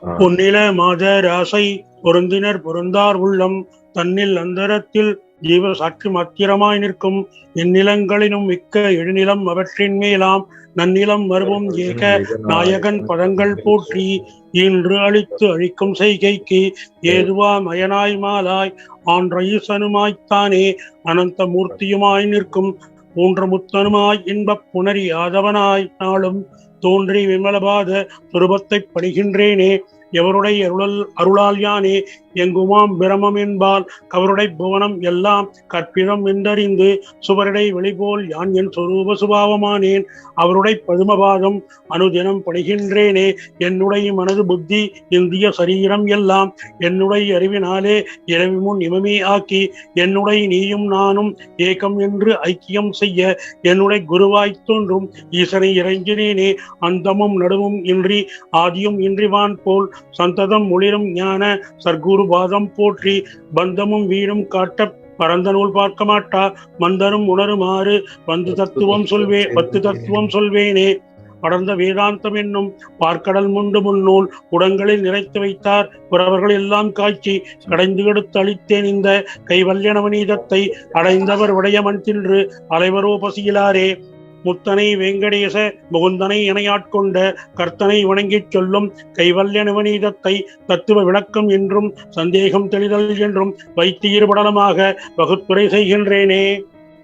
பொன்னில மாதர் ஆசை பொருந்தினர் பொருந்தார் உள்ளம் தன்னில் அந்தரத்தில் ஜீவ சாட்சி மாத்திரமாய் நிற்கும் எந்நிலங்களிலும் மிக்க எழுநிலம் அவற்றின் மேலாம் நன்னிலம் மருவும் ஏக நாயகன் பதங்கள் போற்றி இன்று அழித்து அழிக்கும் செய்கைக்கு ஏதுவா மயனாய் மாலாய் ஆன்ற ஈசனுமாய்த்தானே அனந்த மூர்த்தியுமாய் நிற்கும் மூன்று முத்தனுமாய் இன்பப் புணரி ஆதவனாய் நாளும் தோன்றி விமலபாத சுரூபத்தைப் படுகின்றேனே எவருடைய அருளால் யானே எங்குமாம் பிரமம் என்பால் கவருடை புவனம் எல்லாம் கற்பிதம் என்றறிந்து சுவருடை வெளிபோல் யான் என் சொரூப சுபாவமானேன் அவருடைய பதுமபாதம் அனுதினம் படுகின்றேனே என்னுடைய மனது புத்தி இந்திய சரீரம் எல்லாம் என்னுடைய அறிவினாலே இரவி முன் இமமே ஆக்கி என்னுடைய நீயும் நானும் ஏகம் என்று ஐக்கியம் செய்ய என்னுடைய குருவாய் தோன்றும் ஈசனை இறைஞ்சினேனே அந்தமும் நடுவும் இன்றி ஆதியும் இன்றிவான் போல் சந்ததம் ஒளிரும் ஞான சர்க்குரு பாதம் போற்றி பந்தமும் வீடும் காட்ட பரந்த நூல் பார்க்க மாட்டா மந்தனும் உணருமாறு பத்து தத்துவம் சொல்வேனே படர்ந்த வேதாந்தம் என்னும் பார்க்கடல் முண்டு முன்னூல் உடங்களில் நிறைத்து வைத்தார் புறவர்கள் எல்லாம் காய்ச்சி கடைந்து எடுத்து அளித்தேன் இந்த கைவல்ய நவநீதத்தை அடைந்தவர் விடயமன் தின்று அலைவரோ பசியிலாரே முத்தனை வெங்கடேச முகுந்தனை இணையாட்கொண்ட கர்த்தனை வணங்கிச் சொல்லும் கைவல்ய நவநீதத்தை தத்துவ விளக்கம் என்றும் சந்தேகம் தெளிதல் என்றும் வைத்து ஈடுபடலமாக வகுத்துரை செய்கின்றேனே.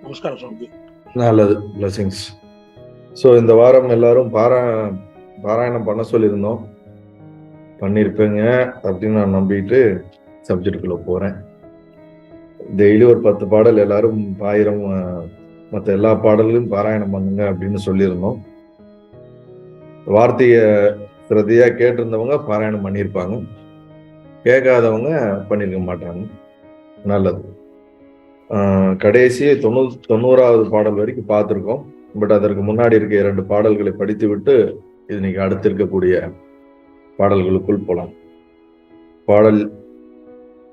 நமஸ்காரம் சுவாமி. நல்லது, பிளஸிங்ஸ். ஸோ இந்த வாரம் எல்லாரும் பாராயணம் பண்ண சொல்லியிருந்தோம், பண்ணியிருப்பேங்க அப்படின்னு நான் நம்பிட்டு சப்ஜெக்டுக்குள்ள போறேன். டெய்லி ஒரு 10 பாடல் எல்லாரும் 1000 மற்ற எல்லா பாடல்களையும் பாராயணம் பண்ணுங்க அப்படின்னு சொல்லியிருந்தோம். வார்த்தையை பிரதியா கேட்டிருந்தவங்க பாராயணம் பண்ணியிருப்பாங்க, கேட்காதவங்க பண்ணியிருக்க மாட்டாங்க. நல்லது. கடைசி 90வது பாடல் வரைக்கும் பார்த்துருக்கோம். பட் அதற்கு முன்னாடி இருக்க 2 பாடல்களை படித்து விட்டு இன்னைக்கு அடுத்து இருக்கக்கூடிய பாடல்களுக்குள் போலாம். பாடல்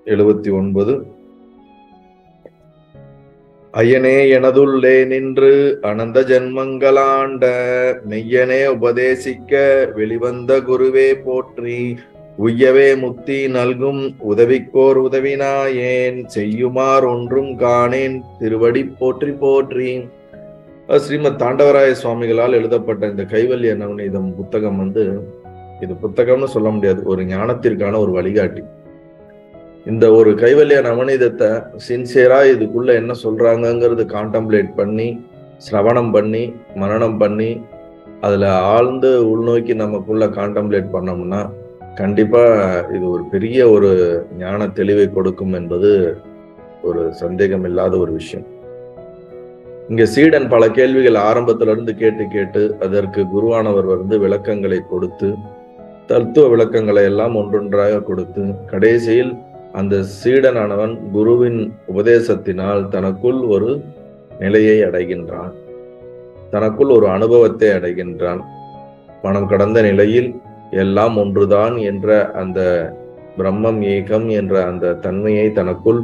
79. ஐயனே எனதுள்ளே நின்று அனந்த ஜன்மங்களாண்ட மெய்யனே உபதேசிக்க வெளிவந்த குருவே போற்றி உய்யவே முக்தி நல்கும் உதவிக்கோர் உதவினாயேன் செய்யுமார் ஒன்றும் காணேன் திருவடி போற்றி போற்றி. ஸ்ரீமத் தாண்டவராய சுவாமிகளால் எழுதப்பட்ட இந்த கைவல்ய நவநீதம் புத்தகம் இது புத்தகம்னு சொல்ல முடியாது, ஒரு ஞானத்திற்கான ஒரு வழிகாட்டி. இந்த ஒரு கைவல்ய நவநீதத்தை சின்சியரா இதுக்குள்ள என்ன சொல்றாங்கிறது கான்டம்ப்ளேட் பண்ணி, சிரவணம் பண்ணி, மனனம் பண்ணி, அதுல ஆழ்ந்து உள்நோக்கி நமக்குள்ள கான்டம்ப்ளேட் பண்ணோம்னா கண்டிப்பா இது ஒரு பெரிய ஒரு ஞான தெளிவை கொடுக்கும் என்பது ஒரு சந்தேகம் இல்லாத ஒரு விஷயம். இங்க சீடன் பல கேள்விகள் ஆரம்பத்துல இருந்து கேட்டு அதற்கு குருவானவர் விளக்கங்களை கொடுத்து, தத்துவ விளக்கங்களை எல்லாம் ஒன்றொன்றாக கொடுத்து, கடைசியில் அந்த சீடனானவன் குருவின் உபதேசத்தினால் தனக்குள் ஒரு நிலையை அடைகின்றான், தனக்குள் ஒரு அனுபவத்தை அடைகின்றான். மனம் கடந்த நிலையில் எல்லாம் ஒன்றுதான் என்ற அந்த பிரம்மம் ஏகம் என்ற அந்த தன்மையை தனக்குள்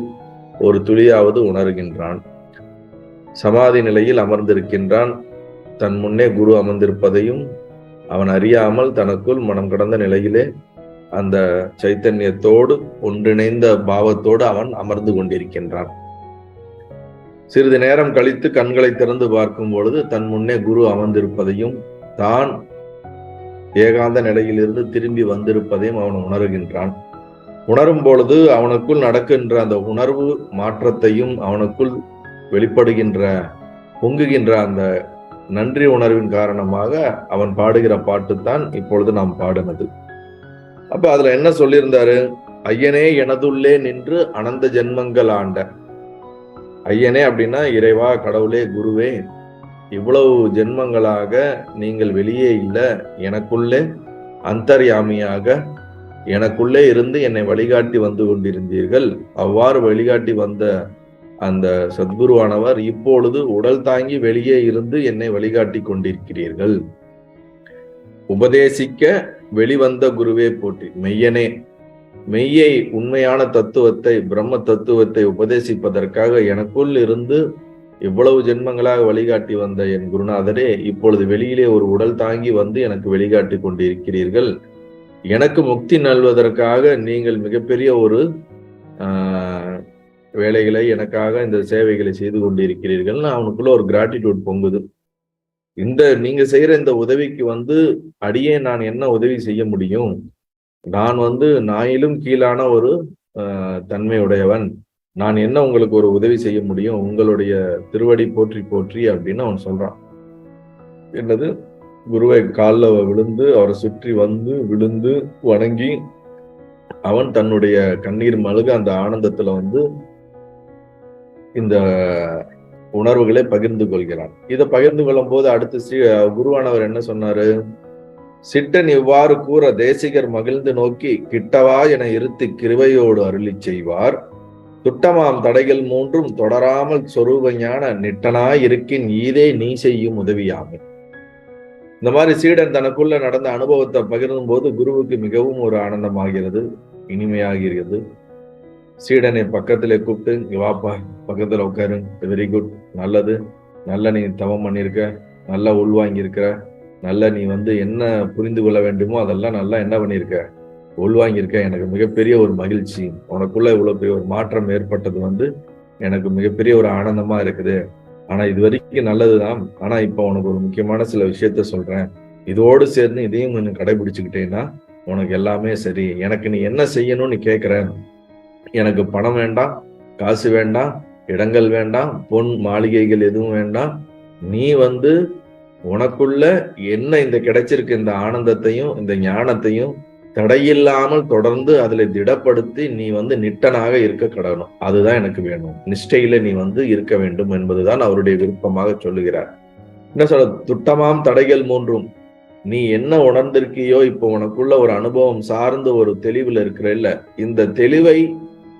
ஒரு துளியாவது உணர்கின்றான். சமாதி நிலையில் அமர்ந்திருக்கின்றான். தன் முன்னே குரு அமர்ந்திருப்பதையும் அவன் அறியாமல் தனக்குள் மனம் கடந்த நிலையிலே அந்த சைத்தன்யத்தோடு ஒன்றிணைந்த பாவத்தோடு அவன் அமர்ந்து கொண்டிருக்கின்றான். சிறிது நேரம் கழித்து கண்களை திறந்து பார்க்கும் பொழுது தன் முன்னே குரு அமர்ந்திருப்பதையும் தான் ஏகாந்த நிலையிலிருந்து திரும்பி வந்திருப்பதையும் அவன் உணர்கின்றான். உணரும் பொழுது அவனுக்குள் நடக்கின்ற அந்த உணர்வு மாற்றத்தையும் அவனுக்குள் வெளிப்படுகின்ற பொங்குகின்ற அந்த நன்றி உணர்வின் காரணமாக அவன் பாடுகிற பாட்டுத்தான் இப்பொழுது நாம் பாடினது. அப்ப அதுல என்ன சொல்லியிருந்தாரு? ஐயனே எனதுள்ளே நின்று அனந்த ஜென்மங்கள் ஆண்ட. ஐயனே அப்படின்னா இறைவா, கடவுளே, குருவே, இவ்வளவு ஜென்மங்களாக நீங்கள் வெளியே இல்லை, எனக்குள்ளே அந்தர்யாமியாக எனக்குள்ளே இருந்து என்னை வழிகாட்டி வந்து கொண்டிருந்தீர்கள். அவ்வாறு வழிகாட்டி வந்த அந்த சத்குருவானவர் இப்பொழுது உடல் தாங்கி வெளியே இருந்து என்னை வழிகாட்டி கொண்டிருக்கிறீர்கள். உபதேசிக்க வெளிவந்த குருவே போற்றி. மெய்யனே, மெய்யை, உண்மையான தத்துவத்தை, பிரம்ம தத்துவத்தை உபதேசிப்பதற்காக எனக்குள் இருந்து இவ்வளவு ஜென்மங்களாக வழிகாட்டி வந்த என் குருநாதரே, இப்பொழுது வெளியிலே ஒரு உடல் தாங்கி வந்து எனக்கு வழிகாட்டி கொண்டிருக்கிறீர்கள். எனக்கு முக்தி நல்வதற்காக நீங்கள் மிகப்பெரிய ஒரு வேலைகளை எனக்காக இந்த சேவைகளை செய்து கொண்டிருக்கிறீர்கள். அவனுக்குள்ள ஒரு கிராட்டிடியூட் பொங்குது. நீங்க செய்யற இந்த உதவிக்கு அடியே நான் என்ன உதவி செய்ய முடியும்? நான் நாயிலும் கீழான ஒரு தன்மையுடையவன். நான் என்ன உங்களுக்கு ஒரு உதவி செய்ய முடியும்? உங்களுடைய திருவடி போற்றி போற்றி அப்படின்னு அவன் சொல்றான். என்னது, குருவை காலில் விழுந்து அவரை சுற்றி விழுந்து வணங்கி அவன் தன்னுடைய கண்ணீர் மழுக அந்த ஆனந்தத்துல இந்த உணர்வுகளை பகிர்ந்து கொள்கிறான். இதை பகிர்ந்து கொள்ளும் போது அடுத்து குருவானவர் என்ன சொன்னாரு? சிட்டன் இவ்வாறு கூற தேசிகர் மகிழ்ந்து நோக்கி, கிட்டவா என இருத்தி கிருவையோடு அருளி செய்வார். துட்டமாம் தடைகள் மூன்றும் தொடராமல் சொரூப ஞான நிட்டனாய் இருக்கின் ஈதே நீ செய்யும் உதவியாமை. இந்த மாதிரி சீடன் தனக்குள்ள நடந்த அனுபவத்தை பகிர்ந்தும் போது குருவுக்கு மிகவும் ஒரு ஆனந்தமாகிறது, இனிமையாகிறது. சீடனை பக்கத்துல கூப்பிட்டு, இங்க வாப்பா, பக்கத்துல உட்காரு, வெரி குட், நல்லது, நல்ல நீ தவம் பண்ணிருக்க, நல்லா உள்வாங்கியிருக்கிற, நல்ல நீ என்ன புரிந்து கொள்ள வேண்டுமோ அதெல்லாம் நல்லா என்ன பண்ணியிருக்க, உள்வாங்கியிருக்க. எனக்கு மிகப்பெரிய ஒரு மகிழ்ச்சி, உனக்குள்ள இவ்வளவு பெரிய ஒரு மாற்றம் ஏற்பட்டது எனக்கு மிகப்பெரிய ஒரு ஆனந்தமா இருக்குது. ஆனா இது வரைக்கும் நல்லதுதான். ஆனா இப்ப உனக்கு ஒரு முக்கியமான சில விஷயத்த சொல்றேன். இதோடு சேர்ந்து இதையும் கொஞ்சம் கடைபிடிச்சுக்கிட்டேன்னா உனக்கு எல்லாமே சரி. எனக்கு நீ என்ன செய்யணும்னு கேட்கிற. எனக்கு பணம் வேண்டாம், காசு வேண்டாம், இடங்கள் வேண்டாம், பொன் மாளிகைகள் எதுவும் வேண்டாம். நீ உனக்குள்ள என்ன இந்த கிடைச்சிருக்க இந்த ஆனந்தத்தையும் இந்த ஞானத்தையும் தடையில்லாமல் தொடர்ந்து அதுல திடப்படுத்தி நீ நிட்டனாக இருக்க கடணும். அதுதான் எனக்கு வேணும். நிஷ்டையில நீ இருக்க வேண்டும் என்பதுதான் அவருடைய விருப்பமாக சொல்லுகிறார். என்ன சொல்ற? துட்டமாம் தடைகள் மூன்றும், நீ என்ன உணர்ந்திருக்கியோ இப்போ உனக்குள்ள ஒரு அனுபவம் சார்ந்த ஒரு தெளிவுல இருக்கிற இல்ல, இந்த தெளிவை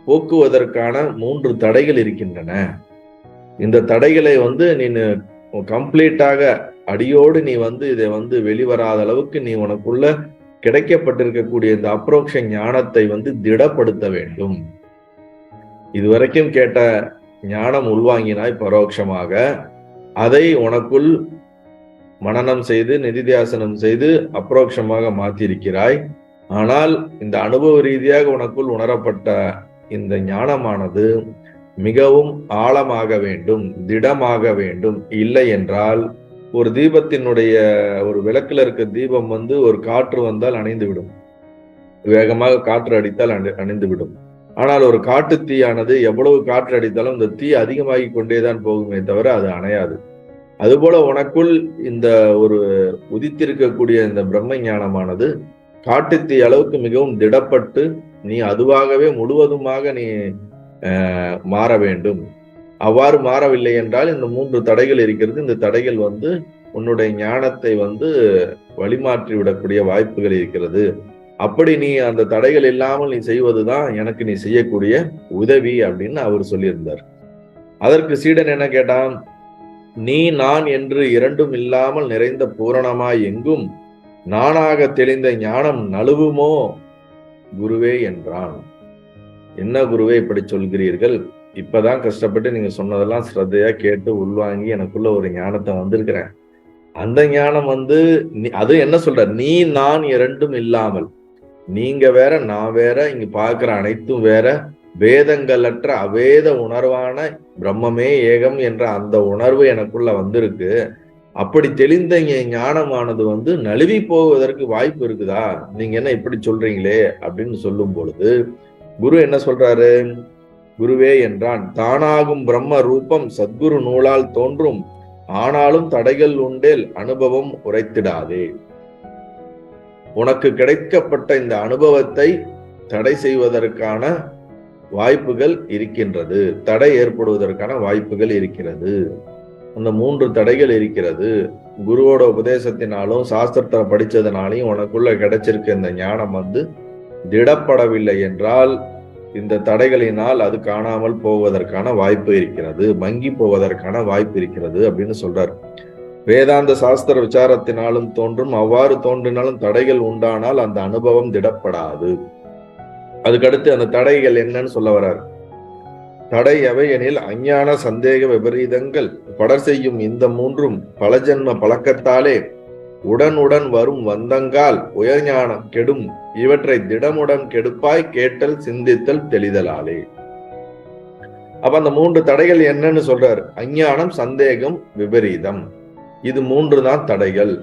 போக்குவதற்கான 3 தடைகள் இருக்கின்றன. இந்த தடைகளை நீ கம்ப்ளீட்டாக அடியோடு நீ இதை வெளிவராத அளவுக்கு நீ உனக்குள்ள கிடைக்கப்பட்டிருக்கக்கூடிய இந்த அப்ரோக்ஷ ஞானத்தை திடப்படுத்த வேண்டும். இதுவரைக்கும் கேட்ட ஞானம் உள்வாங்கினாய் பரோட்சமாக, அதை உனக்குள் மனனம் செய்து நிதித்தியாசனம் செய்து அப்ரோக்ஷமாக மாற்றியிருக்கிறாய். ஆனால் இந்த அனுபவ ரீதியாக உனக்குள் உணரப்பட்ட இந்த ஞானமானது மிகவும் ஆழமாக வேண்டும், திடமாக வேண்டும். இல்லை என்றால் ஒரு தீபத்தினுடைய ஒரு விளக்குல இருக்க தீபம் ஒரு காற்று வந்தால் அணைந்து விடும், வேகமாக காற்று அடித்தால் அணைந்து விடும். ஆனால் ஒரு காட்டு தீயானது எவ்வளவு காற்று அடித்தாலும் இந்த தீ அதிகமாகி கொண்டேதான் போகுமே தவிர அது அணையாது. அதுபோல உனக்குள் இந்த ஒரு உதித்திருக்கக்கூடிய இந்த பிரம்ம ஞானமானது காட்டுத்தீ அளவுக்கு மிகவும் திடப்பட்டு நீ அதுவாகவே முழுவதுமாக நீ மாற வேண்டும். அவ்வாறு மாறவில்லை என்றால் இந்த 3 தடைகள் இருக்கிறது. இந்த தடைகள் உன்னுடைய ஞானத்தை வழிமாற்றி விடக்கூடிய வாய்ப்புகள் இருக்கிறது. அப்படி நீ அந்த தடைகள் இல்லாமல் நீ செய்வதுதான் எனக்கு நீ செய்யக்கூடிய உதவி அப்படின்னு அவர் சொல்லியிருந்தார். அதற்கு சீடன் என்ன கேட்டான்? நீ நான் என்று இரண்டும் இல்லாமல் நிறைந்த பூரணமாய் எங்கும் நானாக தெளிந்த ஞானம் நழுவுமோ குருவே என்றான். என்ன குருவே இப்படி சொல்கிறீர்கள்? இப்பதான் கஷ்டப்பட்டு நீங்க சொன்னதெல்லாம் ஸ்ரத்தையா கேட்டு உள்வாங்கி எனக்குள்ள ஒரு ஞானத்தை வந்திருக்கிறேன். அந்த ஞானம் அது என்ன சொல்ற? நீ நான் இரண்டும் இல்லாமல், நீங்க வேற நான் வேற, இங்க பார்க்கிற அனைத்தும் வேற, வேதங்களற்ற அவேத உணர்வான பிரம்மமே ஏகம் என்ற அந்த உணர்வு எனக்குள்ள வந்திருக்கு. அப்படி தெளிந்த ஞானமானது நழுவி போவதற்கு வாய்ப்பு இருக்குதா? நீங்க என்ன இப்படி சொல்றீங்களே அப்படின்னு சொல்லும் பொழுது குரு என்ன சொல்றாரு? குருவே என்றான், தானாகும் பிரம்ம ரூபம் சத்குரு நூலால் தோன்றும், ஆனாலும் தடைகள் உண்டேல் அனுபவம் உரைத்திடாதே. உனக்கு கிடைக்கப்பட்ட இந்த அனுபவத்தை தடை செய்வதற்கான வாய்ப்புகள் இருக்கின்றது, தடை ஏற்படுவதற்கான வாய்ப்புகள் இருக்கிறது. அந்த 3 தடைகள் இருக்கிறது. குருவோட உபதேசத்தினாலும் சாஸ்திரத்தை படிச்சதுனாலையும் உனக்குள்ள கிடைச்சிருக்க இந்த ஞானம் திடப்படவில்லை என்றால் இந்த தடைகளினால் அது காணாமல் போவதற்கான வாய்ப்பு இருக்கிறது, மங்கி போவதற்கான வாய்ப்பு இருக்கிறது அப்படின்னு சொல்றார். வேதாந்த சாஸ்திர விசாரத்தினாலும் தோன்றும், அவ்வாறு தோன்றினாலும் தடைகள் உண்டானால் அந்த அனுபவம் திடப்படாது. அதுக்கடுத்து அந்த தடைகள் என்னன்னு சொல்ல வர்றார். தடை எவை எனில் அஞ்ஞான சந்தேக விபரீதங்கள் படர் செய்யும் இந்த 3ம் பல ஜென்ம பழக்கத்தாலே உடனுடன் வரும் வந்தங்கால் உயர்ஞானம் கெடும் இவற்றை திடமுடன் கெடுப்பாய் கேட்டல் சிந்தித்தல் தெளிதலாலே. அப்ப அந்த 3 தடைகள் என்னன்னு சொல்றாரு. அஞ்ஞானம், சந்தேகம், விபரீதம். இது 3 தான் தடைகள்.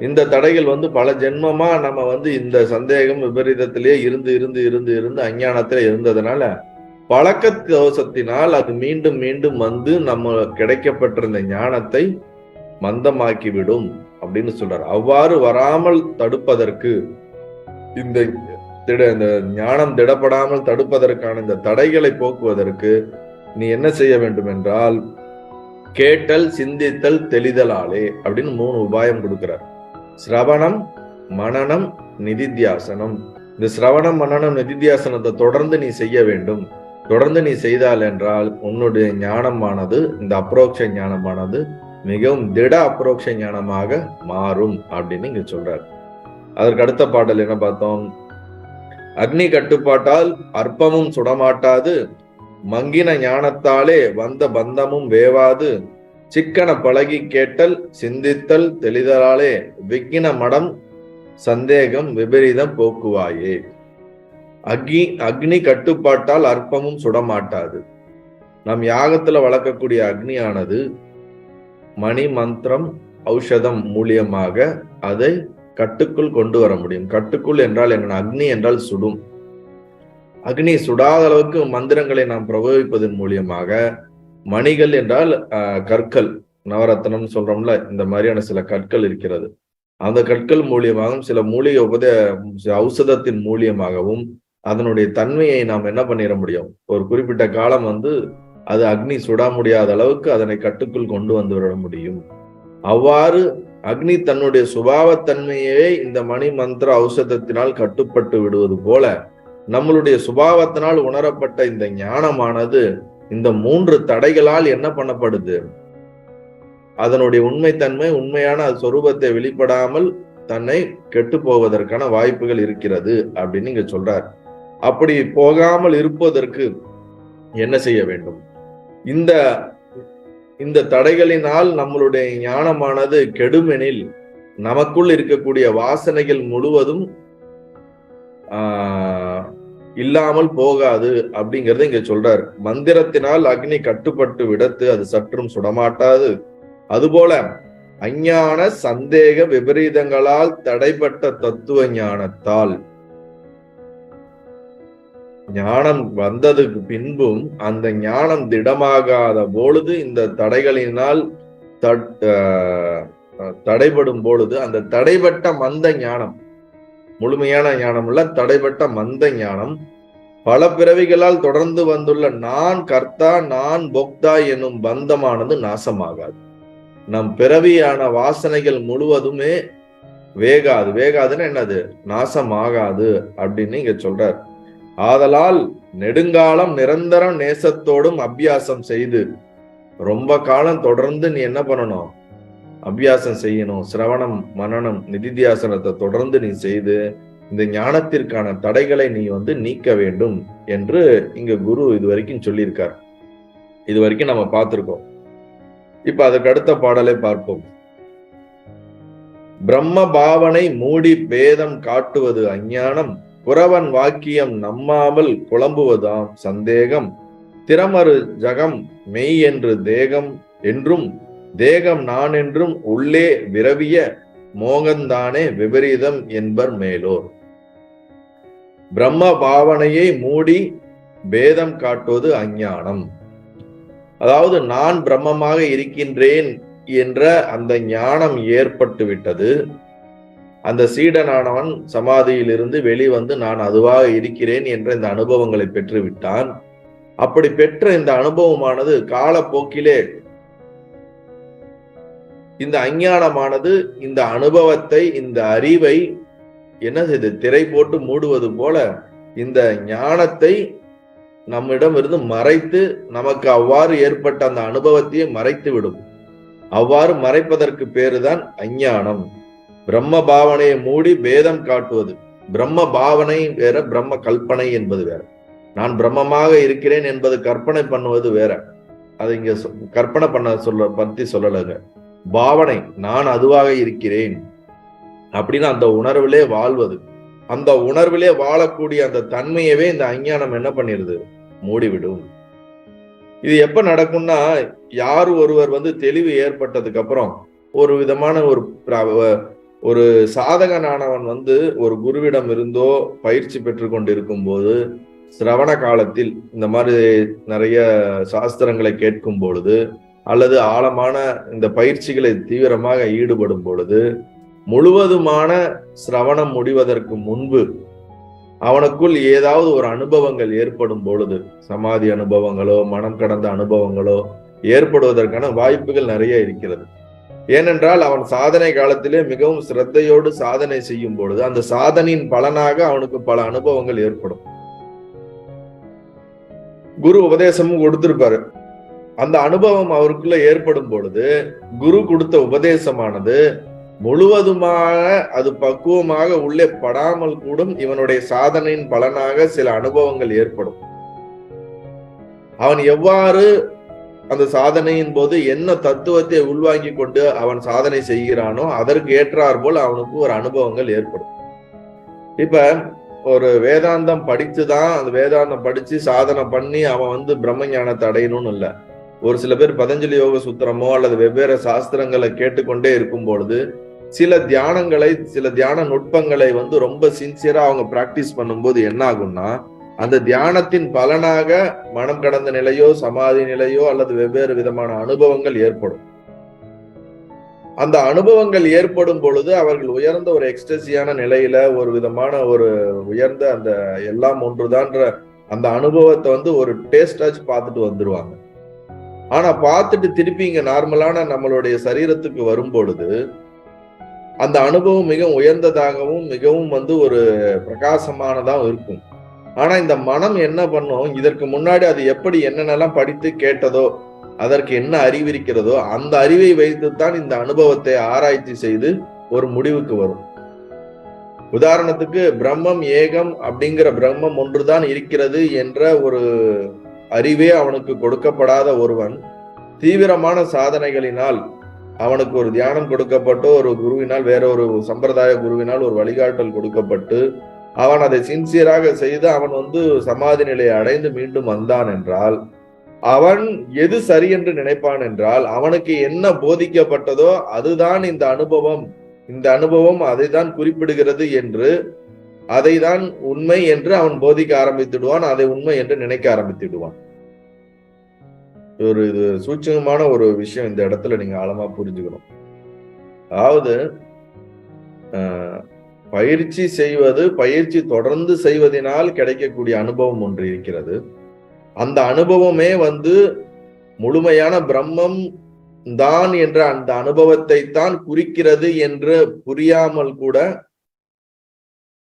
இந்த தடைகள் பல ஜென்மமா நம்ம இந்த சந்தேகம் விபரீதத்திலேயே இருந்து அஞ்ஞானத்திலே இருந்ததுனால பழக்க தோஷத்தினால் அது மீண்டும் மீண்டும் நம்ம கிடைக்கப்பட்டிருந்த ஞானத்தை மந்தமாக்கி விடும் அப்படின்னு சொல்றார். அவ்வாறு வராமல் தடுப்பதற்கு இந்த ஞானம் திடப்படாமல் தடுப்பதற்கான இந்த தடைகளை போக்குவதற்கு நீ என்ன செய்ய வேண்டும் என்றால் கேட்டல், சிந்தித்தல், தெளிதலாலே அப்படின்னு 3 உபாயம் கொடுக்கிறார். சிரவணம், மனனம், நிதித்தியாசனம். இந்த சிரவணம், மனனம், நிதித்தியாசனத்தை தொடர்ந்து நீ செய்ய வேண்டும். தொடர்ந்து நீ செய்தால் என்றால் உன்னுடைய ஞானமானது, இந்த அப்ரோக்ஷ ஞானமானது மிகவும் திட அப்ரோக்ஷ ஞானமாக மாறும் அப்படின்னு இங்க சொல்றார். அதற்கு அடுத்த பாடல் என்ன பார்த்தோம்? அக்னி கட்டுப்பாட்டால் அற்பமும் சுடமாட்டாது, மங்கின ஞானத்தாலே வந்த பந்தமும் வேவாது, சிக்கன பழகி கேட்டல், சிந்தித்தல், தெளிதலாலே விக்கின மடம், சந்தேகம், விபரீதம் போக்குவாயே. அக்னி கட்டுப்பாட்டால் அற்பமும் சுடமாட்டாது. நம் யாகத்துல வளர்க்கக்கூடிய அக்னியானது மணி, மந்திரம், ஔஷதம் மூலியமாக அதை கட்டுக்குள் கொண்டு வர முடியும். கட்டுக்குள் என்றால் என்ன? அக்னி என்றால் சுடும். அக்னி சுடாத அளவுக்கு மந்திரங்களை நாம் பிரயோகிப்பதன் மூலியமாக, மணிகள் என்றால் கற்கள், நவரத்னம் சொல்றோம்ல, இந்த மாதிரியான சில கற்கள் இருக்கிறது. அந்த கற்கள் மூலியமாகவும் சில மூலிகை ஔஷதத்தின் மூலியமாகவும் அதனுடைய தன்மையை நாம் என்ன பண்ணிட முடியும்? ஒரு குறிப்பிட்ட காலம் அது அக்னி சுட முடியாத அளவுக்கு அதனை கட்டுக்குள் கொண்டு விட முடியும். அவ்வாறு அக்னி தன்னுடைய சுபாவத்தன்மையே இந்த மணி, மந்திர, ஔஷதத்தினால் கட்டுப்பட்டு விடுவது போல நம்மளுடைய சுபாவத்தினால் உணரப்பட்ட இந்த ஞானமானது இந்த 3 தடைகளால் என்ன பண்ணப்படுது? அதனுடைய உண்மைத்தன்மை, உண்மையான சொரூபத்தை வெளிப்படாமல் தன்னை கெட்டு போவதற்கான வாய்ப்புகள் இருக்கிறது அப்படின்னு இங்க சொல்றார். அப்படி போகாமல் இருப்பதற்கு என்ன செய்ய வேண்டும்? இந்த தடைகளினால் நம்மளுடைய ஞானமானது கெடுமெனில் நமக்குள் இருக்கக்கூடிய வாசனைகள் முழுவதும் இல்லாமல் போகாது அப்படிங்கறத இங்க சொல்றார். மந்திரத்தினால் அக்னி கட்டுப்பட்டு விடத்து அது சற்றும் சுடமாட்டாது. அதுபோல அஞ்ஞான, சந்தேக, விபரீதங்களால் தடைப்பட்ட தத்துவ ஞானத்தால் ஞானம் வந்ததுக்கு பின்பும் அந்த ஞானம் திடமாகாத பொழுது, இந்த தடைகளினால் தடைபடும் பொழுது, அந்த தடைபட்ட மந்த ஞானம், முழுமையான ஞானம் இல்ல, தடைபட்ட மந்த ஞானம் பல பிறவிகளால் தொடர்ந்து வந்துள்ள நான் கர்த்தா, நான் போக்தா என்னும் பந்தமானது நாசமாகாது. நம் பிறவியான வாசனைகள் முழுவதுமே வேகாது. வேகாதுன்னு என்னது? நாசமாகாது அப்படின்னு இங்க சொல்றார். ஆதலால் நெடுங்காலம் நிரந்தரம் நேசத்தோடும் அபியாசம் செய்து, ரொம்ப காலம் தொடர்ந்து நீ என்ன பண்ணணும்? அபியாசம் செய்யணும். சிரவணம், மனனம், நிதித்தியாசனத்தை தொடர்ந்து நீ செய்து இந்த ஞானத்திற்கான தடைகளை நீ நீக்க வேண்டும் என்று இங்க குரு இதுவரைக்கும் சொல்லியிருக்கார். இது வரைக்கும் நம்ம பார்த்திருக்கோம். இப்ப அதுக்கு அடுத்த பாடலை பார்ப்போம். பிரம்ம பாவனை மூடி பேதம் காட்டுவது அஞ்ஞானம், புறவன் வாக்கியம் நம்மாமல் குழம்புவதாம் சந்தேகம், திறமறு ஜகம் மெய் என்று தேகம் என்றும் தேகம் நான் என்றும் உள்ளே விரவிய மோகந்தானே விபரீதம் என்பர் மேலோர். பிரம்ம பாவனையை மூடி பேதம் காட்டுவது அஞ்ஞானம். அதாவது நான் பிரம்மமாக இருக்கின்றேன் என்ற அந்த ஞானம் ஏற்பட்டு விட்டது. அந்த சீடனானவன் சமாதியில் இருந்து வெளிவந்து நான் அதுவாக இருக்கிறேன் என்ற இந்த அனுபவங்களை பெற்று விட்டான். அப்படி பெற்ற இந்த அனுபவமானது காலப்போக்கிலே இந்த அஞ்ஞானமானது இந்த அனுபவத்தை, இந்த அறிவை என்ன செய்து திரை போட்டு மூடுவது போல இந்த ஞானத்தை நம்மிடம் இருந்து மறைத்து, நமக்கு அவ்வாறு ஏற்பட்ட அந்த அனுபவத்தையே மறைத்து விடும். அவ்வாறு மறைப்பதற்கு பேருதான் அஞ்ஞானம். பிரம்ம பாவனையை மூடி பேதம் காட்டுவது. பிரம்ம பாவனை வேற, பிரம்ம கல்பனை என்பது வேற. நான் பிரம்மமாக இருக்கிறேன் என்பது கற்பனை பண்ணுவது வேற. அது இங்க கற்பனை பண்ண பத்தி சொல்லலைங்க. பாவனை, நான் அதுவாக இருக்கிறேன் அப்படின்னு அந்த உணர்விலே வாழ்வது. அந்த உணர்விலே வாழக்கூடிய அந்த தன்மையவே இந்த அஞ்ஞானம் என்ன பண்ணிருது, மூடிவிடும். இது எப்ப நடக்கும்னா, யார் ஒருவர் தெளிவு ஏற்பட்டதுக்கு அப்புறம் ஒரு விதமான ஒரு சாதகனானவன் ஒரு குருவிடம் இருந்தோ பயிற்சி பெற்று கொண்டிருக்கும் போது, சிரவண காலத்தில் இந்த மாதிரி நிறைய சாஸ்திரங்களை கேட்கும் பொழுது, அல்லது ஆழமான இந்த பயிற்சிகளை தீவிரமாக ஈடுபடும் பொழுது, முழுவதுமான சிரவணம் முடிவதற்கு முன்பு அவனுக்குள் ஏதாவது ஒரு அனுபவங்கள் ஏற்படும் பொழுது, சமாதி அனுபவங்களோ மனம் கடந்த அனுபவங்களோ ஏற்படுவதற்கான வாய்ப்புகள் நிறைய இருக்கிறது. ஏனென்றால் அவன் சாதனை காலத்திலே மிகவும் சிரத்தையோடு சாதனை செய்யும் பொழுது அந்த சாதனையின் பலனாக அவனுக்கு பல அனுபவங்கள் ஏற்படும். குரு உபதேசமும் கொடுத்திருப்பாரு. அந்த அனுபவம் அவருக்குள்ள ஏற்படும் பொழுது குரு கொடுத்த உபதேசமானது முழுவதுமாக அது பக்குவமாக உள்ளே படாமல் கூடும் இவனுடைய சாதனையின் பலனாக சில அனுபவங்கள் ஏற்படும். அவன் எவ்வாறு அந்த சாதனையின் போது என்ன தத்துவத்தை உள்வாங்கி கொண்டு அவன் சாதனை செய்கிறானோ அதற்கு ஏற்றார் போல் அவனுக்கு ஒரு அனுபவங்கள் ஏற்படும். இப்ப ஒரு வேதாந்தம் படிச்சுதான் அந்த வேதாந்தம் படிச்சு சாதனை பண்ணி அவன் பிரம்ம ஞானத்தை அடையணும்னு இல்லை. ஒரு சில பேர் பதஞ்சலி யோக சூத்திரமோ அல்லது வெவ்வேறு சாஸ்திரங்களை கேட்டுக்கொண்டே இருக்கும் பொழுது சில தியானங்களை சில தியான நுட்பங்களை ரொம்ப சின்சியரா அவங்க பிராக்டிஸ் பண்ணும்போது என்ன ஆகும்னா, அந்த தியானத்தின் பலனாக மனம் கடந்த நிலையோ சமாதி நிலையோ அல்லது வெவ்வேறு விதமான அனுபவங்கள் ஏற்படும். அந்த அனுபவங்கள் ஏற்படும் பொழுது அவர்கள் உயர்ந்த ஒரு எக்ஸ்டசியான நிலையில ஒரு விதமான ஒரு உயர்ந்த அந்த எல்லாம் ஒன்றுதான்ற அந்த அனுபவத்தை ஒரு டேஸ்டாச்சு பார்த்துட்டு வந்துருவாங்க. ஆனா பார்த்துட்டு திருப்பி இங்க நார்மலான நம்மளுடைய சரீரத்துக்கு வரும் பொழுது அந்த அனுபவம் மிகவும் உயர்ந்ததாகவும் மிகவும் ஒரு பிரகாசமானதாகவும் இருக்கும். ஆனா இந்த மனம் என்ன பண்ணும், இதற்கு முன்னாடி அது எப்படி என்னென்னலாம் படித்து கேட்டதோ அதற்கு என்ன அறிவு இருக்கிறதோ அந்த அறிவை வைத்துத்தான் இந்த அனுபவத்தை ஆராய்ச்சி செய்து ஒரு முடிவுக்கு வரும். உதாரணத்துக்கு பிரம்மம் ஏகம் அப்படிங்கிற பிரம்மம் ஒன்றுதான் இருக்கிறது என்ற ஒரு அறிவே அவனுக்கு கொடுக்கப்படாத ஒருவன் தீவிரமான சாதனைகளினால் அவனுக்கு ஒரு தியானம் கொடுக்கப்பட்டு ஒரு குருவினால் வேற ஒரு சம்பிரதாய குருவினால் ஒரு வழிகாட்டல் கொடுக்கப்பட்டு அவன் அதை சின்சியராக செய்து அவன் சமாதி நிலையை அடைந்து மீண்டும் வந்தான் என்றால் அவன் எது சரி என்று நினைப்பான் என்றால் அவனுக்கு என்ன போதிக்கப்பட்டதோ அதுதான் இந்த அனுபவம் அதை தான் குறிப்பிடுகிறது என்று அதை தான் உண்மை என்று அவன் போதிக்க ஆரம்பித்துடுவான், அதை உண்மை என்று நினைக்க ஆரம்பித்துடுவான். இது சூட்சமான ஒரு விஷயம் இந்த இடத்துல நீங்க ஆழமா புரிஞ்சுக்கணும். அதாவது பயிற்சி தொடர்ந்து செய்வதனால் கிடைக்கக்கூடிய அனுபவம் ஒன்று இருக்கிறது. அந்த அனுபவமே முழுமையான பிரம்மம் தான் என்ற அந்த அனுபவத்தை தான் குறிக்கிறது என்று புரியாமல் கூட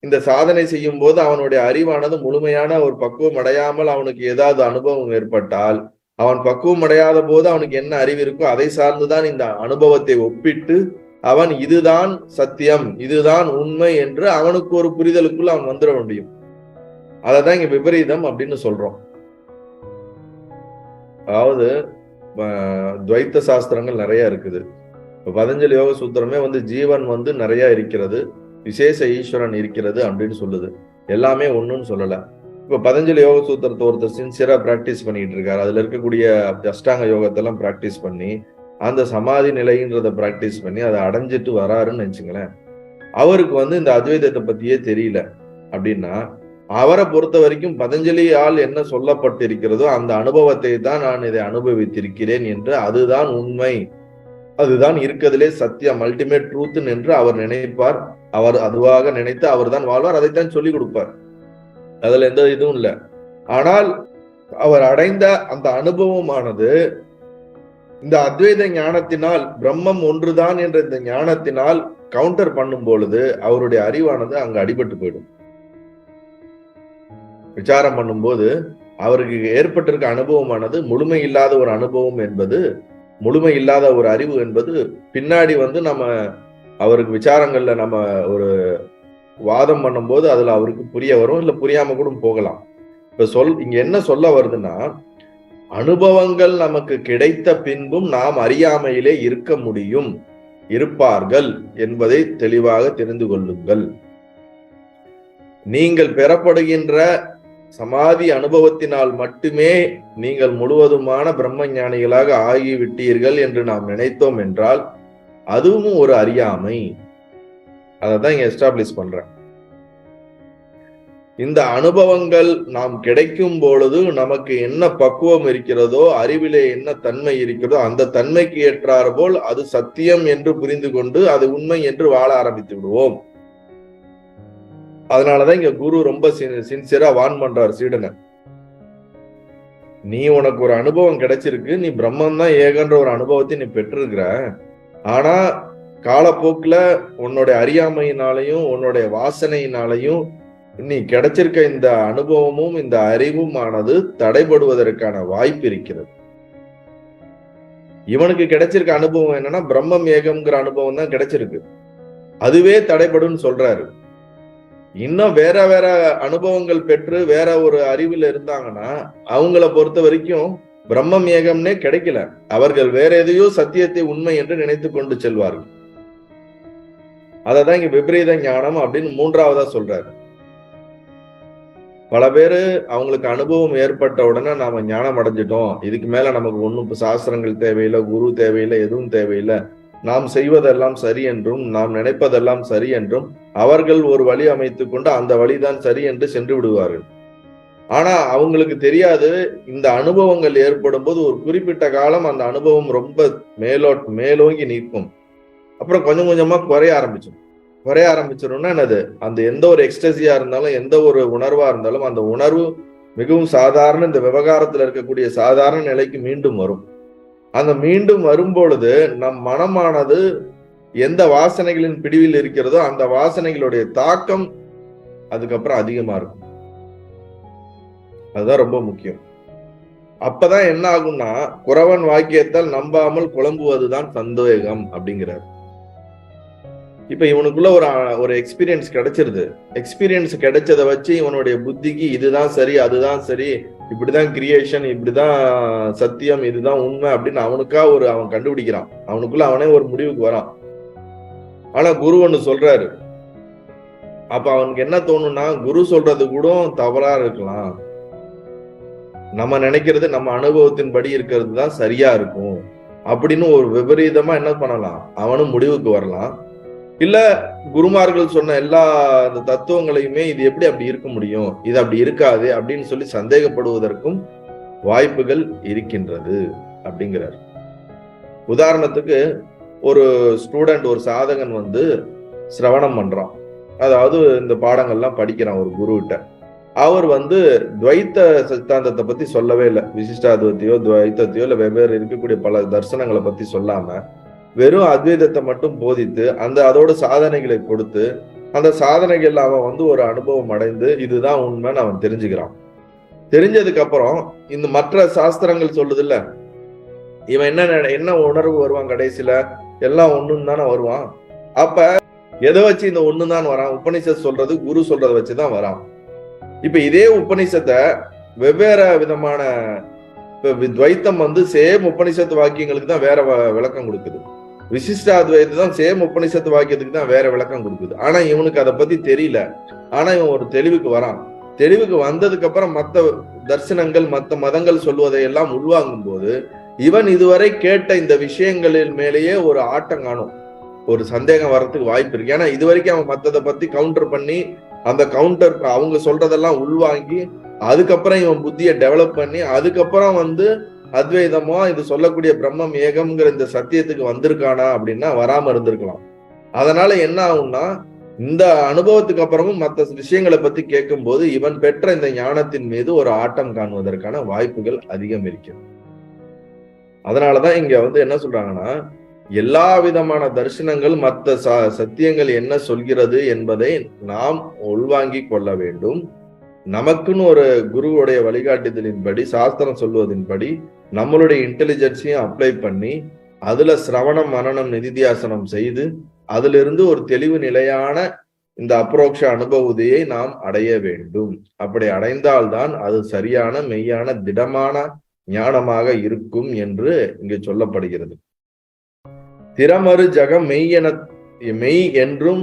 இந்த சாதனை செய்யும் போது அவனுடைய அறிவானது முழுமையான ஒரு பக்குவம் அடையாமல் அவனுக்கு ஏதாவது அனுபவம் ஏற்பட்டால் அவன் பக்குவம் அடையாத போது அவனுக்கு என்ன அறிவு இருக்கோ அதை சார்ந்துதான் இந்த அனுபவத்தை ஒப்பிட்டு அவன் இதுதான் சத்தியம் இதுதான் உண்மை என்று அவனுக்கு ஒரு புரிதலுக்குள்ள அவன் வந்துட முடியும். அததான் இங்க விபரீதம் அப்படின்னு சொல்றோம். அதாவது துவைத்த சாஸ்திரங்கள் நிறைய இருக்குது. பதஞ்சலி யோக சூத்திரமே ஜீவன் நிறைய இருக்கிறது, விசேஷ ஈஸ்வரன் இருக்கிறது அப்படின்னு சொல்லுது. எல்லாமே ஒண்ணுன்னு சொல்லல. இப்ப பதஞ்சலி யோக சூத்திரத்தை ஒருத்தர் சின்சியரா பிராக்டிஸ் பண்ணிட்டு இருக்காரு. அதுல இருக்கக்கூடிய அஷ்டாங்க யோகத்தெல்லாம் பிராக்டிஸ் பண்ணி அந்த சமாதி நிலைன்றத பிராக்டிஸ் பண்ணி அதை அடைஞ்சிட்டு வராருன்னு நினைச்சுங்களேன். அவருக்கு இந்த அத்வைதத்தை பத்தியே தெரியல அப்படின்னா அவரை பொறுத்த வரைக்கும் பதஞ்சலியால் என்ன சொல்லப்பட்டிருக்கிறதோ அந்த அனுபவத்தை தான் நான் இதை அனுபவித்திருக்கிறேன் என்று அதுதான் உண்மை அதுதான் இருக்கிறதுலே சத்தியம் அல்டிமேட் ட்ரூத் என்று அவர் நினைப்பார். அவர் அதுவாக நினைத்து அவர் தான் வாழ்வார், அதைத்தான் சொல்லி கொடுப்பார். அதுல எந்த இதுவும் இல்லை. ஆனால் அவர் அடைந்த அந்த அனுபவமானது இந்த அத்வைத ஞானத்தினால் பிரம்மம் ஒன்றுதான் என்ற இந்த ஞானத்தினால் கவுண்டர் பண்ணும் பொழுது அவருடைய அறிவானது அங்கு அடிபட்டு போயிடும். விசாரம் பண்ணும்போது அவருக்கு ஏற்பட்டிருக்க அனுபவமானது முழுமை இல்லாத ஒரு அனுபவம் என்பது முழுமை இல்லாத ஒரு அறிவு என்பது பின்னாடி நம்ம அவருக்கு விசாரங்கள்ல நம்ம ஒரு வாதம் பண்ணும்போது அதுல அவருக்கு புரிய வரும், இல்ல புரியாம கூட போகலாம். இப்ப இங்க என்ன சொல்ல வருதுன்னா, அனுபவங்கள் நமக்கு கிடைத்த பின்பும் நாம் அறியாமையிலே இருப்பார்கள் என்பதை தெளிவாக தெரிந்து கொள்ளுங்கள். நீங்கள் பெறப்படுகின்ற சமாதி அனுபவத்தினால் மட்டுமே நீங்கள் முழுவதுமான பிரம்ம ஞானிகளாக ஆகிவிட்டீர்கள் என்று நாம் நினைத்தோம் என்றால் அதுவும் ஒரு அறியாமை. அதான் இங்க எஸ்டாப்ளிஷ் பண்றேன். இந்த அனுபவங்கள் நாம் கிடைக்கும் பொழுது நமக்கு என்ன பக்குவம் இருக்கிறதோ, அறிவிலே என்ன தன்மை இருக்கிறதோ, அந்த தன்மைக்கு ஏற்றார் போல் அது சத்தியம் என்று புரிந்து கொண்டு அது உண்மை என்று வாழ ஆரம்பித்து விடுவோம். அதனாலதான் இங்க குரு ரொம்ப சின்சியரா வார்ன் பண்றார் சீடனை. நீ உனக்கு ஒரு அனுபவம் கிடைச்சிருக்கு, நீ பிரம்மன் தான் ஏகன்ற ஒரு அனுபவத்தை நீ பெற்றிருக்கிற. ஆனா காலப்போக்குல உன்னுடைய அறியாமையினாலையும் உன்னுடைய வாசனையினாலையும் நீ கிடைச்சிருக்க இந்த அனுபவமும் இந்த அறிவும் ஆனது தடைபடுவதற்கான வாய்ப்பு இருக்கிறது. இவனுக்கு கிடைச்சிருக்க அனுபவம் என்னன்னா பிரம்மம் ஏகம்ங்கிற அனுபவம் தான் கிடைச்சிருக்கு, அதுவே தடைபடும் சொல்றாரு. இன்னும் வேற வேற அனுபவங்கள் பெற்று வேற ஒரு அறிவில் இருந்தாங்கன்னா அவங்கள பொறுத்த வரைக்கும் பிரம்மம் ஏகம்னே கிடைக்கல, அவர்கள் வேற எதையோ சத்தியத்தை உண்மை என்று நினைத்து கொண்டு செல்வார்கள். அததான் இங்க விபரீத ஞானம் அப்படின்னு மூன்றாவதா சொல்றாரு. பல பேரு அவங்களுக்கு அனுபவம் ஏற்பட்ட உடனே நாம ஞானம் அடைஞ்சிட்டோம், இதுக்கு மேல நமக்கு ஒன்றும் சாஸ்திரங்கள் தேவையில்லை, குரு தேவையில்லை, எதுவும் தேவையில்லை, நாம் செய்வதெல்லாம் சரி என்றும் நாம் நினைப்பதெல்லாம் சரி என்றும் அவர்கள் ஒரு வழி அமைத்துக் கொண்டு அந்த வழிதான் சரி என்று சென்று விடுவார்கள். ஆனா அவங்களுக்கு தெரியாது, இந்த அனுபவங்கள் ஏற்படும் போது ஒரு குறிப்பிட்ட காலம் அந்த அனுபவம் ரொம்ப மேலோங்கி நிற்கும், அப்புறம் கொஞ்சம் கொஞ்சமா குறைய ஆரம்பிச்சிடும்னா என்னது, அந்த எந்த ஒரு எக்ஸ்டசியா இருந்தாலும் எந்த ஒரு உணர்வா இருந்தாலும் அந்த உணர்வு மிகவும் சாதாரண இந்த விவகாரத்துல இருக்கக்கூடிய சாதாரண நிலைக்கு மீண்டும் வரும். அந்த மீண்டும் வரும்பொழுது நம் மனமானது எந்த வாசனைகளின் பிடிவில் இருக்கிறதோ அந்த வாசனைகளுடைய தாக்கம் அதுக்கப்புறம் அதிகமா இருக்கும். அதுதான் ரொம்ப முக்கியம். அப்பதான் என்ன ஆகும்னா, குறவன் வாக்கியத்தால் நம்பாமல் குழம்புவதுதான் சந்தேகம் அப்படிங்கிறார். இப்ப இவனுக்குள்ள ஒரு எக்ஸ்பீரியன்ஸ் கிடைச்சிருது. எக்ஸ்பீரியன்ஸ் கிடைச்சதை வச்சு இவனுடைய புத்திக்கு இதுதான் சரி, அதுதான் சரி, இப்படிதான் கிரியேஷன், இப்படிதான் சத்தியம், இதுதான் உண்மை அப்படின்னு அவனுக்கா அவன் கண்டுபிடிக்கிறான். அவனுக்குள்ள அவனே ஒரு முடிவுக்கு வரான். ஆனா குரு ஒண்ணு சொல்றாரு. அப்ப அவனுக்கு என்ன தோணும்னா, குரு சொல்றது கூட தவறா இருக்கலாம், நம்ம நினைக்கிறது நம்ம அனுபவத்தின்படி இருக்கிறது தான் சரியா இருக்கும் அப்படின்னு ஒரு விபரீதமா என்ன பண்ணலாம், அவனும் முடிவுக்கு வரலாம். இல்ல குருமார்கள் சொன்ன எல்லா அந்த தத்துவங்களையுமே இது எப்படி அப்படி இருக்க முடியும், இது அப்படி இருக்காது அப்படின்னு சொல்லி சந்தேகப்படுவதற்கும் வாய்ப்புகள் இருக்கின்றது அப்படிங்கிறார். உதாரணத்துக்கு ஒரு ஸ்டூடெண்ட், ஒரு சாதகன் சிரவணம் பண்றான், அதாவது இந்த பாடங்கள்லாம் படிக்கிறான் ஒரு குருகிட்ட. அவர் துவைத்த சித்தாந்தத்தை பத்தி சொல்லவே இல்லை, விசிஷ்டாத்வைத்தையோ துவைத்தத்தையோ இல்ல வெவ்வேறு இருக்கக்கூடிய பல தர்சனங்களை பத்தி சொல்லாம வெறும் அத்வைதத்தை மட்டும் போதித்து அதோட சாதனைகளை கொடுத்து அந்த சாதனைகள் அவன் ஒரு அனுபவம் அடைந்து இதுதான் உண்மைன்னு அவன் தெரிஞ்சுக்கிறான். தெரிஞ்சதுக்கு அப்புறம் இந்த மற்ற சாஸ்திரங்கள் சொல்லுது இல்ல, இவன் என்ன உணர்வு வருவான், கடைசியில எல்லாம் ஒண்ணுன்னு தானே வருவான். அப்ப எதை வச்சு இந்த ஒண்ணுதான் வரான், உபனிஷத் சொல்றது குரு சொல்றதை வச்சுதான் வரான். இப்ப இதே உபனிஷத்தை வெவ்வேறு விதமான துவைத்தம் சேம் உபனிஷத்து வாக்கியங்களுக்கு தான் வேற விளக்கம் கொடுக்குது, விசிஷ்டாத்வைத்து தான் சேம் உபனிஷத்து வாக்கியத்துக்கு தான் வேற விளக்கம் கொடுக்குது. ஆனா இவனுக்கு அதை பத்தி தெரியல. ஆனா இவன் ஒரு தெளிவுக்கு வரான். தெளிவுக்கு வந்ததுக்கு அப்புறம் மற்ற தர்சனங்கள் மற்ற மதங்கள் சொல்வதை எல்லாம் உள்வாங்கும் போது இவன் இதுவரை கேட்ட இந்த விஷயங்களின் மேலேயே ஒரு ஆட்டம் காணும், ஒரு சந்தேகம் வர்றதுக்கு வாய்ப்பு இருக்கு. ஏன்னா இதுவரைக்கும் அவன் மற்றதை பத்தி கவுண்டர் பண்ணி அந்த கவுண்டர் அவங்க சொல்றதெல்லாம் உள்வாங்கி அதுக்கப்புறம் இவன் புத்தியை டெவலப் பண்ணி அதுக்கப்புறம் அத்வைதமா இது சொல்லக்கூடிய பிரம்மம் ஏகம்ங்கிற இந்த சத்தியத்துக்கு வந்திருக்கானா அப்படின்னா வராம இருந்திருக்கலாம். அதனால என்ன ஆகும்னா, இந்த அனுபவத்துக்கு அப்புறமும் மற்ற விஷயங்களை பத்தி கேட்கும் போது இவன் பெற்ற இந்த ஞானத்தின் மீது ஒரு ஆட்டம் காணுவதற்கான வாய்ப்புகள் அதிகம் இருக்கிறது. அதனாலதான் இங்க என்ன சொல்றாங்கன்னா, எல்லா விதமான தரிசனங்கள் மற்ற சத்தியங்கள் என்ன சொல்கிறது என்பதை நாம் உள்வாங்கி கொள்ள வேண்டும். நமக்குன்னு ஒரு குருவுடைய வழிகாட்டுதலின்படி சாஸ்திரம் சொல்வதன்படி நம்மளுடைய இன்டெலிஜென்ஸையும் அப்ளை பண்ணி அதுல சிரவணம் மனனம் நிதித்தியாசனம் செய்து அதிலிருந்து ஒரு தெளிவு நிலையான இந்த அப்ரோக்ஷ அனுபவத்தையை நாம் அடைய வேண்டும். அப்படி அடைந்தால்தான் அது சரியான மெய்யான திடமான ஞானமாக இருக்கும் என்று இங்கு சொல்லப்படுகிறது. திறமறு ஜகம் மெய் என்றும்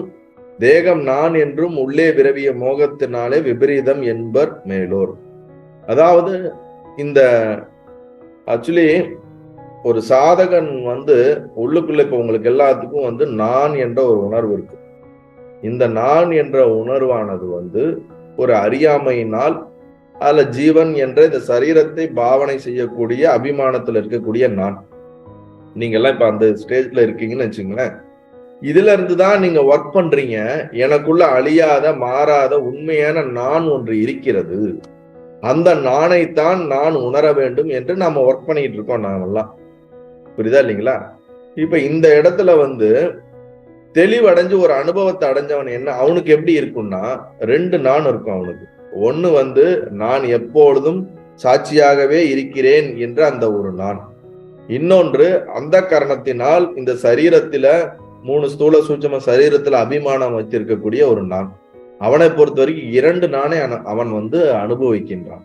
தேகம் நான் என்றும் உள்ளே விரவிய மோகத்தினாலே விபரீதம் என்பர் மேலோர். அதாவது இந்த ஆக்சுவலி ஒரு சாதகன் உள்ளுக்குள்ள இப்ப உங்களுக்கு எல்லாத்துக்கும் நான் என்ற ஒரு உணர்வு இருக்கு. இந்த நான் என்ற உணர்வானது ஒரு அறியாமையினால் அதுல ஜீவன் என்ற இந்த சரீரத்தை பாவனை செய்யக்கூடிய அபிமானத்துல இருக்கக்கூடிய நான். நீங்க எல்லாம் இப்ப அந்த ஸ்டேஜ்ல இருக்கீங்கன்னு வச்சுங்களேன். இதுல இருந்துதான் நீங்க ஒர்க் பண்றீங்க. எனக்குள்ள அழியாத மாறாத உண்மையான நான் ஒன்று இருக்கிறது, அந்த நானைத்தான் நான் உணர வேண்டும் என்று நாம ஒர்க் பண்ணிட்டு இருக்கோம் நாமெல்லாம். புரியுதா இல்லைங்களா? இப்ப இந்த இடத்துல தெளிவடைஞ்சு ஒரு அனுபவத்தை அடைஞ்சவன் என்ன அவனுக்கு எப்படி இருக்கும்னா, ரெண்டு நான் இருக்கும் அவனுக்கு. ஒண்ணு நான் எப்பொழுதும் சாட்சியாகவே இருக்கிறேன் என்ற அந்த ஒரு நான். இன்னொன்று அந்த காரணத்தினால் இந்த சரீரத்துல 3 ஸ்தூல சூட்சும சரீரத்துல அபிமானம் வச்சிருக்கக்கூடிய ஒரு நான். அவனை பொறுத்த வரைக்கும் 2 நானே அவன் அனுபவிக்கின்றான்.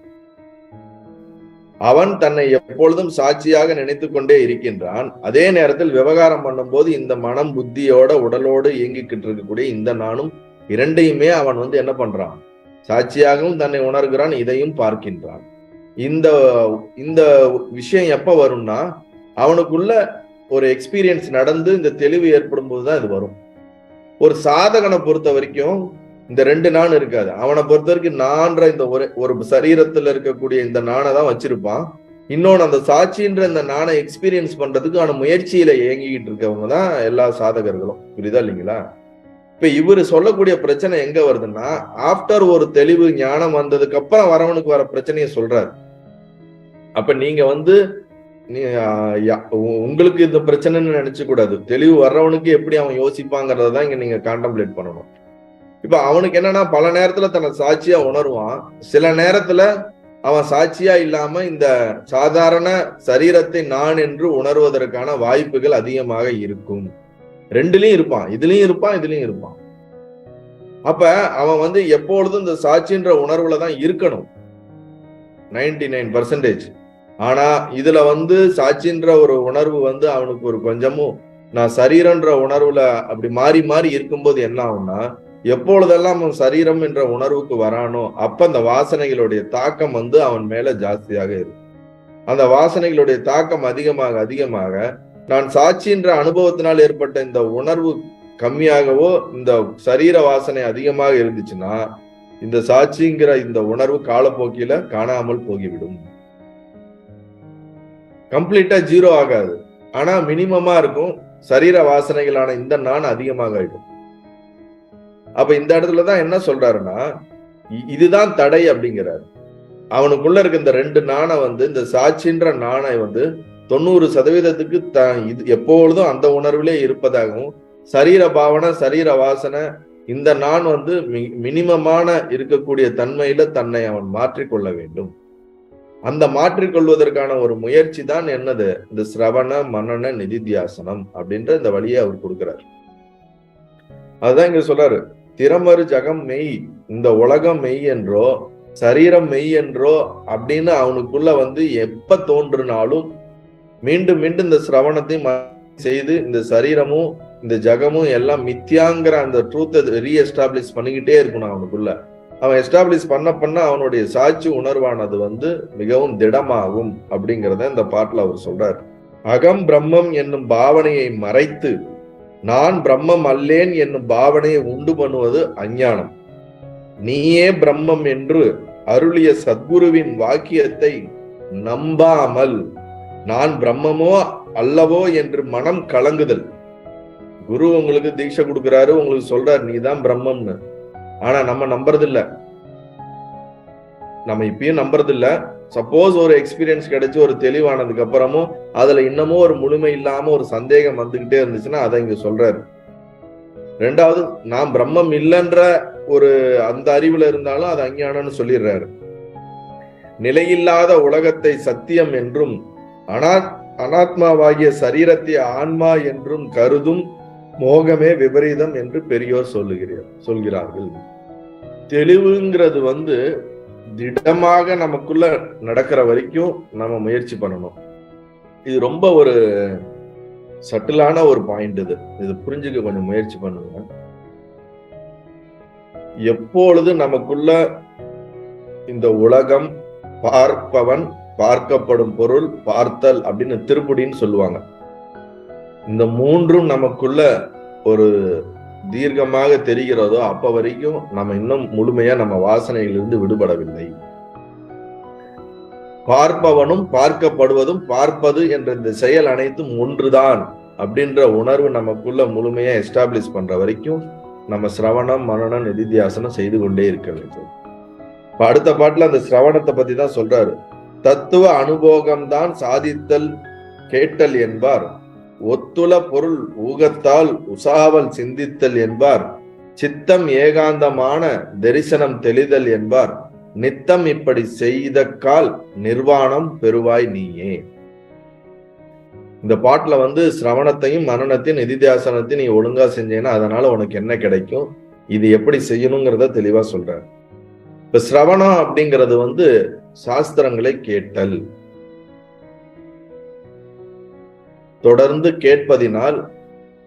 அவன் தன்னை எப்பொழுதும் சாட்சியாக நினைத்து கொண்டே இருக்கின்றான். அதே நேரத்தில் விவகாரம் பண்ணும்போது இந்த மனம் புத்தியோட உடலோடு இயங்கிக்கிட்டு இருக்கக்கூடிய இந்த நானும் இரண்டையுமே அவன் என்ன பண்றான், சாட்சியாகவும் தன்னை உணர்கிறான், இதையும் பார்க்கின்றான். இந்த இந்த விஷயம் எப்ப வரும்னா, அவனுக்குள்ள ஒரு எக்ஸ்பீரியன்ஸ் நடந்து இந்த தெளிவு ஏற்படும் போதுதான் இது வரும். ஒரு சாதகனை பொறுத்த வரைக்கும் இந்த 2 நான் இருக்காது. அவனை பொறுத்த வரைக்கும் நான்ற இந்த ஒரு சரீரத்துல இருக்கக்கூடிய இந்த நானை தான் வச்சிருப்பான். இன்னொன்னு அந்த சாட்சின்ற இந்த நானை எக்ஸ்பீரியன்ஸ் பண்றதுக்கு அவன முயற்சியில இயங்கிக்கிட்டு இருக்கவங்க தான் எல்லா சாதகர்களும். புரியுதா இல்லைங்களா? இப்ப இவரு சொல்லக்கூடிய பிரச்சனை எங்க வருதுன்னா, ஆஃப்டர் ஒரு தெளிவு ஞானம் வந்ததுக்கு அப்புறம் வரவனுக்கு வர பிரச்சனையை சொல்றாரு. அப்ப நீங்க உங்களுக்கு இந்த பிரச்சனைன்னு நினைச்சு கூடாது. தெளிவு வர்றவனுக்கு எப்படி அவன் யோசிப்பாங்கிறதான் இங்க நீங்க கான்டம்ப்ளேட் பண்ணணும். இப்ப அவனுக்கு என்னன்னா, பல நேரத்துல தன்னை சாட்சியா உணர்வான், சில நேரத்துல அவன் சாட்சியா இல்லாம இந்த சாதாரண சரீரத்தை நான் என்று உணர்வதற்கான வாய்ப்புகள் அதிகமாக இருக்கும். ரெண்டுலயும் இருப்பான், இதுலயும் இருப்பான், இதுலயும் இருப்பான். அப்ப அவன் எப்பொழுதும் இந்த சாட்சின்ற உணர்வுல தான் இருக்கணும் 99%. ஆனா இதுல சாட்சின்ற ஒரு உணர்வு அவனுக்கு ஒரு கொஞ்சமும் நான் சரீரன்ற உணர்வுல அப்படி மாறி மாறி இருக்கும்போது என்ன ஆகும்னா, எப்பொழுதெல்லாம் அவன் சரீரம் என்ற உணர்வுக்கு வரானோ அப்ப அந்த வாசனைகளுடைய தாக்கம் அவன் மேல ஜாஸ்தியாக இருக்கும். அந்த வாசனைகளுடைய தாக்கம் அதிகமாக அதிகமாக நான் சாட்சின்ற அனுபவத்தினால் ஏற்பட்ட இந்த உணர்வு கம்மியாகவோ இந்த சரீர வாசனை அதிகமாக இருந்துச்சுன்னா இந்த சாட்சிங்கிற இந்த உணர்வு காலப்போக்கில காணாமல் போகிவிடும். கம்ப்ளீட்டா 0 ஆகாது, ஆனா மினிமமா இருக்கும். சரீர வாசனைகளான இந்த நான் அதிகமாக ஆயிடும். அப்ப இந்த இடத்துலதான் என்ன சொல்றாருன்னா, இதுதான் தடை அப்படிங்கிறாரு. அவனுக்குள்ள இருக்க இந்த 2 நாணை இந்த சாட்சின்ற நாணை 90% இது எப்பொழுதும் அந்த உணர்விலே இருப்பதாகவும், சரீர பாவனை சரீர வாசனை இந்த நான் மினிமமான இருக்கக்கூடிய தன்மையில தன்னை அவன் மாற்றிக்கொள்ள வேண்டும். அந்த மாற்றிக்கொள்வதற்கான ஒரு முயற்சி தான் என்னது, இந்த சிரவண மனன நிதித்தியாசனம் அப்படின்ற இந்த வழியை அவர் கொடுக்கிறார். அதுதான் இங்க சொல்றாரு, திறமறு ஜகம் மெய், இந்த உலகம் மெய் என்றோ சரீரம் மெய் என்றோ அப்படின்னு அவனுக்குள்ள எப்ப தோன்றுனாலும் மீண்டும் மீண்டும் இந்த சிரவணத்தை செய்து இந்த சரீரமும் இந்த ஜகமும் எல்லாம் மித்தியாங்கிற அந்த ட்ரூத்தை ரீஎஸ்டாப்ளிஷ் பண்ணிக்கிட்டே இருக்கணும் அவனுக்குள்ள. அவன் எஸ்டாப்ளிஷ் பண்ண அவனுடைய சாட்சி உணர்வானது மிகவும் திடமாகும் அப்படிங்கிறத இந்த பாட்டுல அவர் சொல்றாரு. அகம் பிரம்மம் என்னும் பாவனையை மறைத்து நான் பிரம்மம் அல்லேன் என்னும் பாவனையை உண்டு பண்ணுவது அஞ்ஞானம். நீயே பிரம்மம் என்று அருளிய சத்குருவின் வாக்கியத்தை நம்பாமல் நான் பிரம்மமோ அல்லவோ என்று மனம் கலங்குதல். குரு உங்களுக்கு தீட்சை கொடுக்கிறாரு, உங்களுக்கு சொல்றாரு நீதான் பிரம்மம்னு. ஆனா நம்ம நம்புறதில்ல, நம்ம இப்பயும் நம்புறதில்ல. சப்போஸ் ஒரு எக்ஸ்பீரியன்ஸ் கிடைச்சு ஒரு தெளிவானதுக்கு அப்புறமும் அதுல இன்னமும் ஒரு முழுமை இல்லாம ஒரு சந்தேகம் வந்துகிட்டே இருந்துச்சுன்னா அதை இங்க சொல்றாரு. 2வது, நான் பிரம்மம் இல்லைன்ற ஒரு அந்த அறிவுல இருந்தாலும் அது அஞ்ஞானம்னு சொல்லிடுறாரு. நிலையில்லாத உலகத்தை சத்தியம் என்றும் அனாத்மாவாகிய சரீரத்தை ஆன்மா என்றும் கருதும் மோகமே விபரீதம் என்று பெரியோர் சொல்கிறார்கள். தெளிவுங்கிறது திடமாக நமக்குள்ள நடக்கிற வரைக்கும் நம்ம முயற்சி பண்ணணும். இது ரொம்ப ஒரு சட்டிலான ஒரு பாயிண்ட். இது புரிஞ்சுக்க கொஞ்சம் முயற்சி பண்ணுங்க. எப்பொழுது நமக்குள்ள இந்த உலகம், பார்ப்பவன், பார்க்கப்படும் பொருள், பார்த்தல் அப்படின்னு திருப்புடின்னு சொல்லுவாங்க, இந்த மூன்றும் நமக்குள்ள ஒரு தீர்க்கமாக தெரிகிறதோ அப்ப வரைக்கும் நம்ம இன்னும் முழுமையா நம்ம வாசனையிலிருந்து விடுபடவில்லை. பார்ப்பவனும் பார்க்கப்படுவதும் பார்ப்பது என்ற இந்த செயல் அனைத்தும் ஒன்றுதான் அப்படின்ற உணர்வு நமக்குள்ள முழுமையா எஸ்டாப்ளிஷ் பண்ற வரைக்கும் நம்ம சிரவணம், மனனம், நிதித்தியாசனம் செய்து கொண்டே இருக்க வேண்டும். அடுத்த பாட்டுல அந்த சிரவணத்தை பத்தி தான் சொல்றாரு. தத்துவ அனுபோகம்தான் சாதித்தல் கேட்டல் என்பார், ஒத்துல பொருள் ஊகத்தால் உசாவல் சிந்தித்தல் என்பார், சித்தம் ஏகாந்தமான தரிசனம் தெளிதல் என்பார், நித்தம் இப்படி செய்த கால் நிர்வாணம் பெறுவாய் நீயே. இந்த பாட்டுல சிரவணத்தையும் மனனத்தையும் நிதித்தியாசனத்தையும் நீ ஒழுங்கா செஞ்சேன்னா அதனால உனக்கு என்ன கிடைக்கும், இது எப்படி செய்யணுங்கிறத தெளிவா சொல்ற. இப்ப சிரவணம் அப்படிங்கிறது சாஸ்திரங்களை கேட்டல், தொடர்ந்து கேட்பதினால்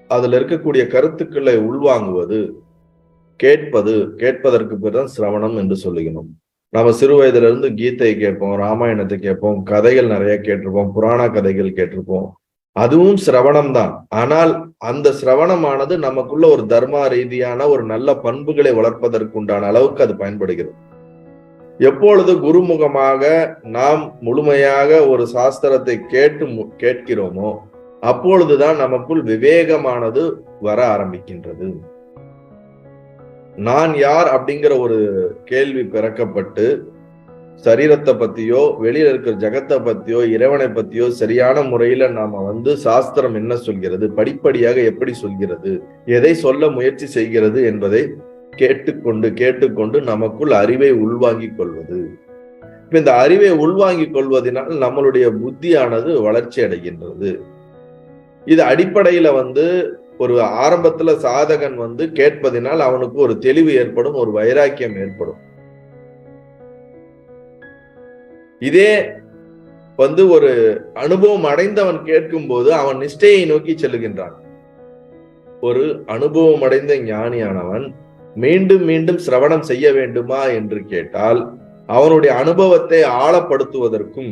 அதுல இருக்கக்கூடிய கருத்துக்களை உள்வாங்குவது, கேட்பதற்கு பிறகு சிரவணம் என்று சொல்லுகிறோம். நம்ம சிறு வயதுல இருந்து கீதையை கேட்போம், ராமாயணத்தை கேட்போம், கதைகள் நிறைய கேட்டிருப்போம், புராண கதைகள் கேட்டிருப்போம், அதுவும் சிரவணம் தான். ஆனால் அந்த சிரவணமானது நமக்குள்ள ஒரு தர்ம ரீதியான ஒரு நல்ல பண்புகளை வளர்ப்பதற்கு உண்டான அளவுக்கு அது பயன்படுகிறது. எப்பொழுது குருமுகமாக நாம் முழுமையாக ஒரு சாஸ்திரத்தை கேட்கிறோமோ அப்பொழுதுதான் நமக்குள் விவேகமானது வர ஆரம்பிக்கின்றது. நான் யார் அப்படிங்கிற ஒரு கேள்வி பிறக்கப்பட்டு சரீரத்தை பத்தியோ வெளியில இருக்கிற ஜகத்தை பத்தியோ இறைவனை பத்தியோ சரியான முறையில நாம சாஸ்திரம் என்ன சொல்கிறது, படிப்படியாக எப்படி சொல்கிறது, எதை சொல்ல முயற்சி செய்கிறது என்பதை கேட்டுக்கொண்டு நமக்குள் அறிவை உள்வாங்கிக் கொள்வது. இப்ப இந்த அறிவை உள்வாங்கிக் கொள்வதனால் நம்மளுடைய புத்தியானது வளர்ச்சி அடைகின்றது. இது அடிப்படையில ஒரு ஆரம்பத்துல சாதகன் கேட்பதினால் அவனுக்கு ஒரு தெளிவு ஏற்படும், ஒரு வைராக்கியம் ஏற்படும். இதே ஒரு அனுபவம் அடைந்தவன் கேட்கும் போது அவன் நிஷ்டையை நோக்கி செல்லுகின்றான். ஒரு அனுபவம் அடைந்த ஞானியானவன் மீண்டும் மீண்டும் சிரவணம் செய்ய வேண்டுமா என்று கேட்டால் அவனுடைய அனுபவத்தை ஆழப்படுத்துவதற்கும்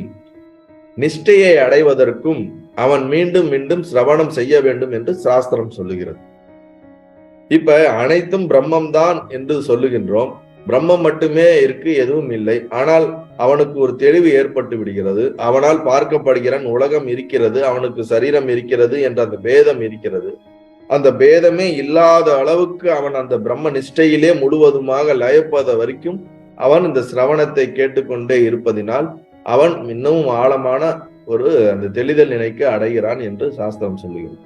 நிஷ்டையை அடைவதற்கும் அவன் மீண்டும் மீண்டும் சிரவணம் செய்ய வேண்டும் என்று சாஸ்திரம் சொல்லுகிறது. இப்ப அனைத்தும் பிரம்மம் தான் என்று சொல்லுகின்றோம், பிரம்மம் மட்டுமே இருக்கு, எதுவும் இல்லை. ஆனால் அவனுக்கு ஒரு தெளிவு ஏற்பட்டு விடுகிறது, அவனால் பார்க்கப்படுகிறான், உலகம் இருக்கிறது, அவனுக்கு சரீரம் இருக்கிறது என்ற அந்த பேதம் இருக்கிறது. அந்த பேதமே இல்லாத அளவுக்கு அவன் அந்த பிரம்ம நிஷ்டையிலே முழுவதுமாக லயப்பத வரைக்கும் அவன் இந்த சிரவணத்தை கேட்டுக்கொண்டே இருப்பதினால் அவன் இன்னமும் ஆழமான ஒரு அந்த தெளிதல் நிலைக்கு அடைகிறான் என்று சாஸ்திரம் சொல்லுகிறது.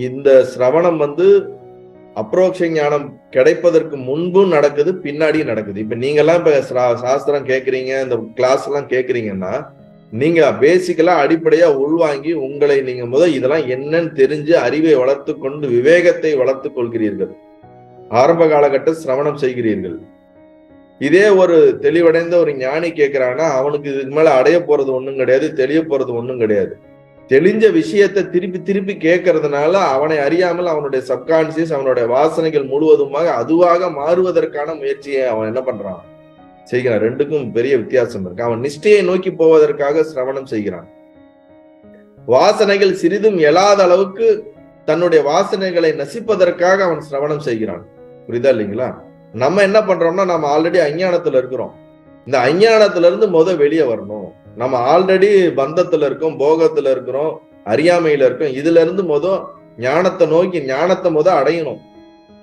இந்த சிரவணம் அப்ரோக்ஷ ஞானம் கிடைப்பதற்கு முன்பும் நடக்குது, பின்னாடியும் நடக்குது. இப்ப நீங்க எல்லாம் இப்ப சாஸ்திரம் கேட்கறீங்க, இந்த கிளாஸ் எல்லாம் கேட்கறீங்கன்னா நீங்க பேசிக்கலா அடிப்படையா உள்வாங்கி உங்களை நீங்க இதெல்லாம் என்னன்னு தெரிஞ்சு அறிவை வளர்த்து கொண்டு விவேகத்தை வளர்த்து கொள்கிறீர்கள், ஆரம்ப காலகட்ட சிரவணம் செய்கிறீர்கள். இதே ஒரு தெளிவடைந்த ஒரு ஞானி கேட்கிறான்னா அவனுக்கு இதுக்கு மேல அடைய போறது ஒண்ணும் கிடையாது, தெளிய போறது ஒண்ணும் கிடையாது. தெளிஞ்ச விஷயத்தை திருப்பி திருப்பி கேட்கறதுனால அவனை அறியாமல் அவனுடைய சப்கான்சியஸ், அவனுடைய வாசனைகள் முழுவதுமாக அதுவாக மாறுவதற்கான முயற்சியை அவன் என்ன பண்றான், செய்கிறான். ரெண்டுக்கும் பெரிய வித்தியாசம் இருக்கு. அவன் நிஷ்டையை நோக்கி போவதற்காக சிரவணம் செய்கிறான். வாசனைகள் சிறிதும் எழாத அளவுக்கு தன்னுடைய வாசனைகளை நசிப்பதற்காக அவன் சிரவணம் செய்கிறான். புரியுதா இல்லைங்களா? நம்ம என்ன பண்றோம்னா நம்ம ஆல்ரெடி அஞ்ஞானத்துல இருக்கிறோம். இந்த அஞ்ஞானத்துல இருந்து வெளியே வரணும். நம்ம ஆல்ரெடி பந்தத்துல இருக்கோம், போகத்துல இருக்கிறோம், அறியாமையில இருக்கோம். இதுல இருந்து ஞானத்தை நோக்கி ஞானத்தை அடையணும்.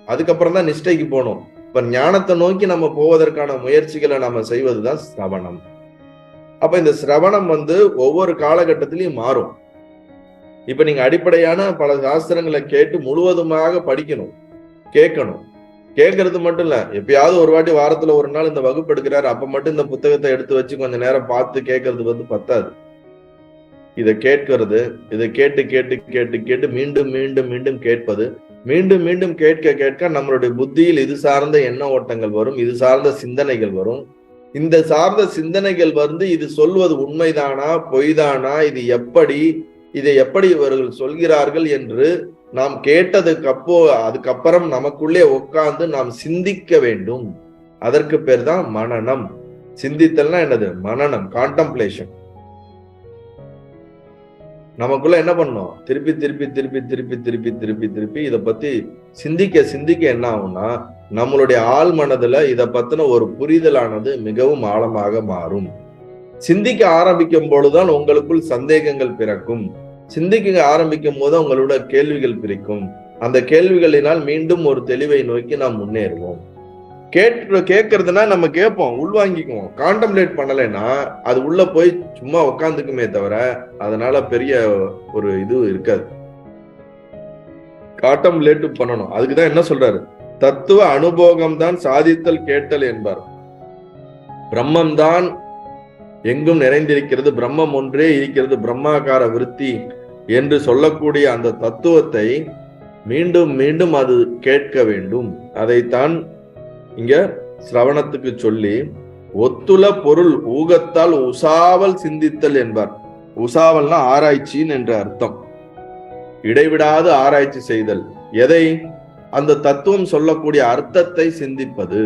அதுக்கப்புறம் தான் நிஷ்டைக்கு போகணும். இப்ப ஞானத்தை நோக்கி நம்ம போவதற்கான முயற்சிகளை நம்ம செய்வதுதான் சிரவணம். அப்ப இந்த சிரவணம் ஒவ்வொரு காலகட்டத்திலையும் மாறும். இப்ப நீங்க அடிப்படையான பல சாஸ்திரங்களை கேட்டு முழுவதுமாக படிக்கணும், கேட்கணும். கேட்கறது மட்டும் இல்ல, எப்பயாவது ஒரு வாட்டி வாரத்துல ஒரு நாள் இந்த வகுப்பு எடுக்கிறாரு, அப்ப மட்டும் இந்த புத்தகத்தை எடுத்து வச்சு கொஞ்ச நேரம் பார்த்து கேட்கறது பத்தாது. இதை கேட்கறது, இதை கேட்டு கேட்டு கேட்டு கேட்டு மீண்டும் மீண்டும் மீண்டும் கேட்பது, மீண்டும் மீண்டும் கேட்க கேட்க நம்மளுடைய புத்தியில் இது சார்ந்த எண்ண ஓட்டங்கள் வரும், இது சார்ந்த சிந்தனைகள் வரும். இந்த சார்ந்த சிந்தனைகள் இது சொல்வது உண்மைதானா பொய்தானா, இதை எப்படி இவர்கள் சொல்கிறார்கள் என்று நாம் அதுக்கப்புறம் நமக்குள்ளே உட்கார்ந்து நாம் சிந்திக்க வேண்டும். அதற்கு பேர் தான் மனனம். சிந்தித்தல்னா என்னது? மனனம், கான்டம்ப்ளேஷன். நமக்குள்ள என்ன பண்ணோம்? திருப்பி திருப்பி திருப்பி திருப்பி திருப்பி திருப்பி திருப்பி இதை பத்தி சிந்திக்க சிந்திக்க என்ன ஆகும்னா, நம்மளுடைய ஆழ் மனதுல இதை பத்தின ஒரு புரிதலானது மிகவும் ஆழமாக மாறும். சிந்திக்க ஆரம்பிக்கும் பொழுதுதான் உங்களுக்குள் சந்தேகங்கள் பிறக்கும். சிந்திக்க ஆரம்பிக்கும் போது உங்களோட கேள்விகள் பிறக்கும். அந்த கேள்விகளினால் மீண்டும் ஒரு தெளிவை நோக்கி நாம் முன்னேறுவோம். கேட்கறதுனா நம்ம கேட்போம், உள்வாங்கிக்குவோம். கான்டம்ப்ளேட் பண்ணலைன்னா அது உள்ள போய் சும்மா உட்காந்துக்குமே தவிர அதனால பெரிய ஒரு இது இருக்காது. கான்டம்ப்ளேட் பண்ணணும். அதுக்குதான் என்ன சொல்றாரு? தத்துவ அனுபோகம் தான் சாதித்தல் கேட்டல் என்பார். பிரம்மம் தான் எங்கும் நிறைந்திருக்கிறது, பிரம்மம் ஒன்றே இருக்கிறது, பிரம்மாகார விருத்தி என்று சொல்லக்கூடிய அந்த தத்துவத்தை மீண்டும் மீண்டும் அது கேட்க வேண்டும். அதைத்தான் இங்க சிரவணத்துக்கு சொல்லி ஒத்துல பொருள் ஊகத்தால் உசாவல் சிந்தித்தல் என்பார். உசாவல்னா ஆராய்ச்சின்னு என்ற அர்த்தம். இடைவிடாது ஆராய்ச்சி செய்தல். எதை? அந்த தத்துவம் சொல்லக்கூடிய அர்த்தத்தை சிந்திப்பது.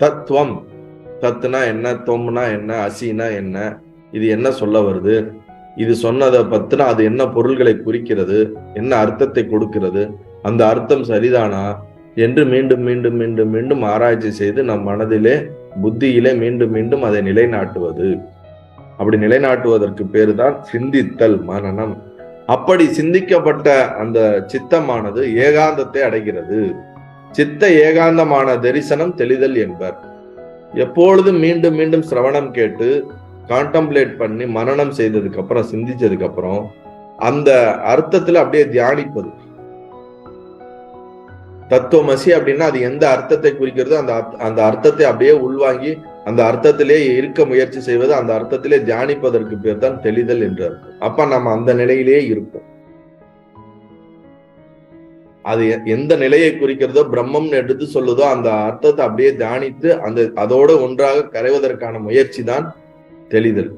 தத்துவம், தத்துனா என்ன, தொம்னா என்ன, அசினா என்ன, இது என்ன சொல்ல வருது, இது சொன்னதை பத்தினா அது என்ன பொருள்களை குறிக்கிறது, என்ன அர்த்தத்தை கொடுக்கிறது, அந்த அர்த்தம் சரிதானா என்று மீண்டும் மீண்டும் மீண்டும் மீண்டும் ஆராய்ச்சி செய்து நம் மனதிலே புத்தியிலே மீண்டும் மீண்டும் அதை நிலைநாட்டுவது. அப்படி நிலைநாட்டுவதற்கு பேரு தான் சிந்தித்தல், மனனம். அப்படி சிந்திக்கப்பட்ட அந்த சித்தமானது ஏகாந்தத்தை அடைகிறது. சித்த ஏகாந்தமான தரிசனம் தெளிதல் என்பர். எப்பொழுதும் மீண்டும் மீண்டும் சிரவணம் கேட்டு கான்டம்ப்ளேட் பண்ணி மனனம் செய்ததுக்கு அப்புறம், சிந்திச்சதுக்கு அப்புறம் அந்த அர்த்தத்துல அப்படியே தியானிப்பது. தத்துவமசி அப்படின்னா அது எந்த அர்த்தத்தை குறிக்கிறதோ அந்த அர்த்தத்தை அப்படியே உள்வாங்கி அந்த அர்த்தத்திலே இருக்க முயற்சி செய்வது, அந்த அர்த்தத்திலே தியானிப்பதற்கு பேர் தான் தெளிதல் என்று அர்த்தம். அப்ப நம்ம அந்த நிலையிலேயே இருப்போம். அது எந்த நிலையை குறிக்கிறதோ, பிரம்மம் எடுத்து சொல்லுதோ அந்த அர்த்தத்தை அப்படியே தியானித்து அதோடு ஒன்றாக கரைவதற்கான முயற்சி தான் தெளிதல்.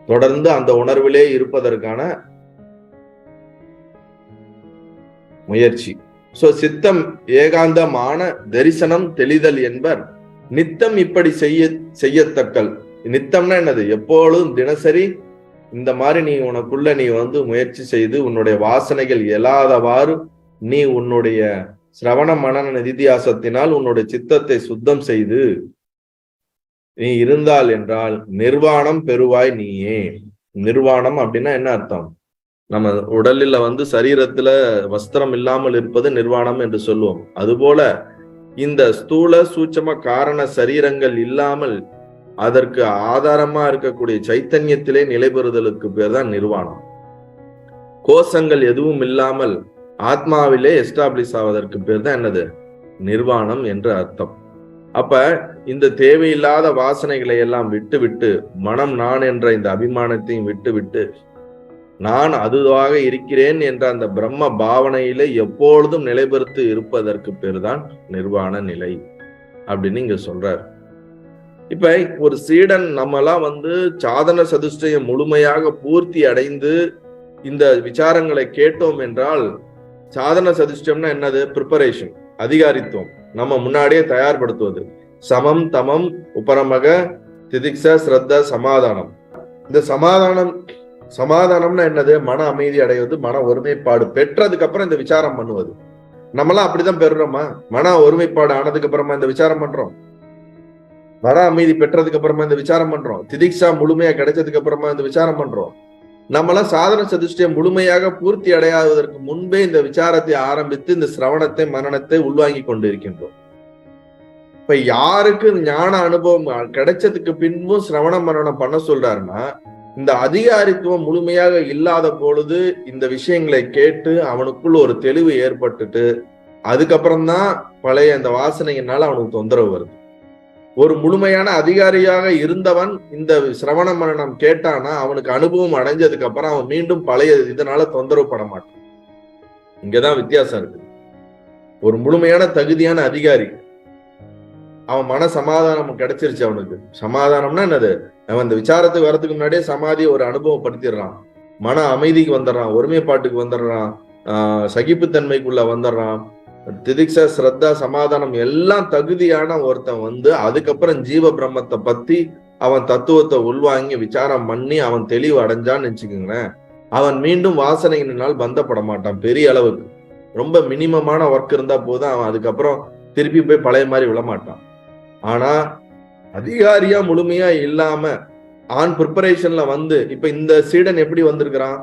தொடர்ந்து அந்த உணர்விலே இருப்பதற்கான முயற்சி. சோ சித்தம் ஏகாந்தமான தரிசனம் தெளிதல் என்பர். நித்தம் இப்படி செய்யத்தக்கல். நித்தம்னா என்னது? எப்பொழுதும் தினசரி இந்த மாதிரி நீ உனக்குள்ள நீ முயற்சி செய்து உன்னுடைய வாசனைகள் எழாதவாறு நீ உன்னுடைய சிரவண மனன நிதித்தியாசத்தினால் உன்னுடைய சித்தத்தை சுத்தம் செய்து நீ இருந்தால் என்றால் நிர்வாணம் பெறுவாய் நீயே. நிர்வாணம் அப்படின்னா என்ன அர்த்தம்? நம்ம உடலில் சரீரத்துல வஸ்திரம் இல்லாமல் இருப்பது நிர்வாணம் என்று சொல்லுவோம். அதுபோல இந்த ஸ்தூல சூட்சம காரண சரீரங்கள் இல்லாமல் அதற்கு ஆதாரமா இருக்கக்கூடிய சைத்தன்யத்திலே நிலை பெறுதலுக்கு பேர் தான் நிர்வாணம். கோஷங்கள் எதுவும் இல்லாமல் ஆத்மாவிலே எஸ்டாப்ளிஷ் ஆவதற்கு பேர் தான் என்னது? நிர்வாணம் என்று அர்த்தம். அப்ப இந்த தேவையில்லாத வாசனைகளை எல்லாம் விட்டு விட்டு, மனம் நான் என்ற இந்த அபிமானத்தையும் விட்டு விட்டு நான் அதுவாக இருக்கிறேன் என்ற அந்த பிரம்ம பாவனையில எப்பொழுதும் நிலைபெறுத்து இருப்பதற்கு பேர் தான் நிர்வாண நிலை அப்படின்னு இங்க சொல்றார். இப்ப ஒரு சீடன் நம்மெல்லாம் சாதன சதுஷ்டயம் முழுமையாக பூர்த்தி அடைந்து இந்த விசாரங்களை கேட்டோம் என்றால், சாதன சதுஷ்டயம்னா என்னது? ப்ரிப்பரேஷன், அதிகாரித்துவம். நம்ம முன்னாடியே தயார்படுத்துவது. சமம், தமம், உபரமக, திதிக்ஷா, ஸ்ரத்தா, சமாதானம். இந்த சமாதானம்னா என்னது? மன அமைதி அடைவது, மன ஒருமைப்பாடு பெற்றதுக்கு அப்புறம் இந்த விசாரம் பண்ணுவது. நம்மளாம் அப்படிதான் பெறுறோமா? மன ஒருமைப்பாடு ஆனதுக்கு அப்புறமா இந்த விசாரம் பண்றோம். மன அமைதி பெற்றதுக்கு அப்புறமா இந்த விசாரம் பண்றோம். திதிக்ஷா முழுமையா கிடைச்சதுக்கு அப்புறமா இந்த விசாரம் பண்றோம். நம்மளாம் சாதன சதுஷ்டயம் முழுமையாக பூர்த்தி அடையாததற்கு முன்பே இந்த விசாரத்தை ஆரம்பித்து இந்த சிரவணத்தை மனனத்தை உள்வாங்கி கொண்டு இருக்கின்றோம். இப்ப யாருக்கு ஞான அனுபவம் கிடைச்சதுக்கு பின்பும் சிரவண மனனம் பண்ண சொல்றாருன்னா, இந்த அதிகாரித்துவம் முழுமையாக இல்லாத பொழுது இந்த விஷயங்களை கேட்டு அவனுக்குள்ள ஒரு தெளிவு ஏற்பட்டுட்டு அதுக்கப்புறம்தான் பழைய அந்த வாசனையினால அவனுக்கு தொந்தரவு வருது. ஒரு முழுமையான அதிகாரியாக இருந்தவன் இந்த சிரவண மனனம் கேட்டானா அவனுக்கு அனுபவம் அடைஞ்சதுக்கு அப்புறம் அவன் மீண்டும் பழைய இதனால தொந்தரவு பட மாட்டான். இங்கதான் வித்தியாசம் இருக்கு. ஒரு முழுமையான தகுதியான அதிகாரி, அவன் மன சமாதானம் கிடைச்சிருச்சு. அவனுக்கு சமாதானம்னா என்னது? அவன் இந்த விசாரத்துக்கு வர்றதுக்கு முன்னாடியே சமாதியை ஒரு அனுபவப்படுத்திடுறான். மன அமைதிக்கு வந்துடுறான், ஒருமைப்பாட்டுக்கு வந்துடுறான், சகிப்புத்தன்மைக்குள்ள வந்துடுறான், திதிக்ஷா ஸ்ரத்தா சமாதானம் எல்லாம் தகுதியான ஒருத்தன் வந்து அதுக்கப்புறம் ஜீவ பிரம்மத்தை பத்தி அவன் தத்துவத்தை உள்வாங்கி விசாரம் பண்ணி அவன் தெளிவு அடைஞ்சான்னு வச்சுக்கோங்களேன், அவன் மீண்டும் வாசனையினால் பந்தப்பட மாட்டான். பெரிய அளவுக்கு ரொம்ப மினிமமான ஒர்க் இருந்தா போதும், அவன் அதுக்கப்புறம் திருப்பி போய் பழைய மாதிரி விழமாட்டான். ஆனா அதிகாரியா முழுமையா இல்லாம ஆன் ப்ரிப்பரேஷன்ல வந்து இப்ப இந்த சீடன் எப்படி வந்திருக்கிறான்,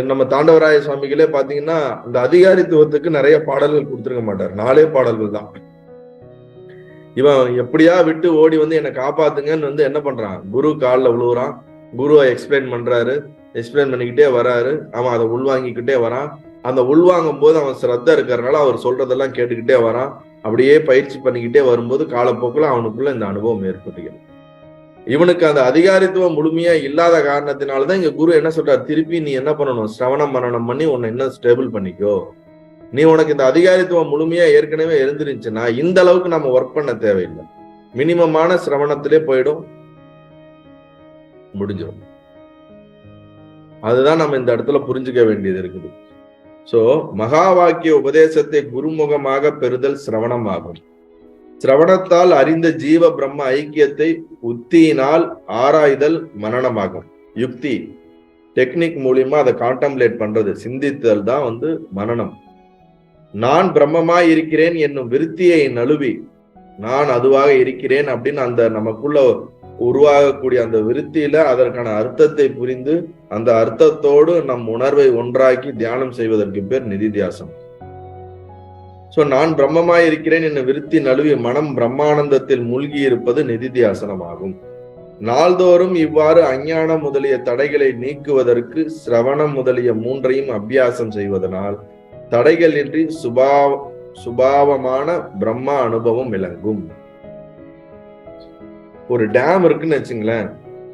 நம்ம தாண்டவராய சுவாமிகளே பாத்தீங்கன்னா இந்த அதிகாரித்துவத்துக்கு நிறைய பாடல்கள் கொடுத்திருக்க மாட்டார், 4 பாடல்கள் தான். இவன் எப்படியா விட்டு ஓடி வந்து என்னை காப்பாத்துங்கன்னு வந்து என்ன பண்றான், குரு காலில் விழுவுறான், குருவை எக்ஸ்பிளைன் பண்றாரு, எக்ஸ்பிளைன் பண்ணிக்கிட்டே வராரு, அவன் அதை உள்வாங்கிக்கிட்டே வரான். அந்த உள்வாங்கும் போது அவன் ஸ்ரத்த இருக்கிறதுனால அவர் சொல்றதெல்லாம் கேட்டுக்கிட்டே வரான். அப்படியே பயிற்சி பண்ணிக்கிட்டே வரும்போது காலப்போக்கில் அவனுக்குள்ள இந்த அனுபவம் ஏற்பட்டுகிறது. இவனுக்கு அந்த அதிகாரித்துவம் முழுமையா இல்லாத காரணத்தினாலதான் இங்க குரு என்ன சொல்றாரு, திருப்பி நீ என்ன பண்ணணும், சிரவணம் மரணம் பண்ணி உன்னை இன்னும் ஸ்டேபிள் பண்ணிக்கோ. நீ உனக்கு இந்த அதிகாரித்துவம் முழுமையா ஏற்கனவே இருந்துருந்துச்சுன்னா இந்த அளவுக்கு நம்ம ஒர்க் பண்ண தேவையில்லை, மினிமமான சிரவணத்திலே போயிடும், முடிஞ்சிடும். அதுதான் நம்ம இந்த இடத்துல புரிஞ்சுக்க வேண்டியது இருக்குது. சோ மகா வாக்கிய உபதேசத்தை குருமுகமாக பெறுதல் சிரவணம் ஆகும். சிரவணத்தால் அறிந்த ஜீவ பிரம்ம ஐக்கியத்தை உத்தியினால் ஆராய்தல் மனனமாகும். யுக்தி டெக்னிக் மூலியமா அதை கான்டம்ப்ளேட் பண்றது, சிந்தித்தல் தான் வந்து மனனம். நான் பிரம்மமாய் இருக்கிறேன் என்னும் விருத்தியை நழுவி நான் அதுவாக இருக்கிறேன் அப்படின்னு அந்த நமக்குள்ள உருவாகக்கூடிய அந்த விருத்தியில அதற்கான அர்த்தத்தை புரிந்து அந்த அர்த்தத்தோடு நம் உணர்வை ஒன்றாக்கி தியானம் செய்வதற்கு பேர் நிதித்தியாசனம். சோ நான் பிரம்மமாய் இருக்கிறேன் என்னும் விருத்தி நழுவி மனம் பிரம்மானந்தத்தில் மூழ்கி இருப்பது நிதித்தியாசனமாகும். நாள்தோறும் இவ்வாறு அஞ்ஞானம் முதலிய தடைகளை நீக்குவதற்கு சிரவணம் முதலிய 3ஐயும் அபியாசம் செய்வதனால் தடைகள் இன்றி சுபாவமான பிரம்ம அனுபவம் விளங்கும். ஒரு டேம் இருக்குன்னு வச்சுங்களேன்,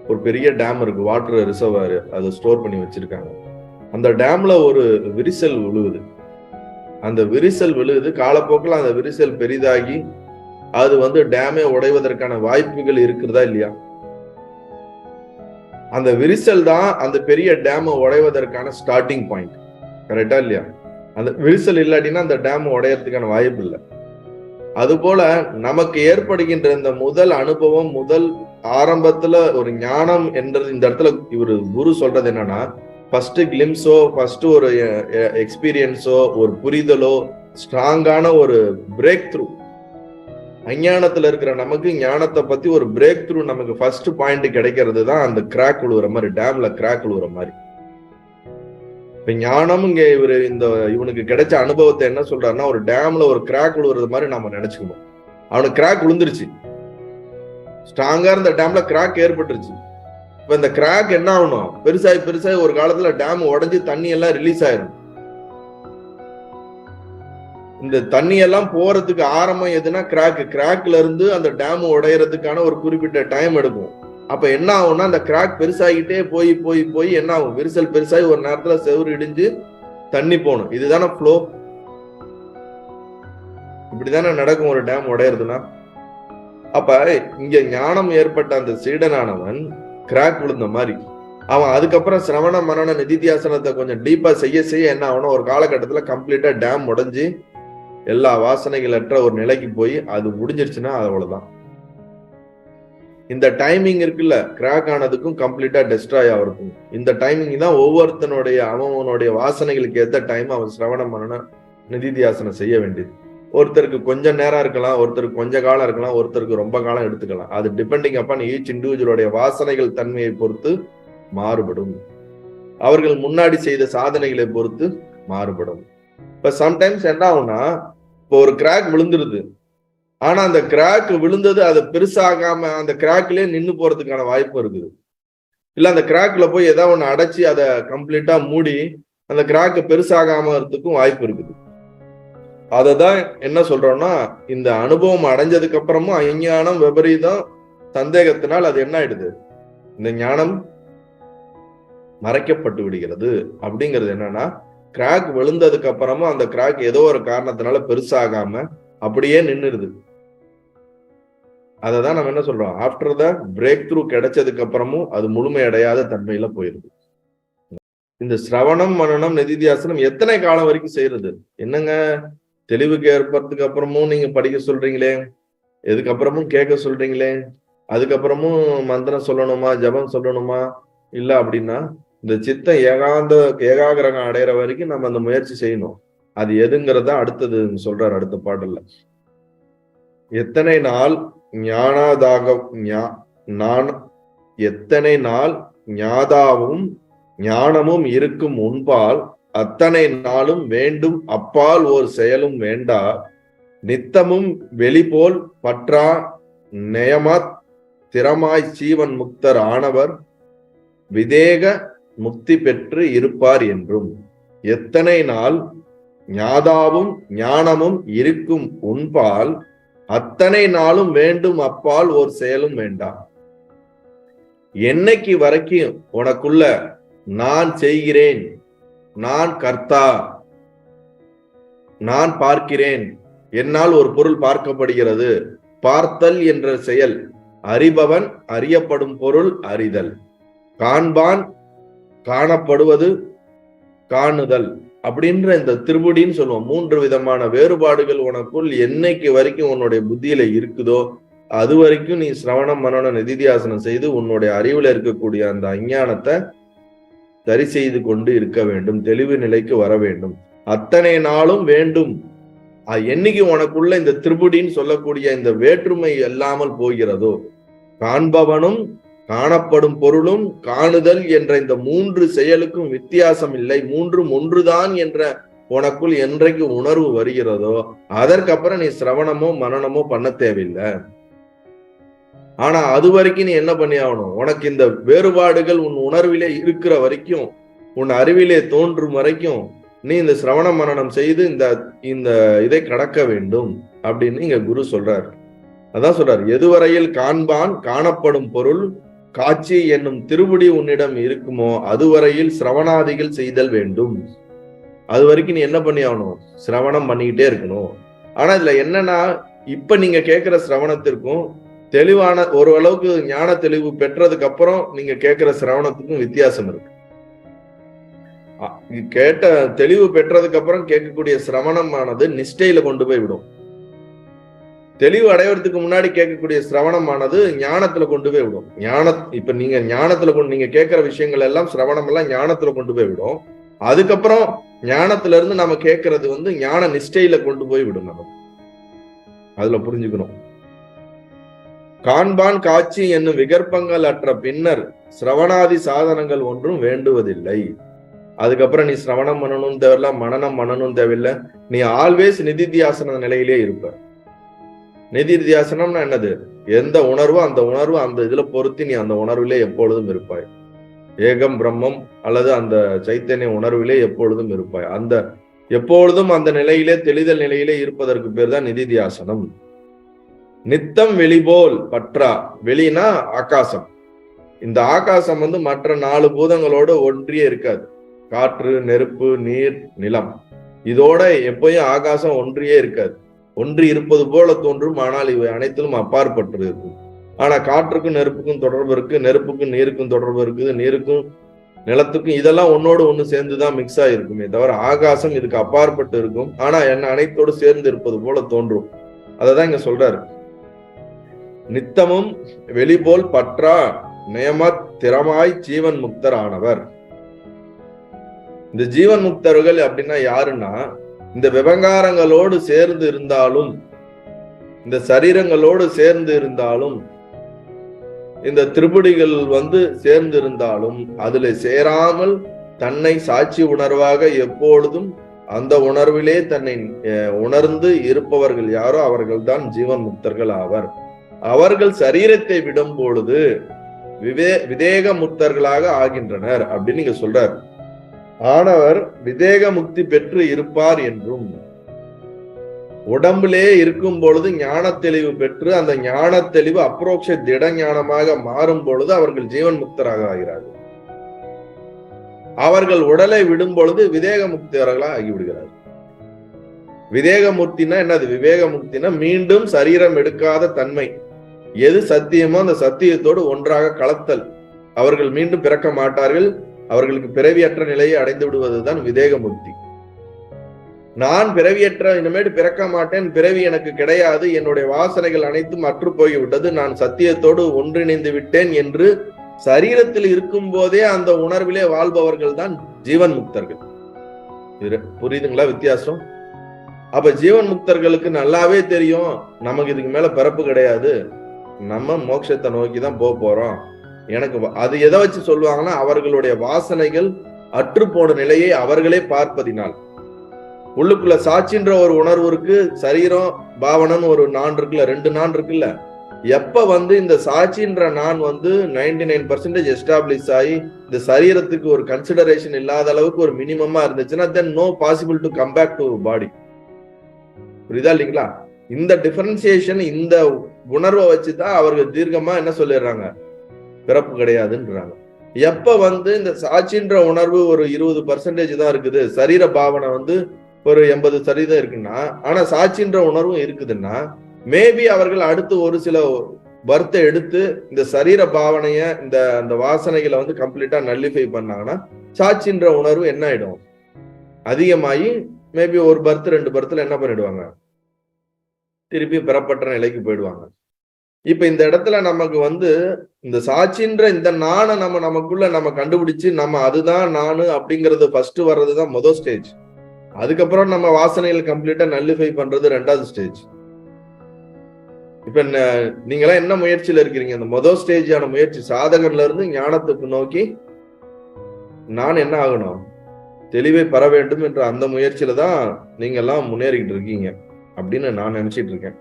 ஒரு பெரிய டேம் இருக்கு, வாட்டர் ரிசர்வர், அதை ஸ்டோர் பண்ணி வச்சிருக்காங்க. அந்த டேம்ல ஒரு விரிசல் விழுவுது. அந்த விரிசல் விழுகுது, காலப்போக்கில் அந்த விரிசல் பெரிதாகி அது வந்து டேமே உடைவதற்கான வாய்ப்புகள் இருக்கிறதா இல்லையா? அந்த விரிசல் தான் அந்த பெரிய டேமை உடைவதற்கான ஸ்டார்டிங் பாயிண்ட், கரெக்டா இல்லையா? அந்த விரிசல் இல்லாட்டினா அந்த டேம் உடையறதுக்கான வாய்ப்பு இல்லை. அதுபோல நமக்கு ஏற்படுகின்ற இந்த முதல் அனுபவம், முதல் ஆரம்பத்துல ஒரு ஞானம் என்றது இந்த இடத்துல இவரு குரு சொல்றது என்னன்னா, ஃபர்ஸ்ட் கிளிம்ஸோ, ஃபர்ஸ்ட் ஒரு எக்ஸ்பீரியன்ஸோ, ஒரு புரிதலோ, ஸ்ட்ராங்கான ஒரு பிரேக் த்ரூ, அஞ்ஞானத்துல இருக்கிற நமக்கு ஞானத்தை பத்தி ஒரு பிரேக் த்ரூ நமக்கு ஃபர்ஸ்ட் பாயிண்ட் கிடைக்கிறது தான் அந்த கிராக் விழுவுற மாதிரி, டேம்ல கிராக் விழுவுற மாதிரி. இப்ப ஞானம் இங்க இவனுக்கு கிடைச்ச அனுபவத்தை என்ன சொல்றாருன்னா, ஒரு டேம்ல ஒரு கிராக் விழுவுறது மாதிரி நம்ம நினைச்சுக்கணும். அவனுக்கு கிராக் விழுந்துருச்சு, ஸ்ட்ராங்கா இருந்த டேம்ல கிராக் ஏற்பட்டுருச்சு. இப்ப இந்த கிராக் என்ன ஆகணும், பெருசாகி ஒரு காலத்துல டேம் உடைஞ்சு தண்ணி எல்லாம் ரிலீஸ் ஆயிரும். இந்த தண்ணி எல்லாம் போறதுக்கு ஆரம்பம் எதுனா கிராக்ல இருந்து அந்த டேம் உடையறதுக்கான ஒரு குறிப்பிட்ட டைம் எடுக்கும். அப்ப என்ன ஆகும்னா, அந்த கிராக் பெருசாகிட்டே போய் என்ன ஆகும், விரிசல் பெருசாகி ஒரு நேரத்துல செவுறு இடிஞ்சு தண்ணி போகணும். இதுதானே ஃப்ளோ. இப்படிதானே நடக்கும் ஒரு டேம் உடையறதுன்னா. அப்ப இங்க ஞானம் ஏற்பட்ட அந்த சீடனானவன் கிராக் விழுந்த மாதிரி அவன் அதுக்கப்புறம் சிரவண மரண நிதித்தியாசனத்தை கொஞ்சம் டீப்பா செய்ய என்ன ஆகணும், ஒரு காலகட்டத்துல கம்ப்ளீட்டா டேம் உடைஞ்சு எல்லா வாசனைகளற்ற ஒரு நிலைக்கு போய் அது முடிஞ்சிருச்சுன்னா அவ்வளவுதான். இந்த டைமிங் இருக்குல்ல, கிராக் ஆனதுக்கும் கம்ப்ளீட்டா டெஸ்ட்ராய் ஆகிறதுக்கும் இந்த டைமிங் தான் ஒவ்வொருத்தனுடைய அவனுடைய வாசனைகளுக்கு ஏற்ற டைம் அவன் சிரவண மரண நிதித்தியாசனம் செய்ய வேண்டியது. ஒருத்தருக்கு கொஞ்சம் நேரம் இருக்கலாம், ஒருத்தருக்கு கொஞ்சம் காலம் இருக்கலாம், ஒருத்தருக்கு ரொம்ப காலம் எடுத்துக்கலாம். அது டிபெண்டிங் அப்பான் ஈச் இண்டிவிஜுவலுடைய வாசனைகள் தன்மையை பொறுத்து மாறுபடும், அவர்கள் முன்னாடி செய்த சாதனைகளை பொறுத்து மாறுபடும். இப்ப சம்டைம்ஸ் என்ன ஆகும்னா, இப்போ ஒரு கிராக் விழுந்துருது, ஆனா அந்த கிராக் விழுந்தது அது பெருசாகாம அந்த கிராக்லயே நின்று போறதுக்கான வாய்ப்பு இருக்குது. இல்ல அந்த கிராக்ல போய் ஏதாவது ஒண்ணு அடைச்சி அதை கம்ப்ளீட்டா மூடி அந்த கிராக் பெருசாகாம இருக்கிறதுக்கும் வாய்ப்பு இருக்குது. அததான் என்ன சொல்றோம்னா, இந்த அனுபவம் அடைஞ்சதுக்கு அப்புறமும் அஞ்ஞானம் விபரீதம் சந்தேகத்தினால் அது என்ன ஆயிடுது, இந்த ஞானம் மறைக்கப்பட்டு விடுகிறது. அப்படிங்கிறது என்னன்னா, கிராக் விழுந்ததுக்கு அப்புறமும் அந்த கிராக் ஏதோ ஒரு காரணத்தினால பெருசாகாம அப்படியே நின்னுடுது. அததான் நம்ம என்ன சொல்றோம், ஆஃப்டர் த பிரேக் த்ரூ கிடைச்சதுக்கு அப்புறமும் அது முழுமையடையாத தன்மையில போயிருது. இந்த சிரவணம் மனனம் நிதித்தியாசனம் எத்தனை காலம் வரைக்கும் செய்யறது? என்னங்க தெளிவுக்கு ஏற்பறதுக்கு அப்புறமும் நீங்க படிக்க சொல்றீங்களே, எதுக்கப்புறமும் கேட்க சொல்றீங்களே, அதுக்கப்புறமும் மந்திரம் சொல்லணுமா, ஜபம் சொல்லணுமா? இல்ல அப்படின்னா இந்த சித்தம் ஏகாகிரகம் அடையிற வரைக்கும் நம்ம அந்த முயற்சி செய்யணும். அது எதுங்கிறத அடுத்தது சொல்றாரு அடுத்த பாடல்ல. எத்தனை நாள் எத்தனை நாள் ஞாதாவும் ஞானமும் இருக்கும் உன்பால் அத்தனை நாளும் வேண்டும் அப்பால் ஓர் செயலும் வேண்டா நித்தமும் வெளிபோல் பற்றா நயமாத் திறமாய் சீவன் முக்தர் ஆனவர் விதேக முக்தி பெற்று இருப்பார் என்றும். எத்தனை நாள் ஞாதாவும் ஞானமும் இருக்கும் உன்பால் அத்தனை நாளும் வேண்டும் அப்பால் ஓர் செயலும் வேண்டாம். என்னைக்கு வரைக்கும் உனக்குள்ள நான் செய்கிறேன், நான் கர்த்தா, நான் பார்க்கிறேன், என்னால் ஒரு பொருள் பார்க்கப்படுகிறது, பார்த்தல் என்ற செயல், அறிபவன் அறியப்படும் பொருள் அறிதல், காண்பான் காணப்படுவது காணுதல் அப்படின்ற இந்த திருபுடின்னு சொல்லுவோம். 3 விதமான வேறுபாடுகள் உனக்குள் என்னைக்கு வரைக்கும் உன்னுடைய புத்தியில இருக்குதோ அது வரைக்கும் நீ சிரவணம் மனனம் நிதித்தியாசனம் செய்து உன்னுடைய அறிவுல இருக்கக்கூடிய அந்த அஞ்ஞானத்தை சரி செய்து கொண்டு இருக்க வேண்டும், தெளிவு நிலைக்கு வர வேண்டும். அத்தனை நாளும் வேண்டும். என்னைக்கு உனக்குள்ள இந்த திருபுடின்னு சொல்லக்கூடிய இந்த வேற்றுமை இல்லாமல் போகிறதோ, காண்பவனும் காணப்படும் பொருளும் காணுதல் என்ற இந்த 3 செயலுக்கும் வித்தியாசம் இல்லை, 3 ஒன்றுதான் என்ற உனக்குள் என்றைக்கு உணர்வு வருகிறதோ அதற்கப்புறம் நீ சிரவணமோ மனனமோ பண்ண தேவையில்லை. ஆனா அது வரைக்கும் நீ என்ன பண்ணி ஆகணும்? உனக்கு இந்த வேறுபாடுகள் உன் உணர்விலே இருக்கிற வரைக்கும், உன் அறிவிலே தோன்றும் வரைக்கும் நீ இந்த சிரவண மனனம் செய்து இந்த இதை கடக்க வேண்டும் அப்படின்னு இங்க குரு சொல்றார். அதான் சொல்றார், எதுவரையில் காண்பான் காணப்படும் பொருள் காட்சி என்னும் திருவுடி உன்னிடம் இருக்குமோ அதுவரையில் சிரவணாதிகள் செய்தல் வேண்டும். அது வரைக்கும் நீ என்ன பண்ணி ஆகணும்? சிரவணம் பண்ணிக்கிட்டே இருக்கணும். ஆனா இதுல என்னன்னா, இப்ப நீங்க கேட்கிற சிரவணத்திற்கும் தெளிவான ஓரளவுக்கு ஞான தெளிவு பெற்றதுக்கு அப்புறம் நீங்க கேட்கிற சிரவணத்துக்கும் வித்தியாசம் இருக்கு. கேட்ட தெளிவு பெற்றதுக்கு அப்புறம் கேட்கக்கூடிய சிரவணமானது நிஷ்டையில கொண்டு போய் விடும். தெளிவு அடைவதற்கு முன்னாடி கேட்கக்கூடிய சிரவணமானது ஞானத்துல கொண்டு போய் விடும். இப்ப நீங்க ஞானத்துல நீங்க கேட்கிற விஷயங்கள் எல்லாம் சிரவணம் எல்லாம் ஞானத்துல கொண்டு போய் விடும். அதுக்கப்புறம் ஞானத்துல இருந்து நம்ம கேட்கறது ஞான நிஷ்டையில கொண்டு போய் விடும். நமக்கு அதுல புரிஞ்சுக்கணும். காண்பான் காட்சி என்னும் விகற்பங்கள் அற்ற பின்னர் சிரவணாதி சாதனங்கள் ஒன்றும் வேண்டுவதில்லை. அதுக்கப்புறம் நீ சிரவணம் பண்ணணும் தேவையில்ல, மனனம் பண்ணணும் தேவையில்லை. நீ ஆல்வேஸ் நிதித்தியாசன நிலையிலே இருப்ப. நிதித்தியாசனம்னா என்னது? எந்த உணர்வோ அந்த உணர்வு அந்த இதுல பொருத்தி நீ அந்த உணர்விலே எப்பொழுதும் இருப்பாய். ஏகம் பிரம்மம் அல்லது அந்த சைத்தன்ய உணர்விலே எப்பொழுதும் இருப்பாய். அந்த எப்பொழுதும் அந்த நிலையிலே தெளிதல் நிலையிலே இருப்பதற்கு பேர் தான் நிதித்தியாசனம். நித்தம் வெளிபோல் பற்றா. வெளினா ஆகாசம். இந்த ஆகாசம் மற்ற 4 பூதங்களோடு ஒன்றியே இருக்காது. காற்று, நெருப்பு, நீர், நிலம், இதோட எப்பயும் ஆகாசம் ஒன்றியே இருக்காது. ஒன்றி இருப்பது போல தோன்றும், ஆனால் இவை அனைத்திலும் அப்பாற்பட்டு இருக்கும். ஆனா காற்றுக்கும் நெருப்புக்கும் தொடர்பு இருக்கு, நெருப்புக்கும் நீருக்கும் தொடர்பு இருக்குது, நீருக்கும் நிலத்துக்கும், இதெல்லாம் ஒன்னோடு ஒண்ணு சேர்ந்துதான் மிக்ஸ் ஆகிருக்குமே தவிர ஆகாசம் இதுக்கு அப்பாற்பட்டு இருக்கும். ஆனா என்ன அனைத்தோடு சேர்ந்து இருப்பது போல தோன்றும். அததான் இங்க சொல்றாரு. நித்தமும் வெளிபோல் பற்றா நியமத் திறமாய் ஜீவன் முக்தர் ஆனவர். இந்த ஜீவன் முக்தர்கள் அப்படின்னா யாருன்னா, இந்த விவகாரங்களோடு சேர்ந்து இருந்தாலும், இந்த சரீரங்களோடு சேர்ந்து இருந்தாலும், இந்த திருப்படிகள் சேர்ந்து இருந்தாலும் அதுல சேராமல் தன்னை சாட்சி உணர்வாக எப்பொழுதும் அந்த உணர்விலே தன்னை உணர்ந்து இருப்பவர்கள் யாரோ அவர்கள்தான் ஜீவன் முக்தர்கள் ஆவர். அவர்கள் சரீரத்தை விடும் பொழுது விதேக முக்தர்களாக ஆகின்றனர் அப்படின்னு நீங்க சொல்றார். ஆனவர் விதேக முக்தி பெற்று இருப்பார் என்றும், உடம்பிலே இருக்கும் பொழுது ஞான தெளிவு பெற்று அந்த ஞான தெளிவு அப்ரோக்ஷ திட ஞானமாக மாறும் பொழுது அவர்கள் ஜீவன் முக்தராக ஆகிறார்கள். அவர்கள் உடலை விடும் பொழுது விதேக முக்தர்களாக ஆகிவிடுகிறார்கள். விதேக முக்தினா என்னது? விவேக முக்தினா மீண்டும் சரீரம் எடுக்காத தன்மை. எது சத்தியமோ அந்த சத்தியத்தோடு ஒன்றாக கலத்தல். அவர்கள் மீண்டும் பிறக்க மாட்டார்கள். அவர்களுக்கு பிறவியற்ற நிலையை அடைந்து விடுவதுதான் விதேக முக்தி. நான் பிறவியற்ற, இனிமேட்டு பிறக்க மாட்டேன், பிறவி எனக்கு கிடையாது, என்னுடைய வாசனைகள் அனைத்தும் அற்று போய்விட்டது, நான் சத்தியத்தோடு ஒன்றிணைந்து விட்டேன் என்று சரீரத்தில் இருக்கும் போதே அந்த உணர்விலே வாழ்பவர்கள் தான் ஜீவன் முக்தர்கள். புரியுதுங்களா வித்தியாசம்? அப்ப ஜீவன் முக்தர்களுக்கு நல்லாவே தெரியும், நமக்கு இதுக்கு மேல பிறப்பு கிடையாது, நம்ம மோட்சத்தை நோக்கி தான் போக போறோம். எனக்கு அது எதை வச்சு சொல்லுவாங்கன்னா, அவர்களுடைய வாசனைகள் அற்று போன நிலையை அவர்களே பார்ப்பதினால். உள்ளுக்குள்ள சாட்சின்ற ஒரு உணர்வு இருக்கு, சரீரம் பாவனன்னு ஒரு நான் இருக்குல்ல, 2 நான் இருக்குல்ல. எப்ப இந்த சாட்சின்ற நான் 99% எஸ்டாப்ளிஷ் ஆகி இந்த சரீரத்துக்கு ஒரு கன்சிடரேஷன் இல்லாத அளவுக்கு ஒரு மினிமமா இருந்துச்சுன்னா, then no possible to come back to body. புரியுதா இல்லைங்களா? இந்த டிஃபரன்சியேஷன், இந்த உணர்வை வச்சுதான் அவர்கள் தீர்க்கமா என்ன சொல்லிடுறாங்க, பிறப்பு கிடையாதுன்றாங்க. எப்ப இந்த சாட்சின்ற உணர்வு ஒரு 20% தான் இருக்குது, சரீர பாவனை ஒரு 80% இருக்குன்னா, ஆனா சாட்சின்ற உணர்வும் இருக்குதுன்னா, மேபி அவர்கள் அடுத்து ஒரு சில பர்த்தை எடுத்து இந்த சரீர பாவனைய, அந்த வாசனைகளை கம்ப்ளீட்டா நல்லிஃபை பண்ணாங்கன்னா, சாட்சின்ற உணர்வு என்ன ஆயிடும், அதிகமாகி மேபி ஒரு பர்த் 2 பர்த்ல என்ன பண்ணிடுவாங்க, திருப்பி பெறப்பட்ட நிலைக்கு போயிடுவாங்க. இப்ப இந்த இடத்துல நமக்கு இந்த சாட்சின்ற இந்த நானை நமக்குள்ள நம்ம கண்டுபிடிச்சு, நம்ம அதுதான் நானு அப்படிங்கறது ஃபர்ஸ்ட் வர்றதுதான் முதல் ஸ்டேஜ். அதுக்கப்புறம் நம்ம வாசனைகள் கம்ப்ளீட்டா நல்லிஃபை பண்றது 2வது ஸ்டேஜ். இப்ப நீங்களாம் என்ன முயற்சியில இருக்கிறீங்க? இந்த முதல் ஸ்டேஜான முயற்சி, சாதகன்ல இருந்து ஞானத்துக்கு நோக்கி நான் என்ன ஆகணும், தெளிவை பெற வேண்டும் என்ற அந்த முயற்சியில தான் நீங்க எல்லாம் முன்னேறிக்கிட்டு இருக்கீங்க அப்படின்னு நான் நினைச்சிட்டு இருக்கேன்.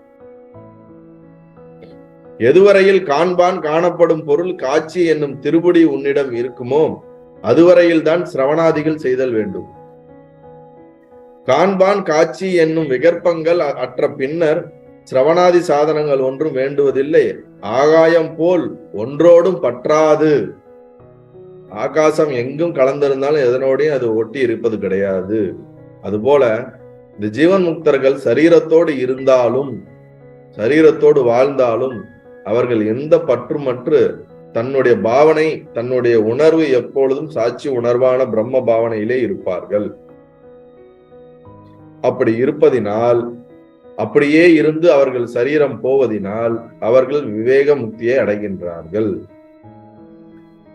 எதுவரையில் காண்பான் காணப்படும் பொருள் காட்சி என்னும் திருப்படி உன்னிடம் இருக்குமோ அதுவரையில் தான் சிரவணாதிகள் செய்தல் வேண்டும். காண்பான் காட்சி என்னும் விகற்பங்கள் அற்ற பின்னர் சிரவணாதி சாதனங்கள் ஒன்றும் வேண்டுவதில்லை. ஆகாயம் போல் ஒன்றோடும் பற்றாது. ஆகாசம் எங்கும் கலந்திருந்தாலும் எதனோடையும் அது ஒட்டி இருப்பது கிடையாது. அதுபோல இந்த ஜீவன் முக்தர்கள் சரீரத்தோடு இருந்தாலும், சரீரத்தோடு வாழ்ந்தாலும், அவர்கள் எந்த பற்றுமற்று தன்னுடைய பாவனை, தன்னுடைய உணர்வு எப்பொழுதும் சாட்சி உணர்வான பிரம்ம பாவனையிலே இருப்பார்கள். அப்படி இருப்பதினால், அப்படியே இருந்து அவர்கள் சரீரம் போவதினால் அவர்கள் விவேக முக்தியை அடைகின்றார்கள்.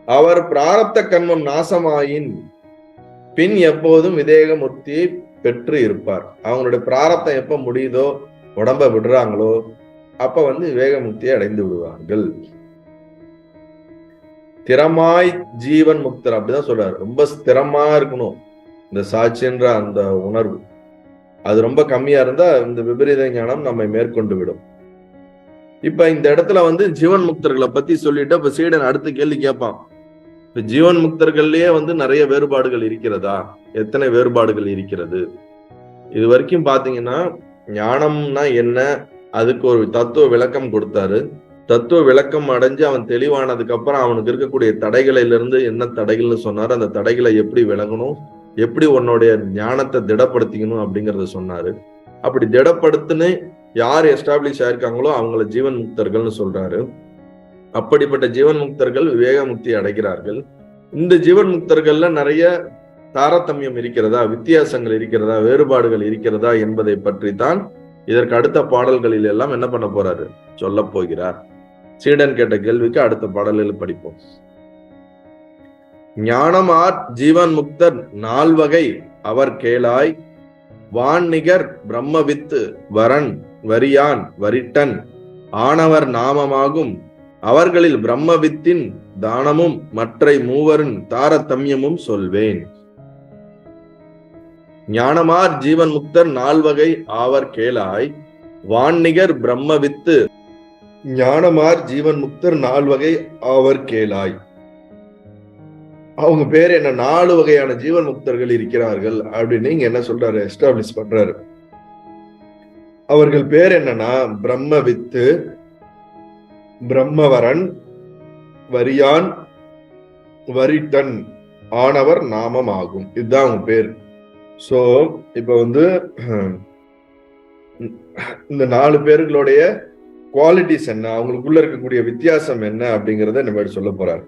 அவர் பிராரப்த கர்மம் நாசமாயின் பின் எப்போதும் விவேக முக்தியை பெற்று இருப்பார். அவங்களுடைய பிராரப்தம் எப்ப முடியுதோ, உடம்ப விடுறாங்களோ, அப்ப விவேக முக்தியை அடைந்து விடுவார்கள். ஸ்திரமாய் ஜீவன் முக்தர் அப்படிதான் சொல்றாரு. ரொம்ப ஸ்திரமா இருக்கணும் இந்த சாட்சின்ற அந்த உணர்வு. அது ரொம்ப கம்மியா இருந்தா இந்த விபரீத ஞானம் நம்மை மேற்கொண்டு விடும். இப்ப இந்த இடத்துல ஜீவன் முக்தர்களை பத்தி சொல்லிட்டு இப்ப சீடன் அடுத்த கேள்வி கேட்பான். இப்ப ஜீவன் முக்தர்கள்லயே நிறைய வேறுபாடுகள் இருக்கிறதா? எத்தனை வேறுபாடுகள் இருக்கிறது? இது வரைக்கும் பாத்தீங்கன்னா ஞானம்னா என்ன, அதுக்கு ஒரு தத்துவ விளக்கம் கொடுத்தாரு. தத்துவ விளக்கம் அடைஞ்சு அவன் தெளிவானதுக்கு அப்புறம் அவனுக்கு இருக்கக்கூடிய தடைகளில இருந்து என்ன தடைகள்னு சொன்னாரு, அந்த தடைகளை எப்படி விலகணும், எப்படி உன்னுடைய ஞானத்தை திடப்படுத்திக்கணும் அப்படிங்கறத சொன்னாரு. அப்படி திடப்படுத்துன்னு யார் எஸ்டாப்ளிஷ் ஆயிருக்காங்களோ அவங்கள ஜீவன் முக்தர்கள்னு சொல்றாரு. அப்படிப்பட்ட ஜீவன் முக்தர்கள் விவேக முக்தி அடைகிறார்கள். இந்த ஜீவன் முக்தர்கள்ல நிறைய தாரதமியம் இருக்கிறதா, வித்தியாசங்கள் இருக்கிறதா, வேறுபாடுகள் இருக்கிறதா என்பதை பற்றி தான் இதற்கு அடுத்த பாடல்களில் எல்லாம் என்ன பண்ண போறாரு, சொல்ல போகிறார். சீடன் கேட்ட கேள்விக்கு அடுத்த பாடலில் படிப்போம். ஞானமார் ஜீவன் முக்தர் 4 வகை அவர் கேளாய். வான்நிகர் பிரம்மவித்து வரன் வரியான் வரிட்டன் ஆனவர் நாமமாகும். அவர்களில் பிரம்மவித்தின் தானமும் மற்றை மூவரின் தாரதமியமும் சொல்வேன். ஞானமார் ஜீவன் முக்தர் 4 வகை ஆவர் கேளாய். வான்நிகர் பிரம்மவித்து ஞானமார் ஜீவன் முக்தர் 4 வகை ஆவர் கேளாய். அவங்க பேர் என்ன? 4 வகையான ஜீவன் முக்தர்கள் இருக்கிறார்கள் அப்படின்னு இங்க என்ன சொல்றாரு, எஸ்டாப்ளிஷ் பண்றாரு. அவர்கள் பேர் என்னன்னா பிரம்மவித்து, பிரம்மவரன், வரியான், வரிட்டன் ஆனவர் நாமம் ஆகும். இதுதான் அவங்க பேர். சோ இப்ப இந்த 4 பேர்களுடைய குவாலிட்டிஸ் என்ன, அவங்களுக்குள்ள இருக்கக்கூடிய வித்தியாசம் என்ன அப்படிங்கறத நம்ம சொல்ல போறாரு.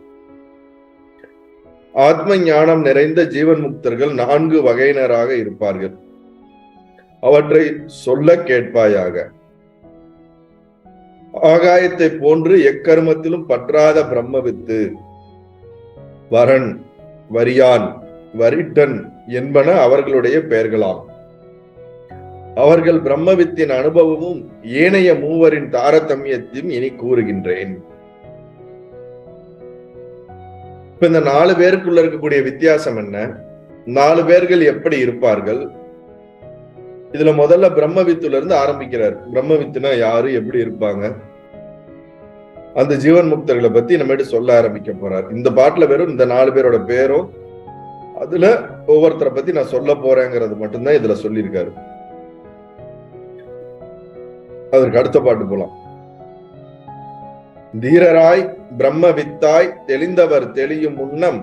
ஆத்ம ஞானம் நிறைந்த ஜீவன் முக்தர்கள் 4 வகையினராக இருப்பார்கள். அவற்றை சொல்ல கேட்பாயாக. ஆகாயத்தை போன்று எக்கர்மத்திலும் பற்றாத பிரம்மவித்து, வரன், வரியான், வரிட்டன் என்பன அவர்களுடைய பெயர்களாம். அவர்கள் பிரம்மவித்தின் அனுபவமும் ஏனைய மூவரின் தாரதமியத்தையும் இனி கூறுகின்றேன். இப்ப இந்த 4 பேருக்குள்ள இருக்கக்கூடிய வித்தியாசம் என்ன? 4 பேர்கள் எப்படி இருப்பார்கள்? இதுல முதல்ல பிரம்மவித்துல இருந்து ஆரம்பிக்கிறார். பிரம்மவித்துனா யாரு, எப்படி இருப்பாங்க, அந்த ஜீவன் முக்தர்களை பத்தி நம்ம சொல்ல ஆரம்பிக்க போறார். இந்த பாட்டுல வெறும் இந்த 4 பேரோட பேரும் அதுல ஒவ்வொருத்தரை பத்தி நான் சொல்ல போறேங்கிறது மட்டும்தான் இதுல சொல்லியிருக்காரு. அதற்கு அடுத்த பாட்டு போலாம். தீரராய் பிரம்மவித்தாய் தெளிந்தவர் தெளியும் முன்னம்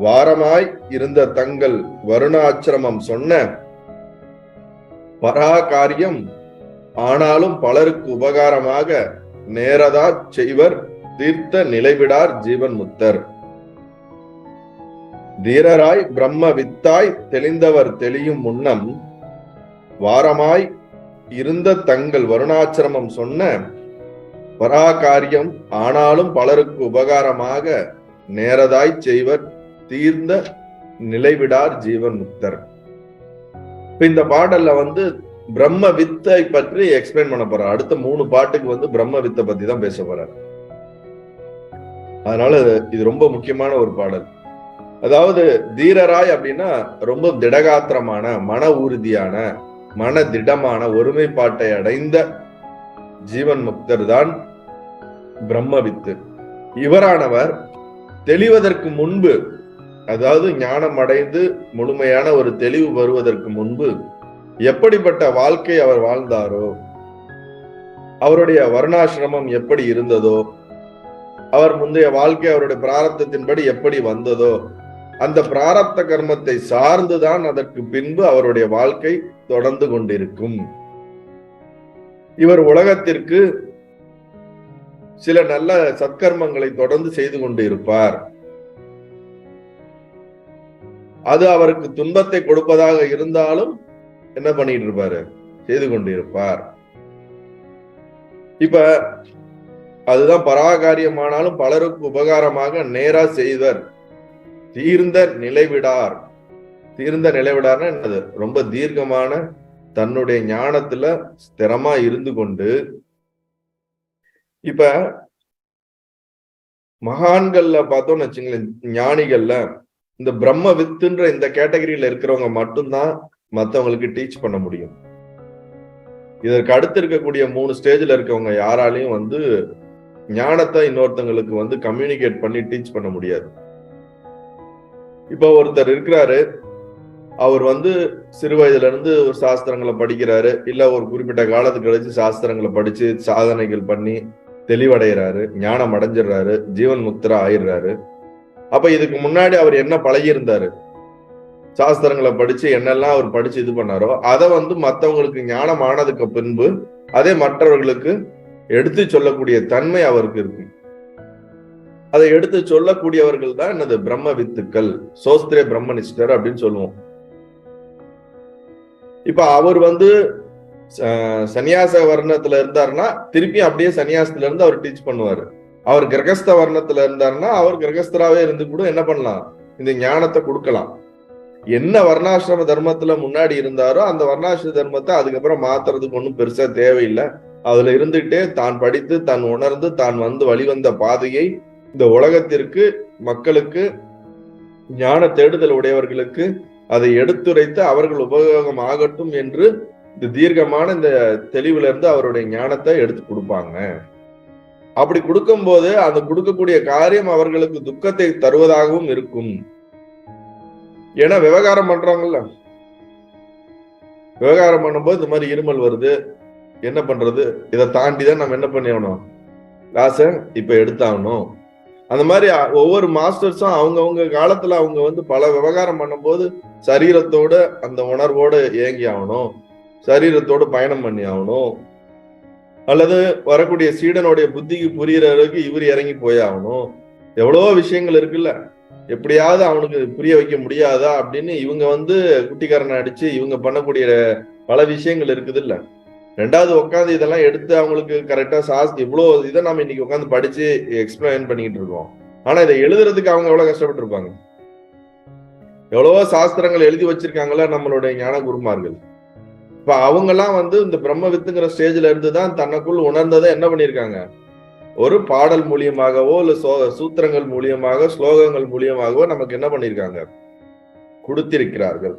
வாரமாய் இருந்த தங்கள் வருணாசிரமம் சொன்ன பராகாரியம் ஆனாலும் பலருக்கு உபகாரமாக நேரதா செய்வர் தீர்த்த நிலைவிடார் ஜீவன் முக்தர். தீரராய் பிரம்மவித்தாய் தெளிந்தவர் தெளியும் முன்னம் வாரமாய் இருந்த தங்கள் வருணாசிரமம் சொன்ன பராகாரியம் ஆனாலும் பலருக்கு உபகாரமாக நேரதாய் செய்வர் தீர்ந்த நிலைவிடார் ஜீவன் முக்தர். இந்த பாடல்ல பிரம்ம வித்தை பற்றி எக்ஸ்பிளைன் பண்ண போறார். அடுத்த 3 பாட்டுக்கு பிரம்ம வித்தை பத்தி தான் பேச போறார். அதனால இது ரொம்ப முக்கியமான ஒரு பாடல். அதாவது தீரராய் அப்படின்னா ரொம்ப திடகாத்திரமான, மன உறுதியான, மன திடமான ஒருமைப்பாட்டை அடைந்த ஜீவன் முக்தர் தான் பிரம்மவித்து. இவரானவர் தெளிவதற்கு முன்பு, அதாவது ஞானம் அடைந்து முழுமையான ஒரு தெளிவு வருவதற்கு முன்பு எப்படிப்பட்ட வாழ்க்கை அவர் வாழ்ந்தாரோ, அவருடைய வர்ணாசிரமம் எப்படி இருந்ததோ, அவர் முந்தைய வாழ்க்கை அவருடைய பிராரத்தத்தின்படி எப்படி வந்ததோ, அந்த பிராரப்த கர்மத்தை சார்ந்துதான் அதற்கு பின்பு அவருடைய வாழ்க்கை தொடர்ந்து கொண்டிருக்கும். இவர் உலகத்திற்கு சில நல்ல சத்கர்மங்களை தொடர்ந்து செய்து கொண்டு இருப்பார். அது அவருக்கு துன்பத்தை கொடுப்பதாக இருந்தாலும் என்ன பண்ணிட்டு இருப்பாரு, செய்து கொண்டு இருப்பார். இப்ப அதுதான் பராகாரியமானாலும் பலருக்கு உபகாரமாக நேரா செய்வர் தீர்ந்த நிலைவிடார். தீர்ந்த நிலைவிடார்னா என்னது? ரொம்ப தீர்க்கமான தன்னுடைய ஞானத்துல ஸ்திரமா இருந்து கொண்டு. இப்ப மகான்கள்ல பார்த்தோம்னு வச்சுங்களேன், ஞானிகள்ல இந்த பிரம்ம வித்துன்ற இந்த கேட்டகரியில இருக்கிறவங்க மட்டும்தான் மற்றவங்களுக்கு டீச் பண்ண முடியும். இதற்கு அடுத்து இருக்கக்கூடிய 3 ஸ்டேஜ்ல இருக்கவங்க யாராலையும் ஞானத்தை இன்னொருத்தவங்களுக்கு கம்யூனிகேட் பண்ணி டீச் பண்ண முடியாது. இப்ப ஒருத்தர் இருக்கிறாரு, அவர் சிறு வயதுல இருந்து ஒரு சாஸ்திரங்களை படிக்கிறாரு, இல்ல ஒரு குறிப்பிட்ட காலத்துக்கு கழிச்சு சாஸ்திரங்களை படிச்சு சாதனைகள் பண்ணி தெளிவடைகிறாரு, ஞானம் அடைஞ்சிடுறாரு, ஜீவன் முக்தரா ஆயிடுறாரு. அப்ப இதுக்கு முன்னாடி அவர் என்ன பழகி இருந்தாரு, சாஸ்திரங்களை படிச்சு என்னெல்லாம் அவர் படிச்சு இது பண்ணாரோ அதை மற்றவங்களுக்கு ஞானம் ஆனதுக்கு பின்பு அதே மற்றவர்களுக்கு எடுத்து சொல்லக்கூடிய தன்மை அவருக்கு இருக்கும். அதை எடுத்து சொல்லக்கூடியவர்கள் தான் என்னது? பிரம்ம வித்துக்கள், சோஸ்திரே பிரம்மனிஷ்டர் அப்படின்னு சொல்லுவோம். இப்ப அவர் சன்னியாச வர்ணத்துல இருந்தாருன்னா திருப்பி அப்படியே சன்னியாசத்துல இருந்து அவர் டீச் பண்ணுவாரு. அவர் கிரகஸ்த வர்ணத்துல இருந்தாருன்னா அவர் கிரகஸ்தராவே இருந்து கூட என்ன பண்ணலாம், இந்த ஞானத்தை கொடுக்கலாம். என்ன வர்ணாசிரம தர்மத்துல முன்னாடி இருந்தாரோ அந்த வர்ணாசிரம தர்மத்தை அதுக்கப்புறம் மாத்துறதுக்கு ஒன்றும் பெருசா தேவையில்லை. அதுல இருந்துட்டே தான் படித்து தான் உணர்ந்து தான் வழிவந்த பாதையை இந்த உலகத்திற்கு, மக்களுக்கு, ஞான தேடுதல் உடையவர்களுக்கு அதை எடுத்துரைத்து அவர்கள் உபயோகம் ஆகட்டும் என்று இந்த தீர்க்கமான இந்த தெளிவுல இருந்து அவருடைய ஞானத்தை எடுத்து கொடுப்பாங்க. அப்படி கொடுக்கும் போது அந்த கொடுக்கக்கூடிய காரியம் அவர்களுக்கு துக்கத்தை தருவதாகவும் இருக்கும். ஏன்னா விவகாரம் பண்றாங்கல்ல, விவகாரம் பண்ணும்போது இந்த மாதிரி இருமல் வருது, என்ன பண்றது, இதை தாண்டிதான் நம்ம என்ன பண்ணிடணும், காசை இப்ப எடுத்தாகணும். அந்த மாதிரி ஒவ்வொரு மாஸ்டர்ஸும் அவங்கவுங்க காலத்துல அவங்க பல விவகாரம் பண்ணும்போது சரீரத்தோட அந்த உணர்வோடு ஏங்கி ஆகணும், சரீரத்தோடு பயணம் பண்ணி ஆகணும், அல்லது வரக்கூடிய சீடனுடைய புத்திக்கு புரியுற அளவுக்கு இவர் இறங்கி போயாகணும். எவ்வளவோ விஷயங்கள் இருக்குல்ல. எப்படியாவது அவனுக்கு புரிய வைக்க முடியாதா அப்படின்னு இவங்க குட்டிக்காரனை அடிச்சு இவங்க பண்ணக்கூடிய பல விஷயங்கள் இருக்குது இல்ல. ரெண்டாவது உட்காந்து இதெல்லாம் எடுத்து அவங்களுக்கு கரெக்டா இவ்வளவு இதை நம்ம இன்னைக்கு உட்காந்து படிச்சு எக்ஸ்பிளைன் பண்ணிக்கிட்டு இருக்கோம். ஆனா இதை எழுதுறதுக்கு அவங்க எவ்வளவு கஷ்டப்பட்டு இருப்பாங்க. எவ்வளவோ சாஸ்திரங்கள் எழுதி வச்சிருக்காங்களா நம்மளுடைய ஞான குருமார்கள். இப்ப அவங்க எல்லாம் இந்த பிரம்ம வித்துங்கிற ஸ்டேஜ்ல இருந்துதான் தனக்குள் உணர்ந்ததை என்ன பண்ணிருக்காங்க, ஒரு பாடல் மூலியமாகவோ இல்ல சூத்திரங்கள் மூலியமாக ஸ்லோகங்கள் மூலியமாகவோ நமக்கு என்ன பண்ணிருக்காங்க, கொடுத்திருக்கிறார்கள்.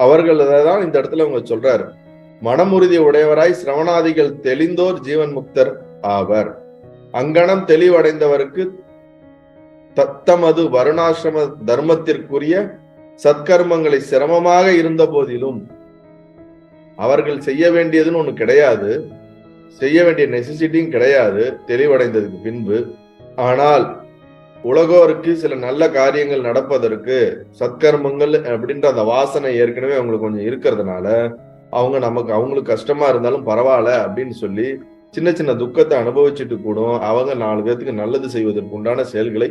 அவர்கள் தான் இந்த இடத்துல அவங்க சொல்றாரு, மனமுறுதி உடையவராய் சிரவணாதிகள் தெளிந்தோர் ஜீவன் முக்தர் ஆவர். அங்கனம் தெளிவடைந்தவருக்கு தத்தமது வருணாசிரம தர்மத்திற்குரிய சத்கர்மங்களை சிரமமாக இருந்த போதிலும் அவர்கள் செய்ய வேண்டியதுன்னு ஒண்ணு கிடையாது, செய்ய வேண்டிய நெசசிட்டியும் கிடையாது தெளிவடைந்ததுக்கு பின்பு. ஆனால் உலகோருக்கு சில நல்ல காரியங்கள் நடப்பதற்கு சத்கர்மங்கள் அப்படின்ற அந்த வாசனை ஏற்கனவே அவங்களுக்கு கொஞ்சம் இருக்கிறதுனால அவங்களுக்கு கஷ்டமா இருந்தாலும் பரவாயில்ல அப்படின்னு சொல்லி சின்ன சின்ன துக்கத்தை அனுபவிச்சுட்டு கூட அவங்க 4 பேருக்கு நல்லது செய்வதற்கு உண்டான செயல்களை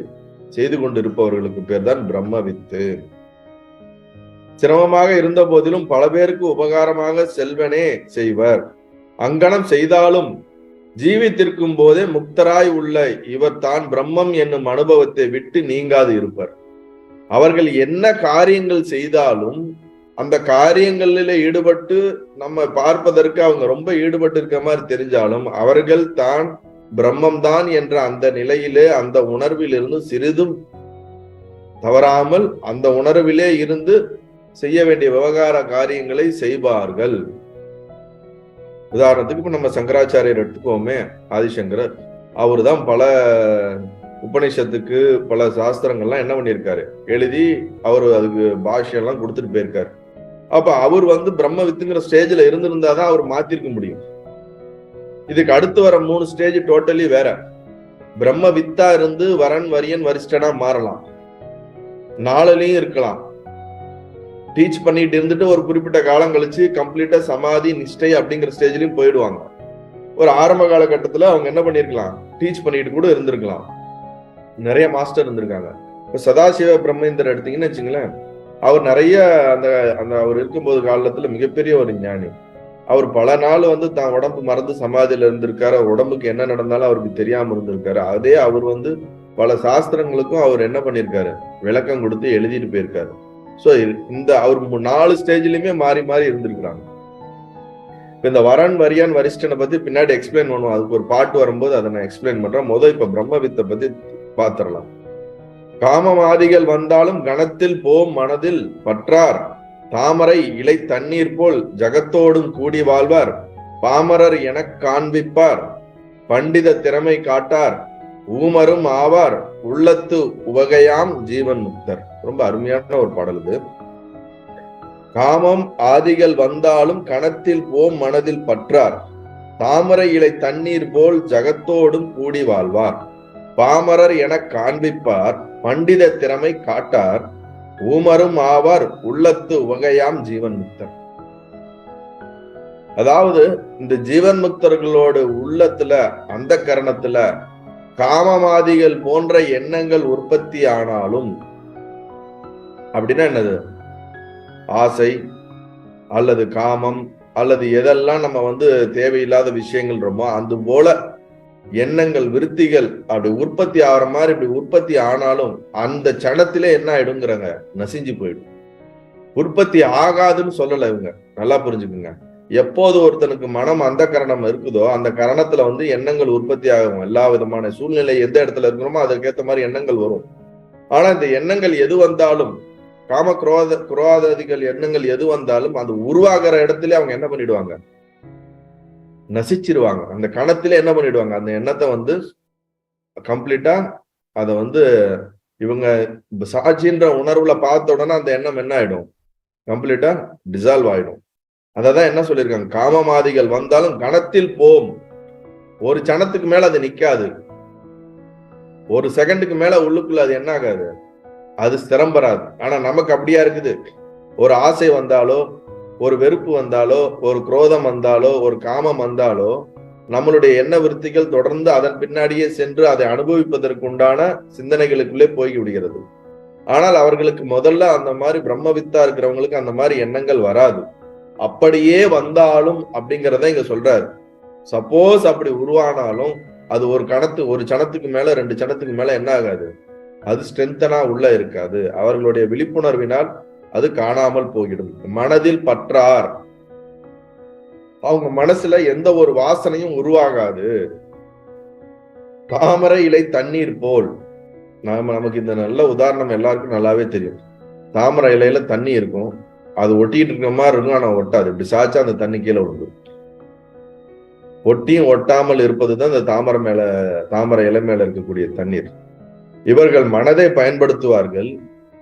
செய்து கொண்டு இருப்பவர்களுக்கு பேர் தான் பிரம்ம வித்து. சிரமமாக இருந்த போதிலும் பல பேருக்கு உபகாரமாக செல்வனே செய்வர். அங்கனம் செய்தாலும் ஜீவித்திருக்கும் போதே முக்தராய் உள்ள இவர் தான் பிரம்மம் என்னும் அனுபவத்தை விட்டு நீங்காது இருப்பர். அவர்கள் என்ன காரியங்கள் செய்தாலும் அந்த காரியங்களில ஈடுபட்டு நம்ம பார்ப்பதற்கு அவங்க ரொம்ப ஈடுபட்டு இருக்க மாதிரி தெரிஞ்சாலும் அவர்கள் தான் பிரம்மம் தான் என்ற அந்த நிலையிலே அந்த உணர்வில் இருந்து சிறிதும் தவறாமல் அந்த உணர்விலே இருந்து செய்ய வேண்டிய விவகார காரியங்களை செய்வார்கள். உதாரணத்துக்கு இப்ப நம்ம சங்கராச்சாரியர் எடுத்துக்கோமே, ஆதிசங்கரர், அவரு தான் பல உபநிஷத்துக்கு பல சாஸ்திரங்கள்லாம் என்ன பண்ணியிருக்காரு, எழுதி அவரு அதுக்கு பாஷ்யம் கொடுத்துட்டு போயிருக்காரு. அப்ப அவர் பிரம்ம வித்துங்கிற ஸ்டேஜ்ல இருந்திருந்தாதான் அவர் மாத்திருக்க முடியும். இதுக்கு அடுத்து வர 3 ஸ்டேஜ் டோட்டலி வேற. பிரம்ம வித்தா இருந்து வரன் வரியன் வரிஷ்டனா மாறலாம், 4லயும் இருக்கலாம். டீச் பண்ணிட்டு இருந்துட்டு ஒரு குறிப்பிட்ட காலம் கழிச்சு கம்ப்ளீட்டா சமாதி நிஷ்டை அப்படிங்கிற ஸ்டேஜ்லயும் போயிடுவாங்க. ஒரு ஆரம்ப காலகட்டத்துல அவங்க என்ன பண்ணிருக்கலாம், டீச் பண்ணிட்டு கூட இருந்திருக்கலாம். நிறைய மாஸ்டர் இருந்திருக்காங்க. இப்ப சதாசிவ பிரம்மேந்திரர் எடுத்தீங்கன்னு வச்சுங்களேன், அவர் நிறைய அந்த அந்த அவர் இருக்கும்போது காலத்துல மிகப்பெரிய ஒரு ஞானி. அவர் பல நாள் தான் உடம்பு மறந்து சமாதியில இருந்திருக்காரு. உடம்புக்கு என்ன நடந்தாலும் அவருக்கு தெரியாம இருந்திருக்காரு. அதே அவர் பல சாஸ்திரங்களுக்கும் அவர் என்ன பண்ணிருக்காரு, விளக்கம் கொடுத்து எழுதிட்டு போயிருக்காரு. சோ இந்த அவர் 4 ஸ்டேஜ்லயுமே மாறி மாறி இருந்திருக்கிறாங்க. இந்த வரன் வரியான் வரிஷ்டனை பத்தி பின்னாடி எக்ஸ்பிளைன் பண்ணுவோம், அதுக்கு ஒரு பாட்டு வரும்போது அதை நான் எக்ஸ்பிளைன் பண்றேன். இப்ப பிரம்ம வித்தை பத்தி பாத்திரலாம். காமமாதிகள் வந்தாலும் கணத்தில் போம் மனதில் பற்றார். தாமரை இலை தண்ணீர் போல் ஜகத்தோடும் கூடி வாழ்வார். பாமரர் எனக் காண்பிப்பார். பண்டித திறமை காட்டார். ஊமரும் ஆவார். உள்ளத்து உவகையாம் ஜீவன் முக்தர். ரொம்ப அருமையான ஒரு பாடல் இது. காமம் ஆதிகள் வந்தாலும் கணத்தில் போம் மனதில் பற்றார். தாமரை இலை தண்ணீர் போல் ஜகத்தோடும் கூடி வாழ்வார். பாமரர் எனக் காண்பிப்பார். பண்டித திறமை காட்டார். ஊமரும் ஆவார். உள்ளத்து உவகையாம் ஜீவன் முக்தர். அதாவது இந்த ஜீவன் முக்தர்களோட உள்ளத்துல அந்த கரணத்துல காமமாதிகள் போன்ற எண்ணங்கள் உற்பத்தி ஆனாலும், அப்படின்னா என்னது, ஆசை அல்லது காமம் அல்லது எதெல்லாம் நம்ம தேவையில்லாத விஷயங்கள் ரொம்ப அது போல எண்ணங்கள் விருத்திகள் அப்படி உற்பத்தி ஆகிற மாதிரி இப்படி உற்பத்தி ஆனாலும் அந்த சடத்திலே என்ன ஆயிடுங்கிறாங்க, நசிஞ்சு போயிடும். உற்பத்தி ஆகாதுன்னு சொல்லல இவங்க, நல்லா புரிஞ்சுக்குங்க. எப்போது ஒருத்தனுக்கு மனம் அந்த கரணம் இருக்குதோ அந்த கரணத்துல எண்ணங்கள் உற்பத்தி ஆகும். எல்லா விதமான சூழ்நிலை எந்த இடத்துல இருக்கிறோமோ அதற்கேற்ற மாதிரி எண்ணங்கள் வரும். ஆனா இந்த எண்ணங்கள் எது வந்தாலும், காம குரோதாதிகள் எண்ணங்கள் எது வந்தாலும் அது உருவாகிற இடத்துல அவங்க என்ன பண்ணிடுவாங்க, நசிச்சிருவாங்க. அந்த கணத்திலே என்ன பண்ணிடுவாங்க, அந்த எண்ணத்தை கம்ப்ளீட்டா அதை இவங்க சாட்சின்ற உணர்வுல பார்த்த உடனே அந்த எண்ணம் என்ன ஆயிடும், கம்ப்ளீட்டா டிசால்வ் ஆயிடும். அததான் என்ன சொல்லியிருக்காங்க, காமமாதிகள் வந்தாலும் கணத்தில் போம். ஒரு சனத்துக்கு மேல அது நிக்காது, ஒரு செகண்டுக்கு மேல உள்ளுக்குள்ள அது என்ன ஆகாது, அது ஸ்திரம்பராது. ஆனா நமக்கு அப்படியா இருக்குது, ஒரு ஆசை வந்தாலோ ஒரு வெறுப்பு வந்தாலோ ஒரு குரோதம் வந்தாலோ ஒரு காமம் வந்தாலோ நம்மளுடைய எண்ண விருத்திகள் தொடர்ந்து அதன் பின்னாடியே சென்று அதை அனுபவிப்பதற்கு உண்டான சிந்தனைகளுக்குள்ளே போய் விடுகிறது. ஆனால் அவர்களுக்கு முதல்ல அந்த மாதிரி பிரம்மவித்தா இருக்கிறவங்களுக்கு அந்த மாதிரி எண்ணங்கள் வராது. அப்படியே வந்தாலும் அப்படிங்கிறத இங்க சொல்றாரு. சப்போஸ் அப்படி உருவானாலும் அது ஒரு சனத்துக்கு மேல 2 சனத்துக்கு மேல என்ன ஆகாது, அது ஸ்ட்ரென்தனா உள்ள இருக்காது. அவர்களுடைய விழிப்புணர்வினால் அது காணாமல் போயிடும். மனதில் பற்றார், அவங்க மனசுல எந்த ஒரு வாசனையும் உருவாகாது. தாமரை இலை தண்ணீர் போல். நமக்கு இந்த நல்ல உதாரணம் எல்லாருக்கும் நல்லாவே தெரியும். தாமரை இலையில தண்ணி இருக்கும், அது ஒட்டிட்டு இருக்கிற மாதிரி இருக்கும், ஆனா ஒட்டாது. இப்படி சாச்சா அந்த தண்ணி கீழே விழுந்து. ஒட்டியும் ஒட்டாமல் இருப்பதுதான் இந்த தாமரை இலை மேல இருக்கக்கூடிய தண்ணீர். இவர்கள் மனதை பயன்படுத்துவார்கள்,